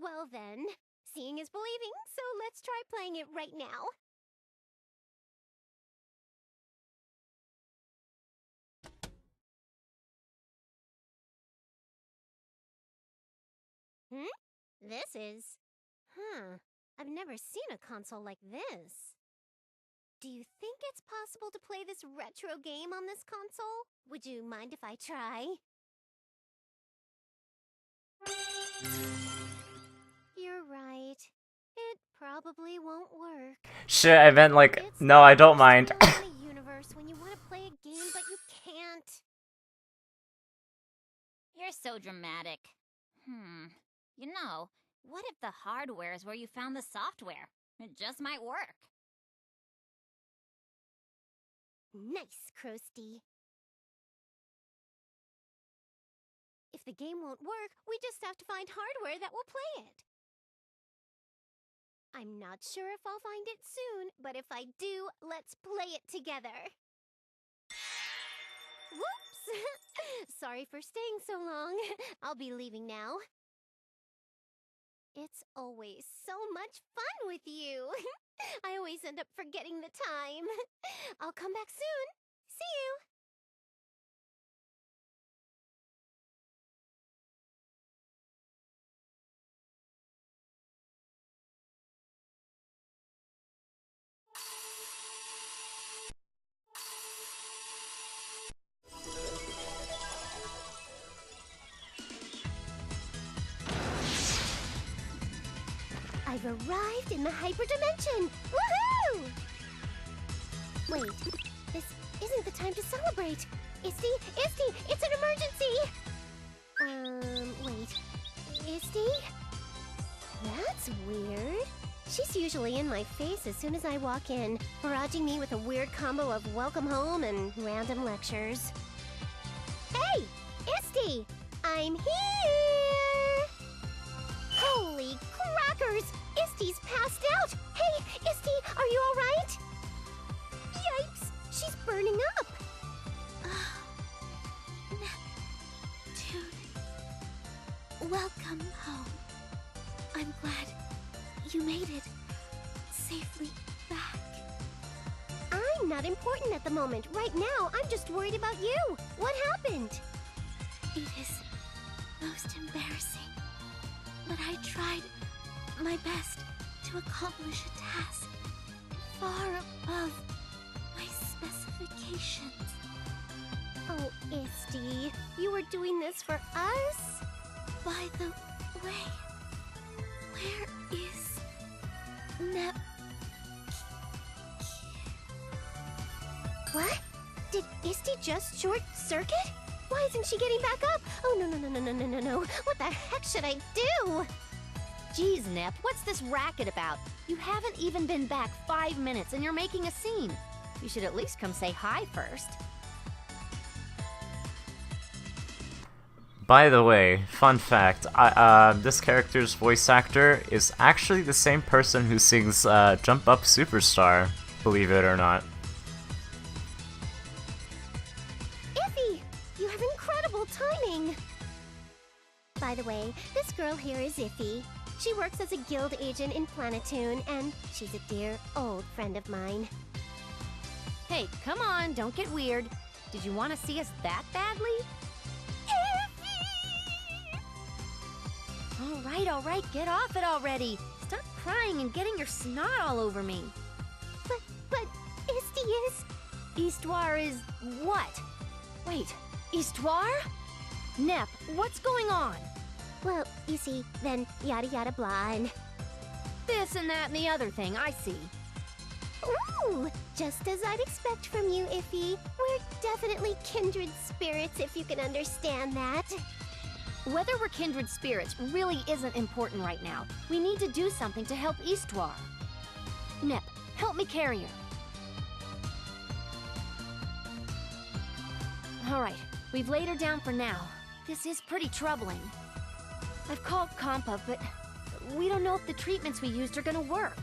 Well then, seeing is believing, so let's try playing it right now. This is... I've never seen a console like this. Do you think it's possible to play this retro game on this console? Would you mind if I try? You're right. It probably won't work. Shit, I meant like, It's no, I don't mind. in a universe when you want to play a game, but you can't. You're so dramatic. You know, what if the hardware is where you found the software? It just might work. Nice, Krusty. If the game won't work, we just have to find hardware that will play it. I'm not sure if I'll find it soon, but if I do, let's play it together. Whoops! Sorry for staying so long. I'll be leaving now. It's always so much fun with you. I always end up forgetting the time. I'll come back soon. See you! I've arrived in the hyperdimension! Woohoo! Wait, this isn't the time to celebrate. Isty, it's an emergency! Wait. Isty? That's weird. She's usually in my face as soon as I walk in, barraging me with a weird combo of welcome home and random lectures. Hey! Isty! I'm here! Holy crackers! Isty's passed out! Hey, Isty, are you alright? Yipes! She's burning up! Neptune. Welcome home. I'm glad you made it safely back. I'm not important at the moment. Right now, I'm just worried about you. What happened? It is most embarrassing, but I tried my best to accomplish a task far above my specifications. Oh, Isty, you were doing this for us? By the way, where is Nep? What? Did Isty just short circuit? Why isn't she getting back up? Oh, no. What the heck should I do? Geez, Nep, what's this racket about? You haven't even been back 5 minutes and you're making a scene. You should at least come say hi first. By the way, fun fact, this character's voice actor is actually the same person who sings Jump Up Superstar, believe it or not. Iffy, you have incredible timing! By the way, this girl here is Iffy. She works as a guild agent in Planetoon, and she's a dear old friend of mine. Hey, come on, don't get weird. Did you want to see us that badly? All right, get off it already. Stop crying and getting your snot all over me. But Isty is... Histoire is what? Wait, Histoire? Nep, what's going on? Well, you see, then yada yada blah and... This and that and the other thing, I see. Ooh! Just as I'd expect from you, Iffy. We're definitely kindred spirits, if you can understand that. Whether we're kindred spirits really isn't important right now. We need to do something to help Histoire. Nep, help me carry her. Alright, we've laid her down for now. This is pretty troubling. I've called Compa, but we don't know if the treatments we used are gonna work.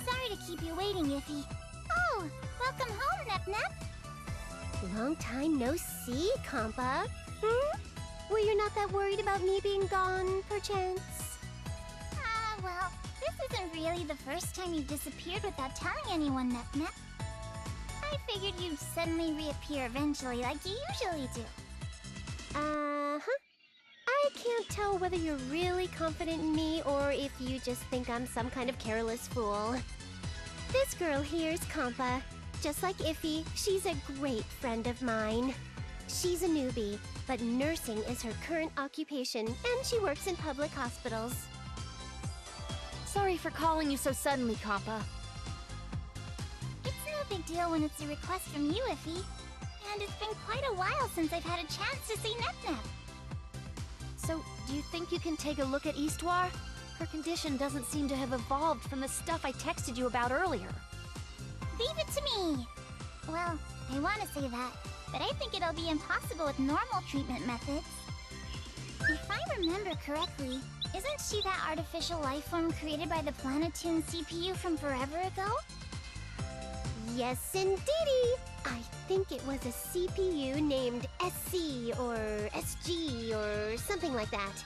Sorry to keep you waiting, Iffy. Oh, welcome home, Nep. Long time no see, Compa. Well, you're not that worried about me being gone, perchance? Well, this isn't really the first time you've disappeared without telling anyone, Nep. I figured you'd suddenly reappear eventually, like you usually do. I can't tell whether you're really confident in me or if you just think I'm some kind of careless fool. This girl here's Compa. Just like Iffy, she's a great friend of mine. She's a newbie, but nursing is her current occupation, and she works in public hospitals. Sorry for calling you so suddenly, Compa. It's no big deal when it's a request from you, Iffy. And it's been quite a while since I've had a chance to see Nep. So, do you think you can take a look at Histoire? Her condition doesn't seem to have evolved from the stuff I texted you about earlier. Leave it to me! Well, I want to say that, but I think it'll be impossible with normal treatment methods. If I remember correctly, isn't she that artificial life form created by the Planetoon CPU from forever ago? Yes, indeedy! I think it was a CPU named SC or SG or something like that.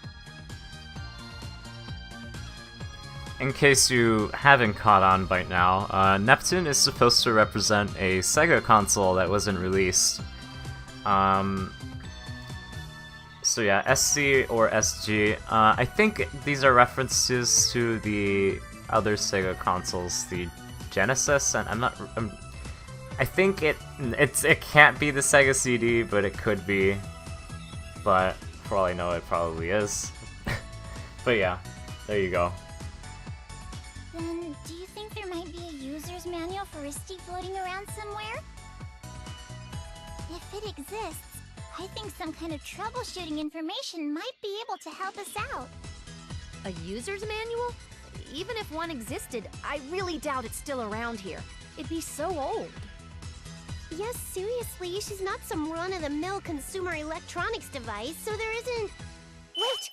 In case you haven't caught on by now, Neptune is supposed to represent a Sega console that wasn't released. So yeah, SC or SG. I think these are references to the other Sega consoles, the Genesis, and I think it can't be the Sega CD, but it could be. But for all I know, it probably is. But yeah, there you go. Then, do you think there might be a user's manual for Isti floating around somewhere? If it exists, I think some kind of troubleshooting information might be able to help us out. A user's manual? Even if one existed, I really doubt it's still around here. It'd be so old. Yes, seriously, she's not some run-of-the-mill consumer electronics device, so there isn't... Wait!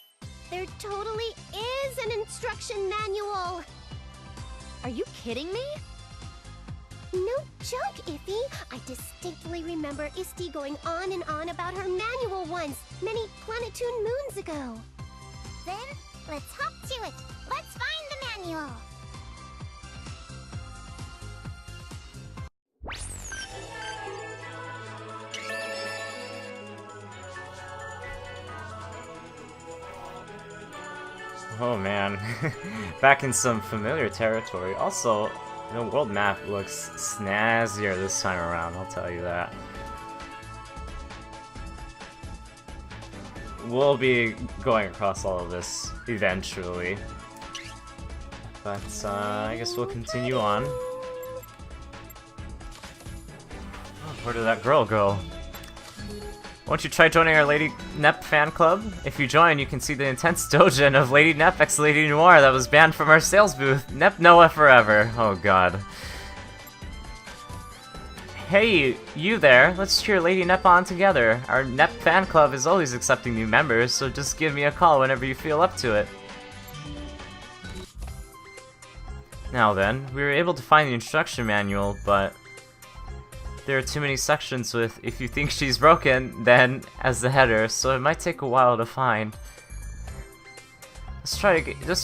There totally is an instruction manual! Are you kidding me? No joke, Iffy! I distinctly remember Isti going on and on about her manual once, many Planetoon moons ago. Then, let's hop to it. Let's find the manual. Oh man, back in some familiar territory. Also, the world map looks snazzier this time around, I'll tell you that. We'll be going across all of this eventually. But I guess we'll continue on. Oh, where did that girl go? Won't you try joining our Lady Nep fan club? If you join, you can see the intense dojin of Lady Nep x Lady Noir that was banned from our sales booth. Nep Noah forever. Oh god. Hey, you there. Let's cheer Lady Nep on together. Our Nep fan club is always accepting new members, so just give me a call whenever you feel up to it. Now then, we were able to find the instruction manual, but there are too many sections with "if you think she's broken, then" as the header, so it might take a while to find. Let's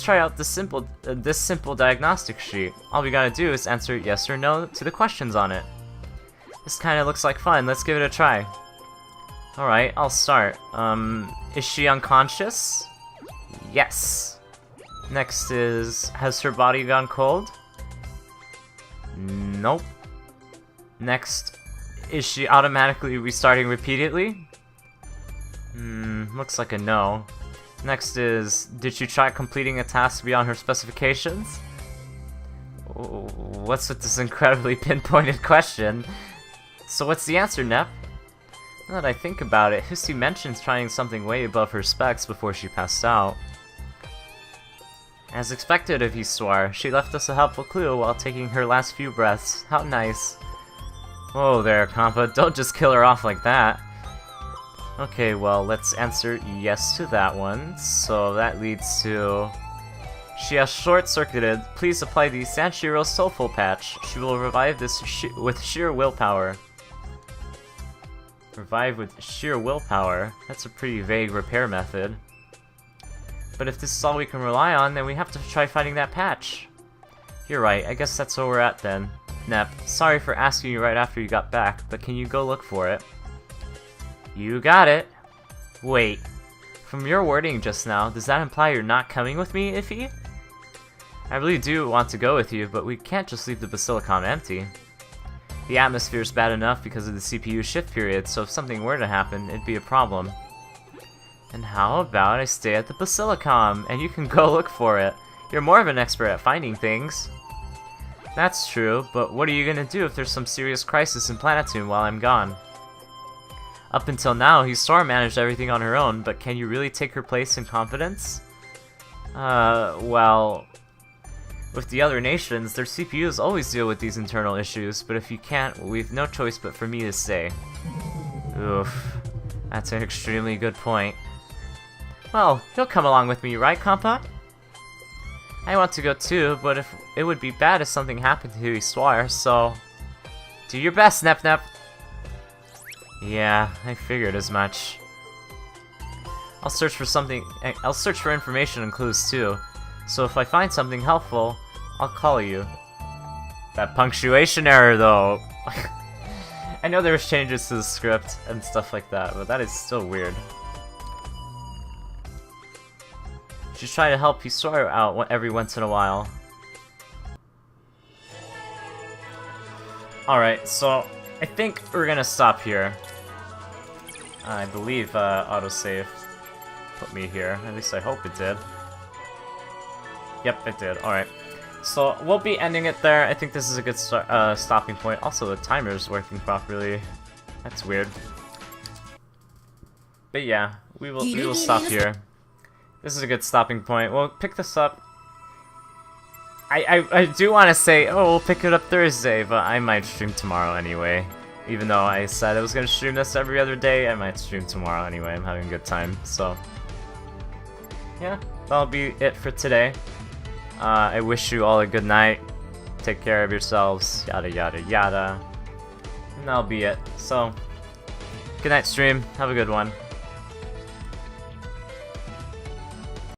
try out this simple diagnostic sheet. All we gotta do is answer yes or no to the questions on it. This kinda looks like fun. Let's give it a try. Alright, I'll start. Is she unconscious? Yes. Next is, has her body gone cold? Nope. Next, is she automatically restarting repeatedly? Looks like a no. Next is, did she try completing a task beyond her specifications? What's with this incredibly pinpointed question? So what's the answer, Nep? Now that I think about it, Histi mentions trying something way above her specs before she passed out. As expected of Histoire, she left us a helpful clue while taking her last few breaths. How nice. Whoa there, Compa, don't just kill her off like that. Okay, well, let's answer yes to that one. So that leads to... She has short-circuited. Please apply the Sanshiro Soulful Patch. She will revive this with sheer willpower. Revive with sheer willpower? That's a pretty vague repair method. But if this is all we can rely on, then we have to try finding that patch. You're right, I guess that's where we're at then. Nep, sorry for asking you right after you got back, but can you go look for it? You got it. Wait, from your wording just now, does that imply you're not coming with me, Iffy? I really do want to go with you, but we can't just leave the Basilicom empty. The atmosphere's bad enough because of the CPU shift period, so if something were to happen, it'd be a problem. And how about I stay at the Basilicom, and you can go look for it? You're more of an expert at finding things. That's true, but what are you gonna do if there's some serious crisis in Planetoon while I'm gone? Up until now, Histoire managed everything on her own, but can you really take her place in confidence? Well... With the other nations, their CPUs always deal with these internal issues, but if you can't, we've no choice but for me to stay. Oof. That's an extremely good point. Well, you'll come along with me, right, Compa? I want to go too, but if it would be bad if something happened to Histoire, so... Do your best, Nep Nep! Yeah, I figured as much. I'll search for information and clues too. So if I find something helpful, I'll call you. That punctuation error though. I know there was changes to the script and stuff like that, but that is still weird. Just try to help Histoire out every once in a while. Alright, so I think we're gonna stop here. I believe autosave put me here. At least I hope it did. Yep, it did. Alright. So we'll be ending it there. I think this is a good stopping point. Also, the timer's working properly. That's weird. But yeah, we will stop here. This is a good stopping point. We'll pick this up. I do want to say, oh, we'll pick it up Thursday, but I might stream tomorrow anyway. Even though I said I was gonna stream this every other day, I might stream tomorrow anyway. I'm having a good time, so yeah, that'll be it for today. I wish you all a good night. Take care of yourselves, yada yada yada. And that'll be it. So, good night stream. Have a good one.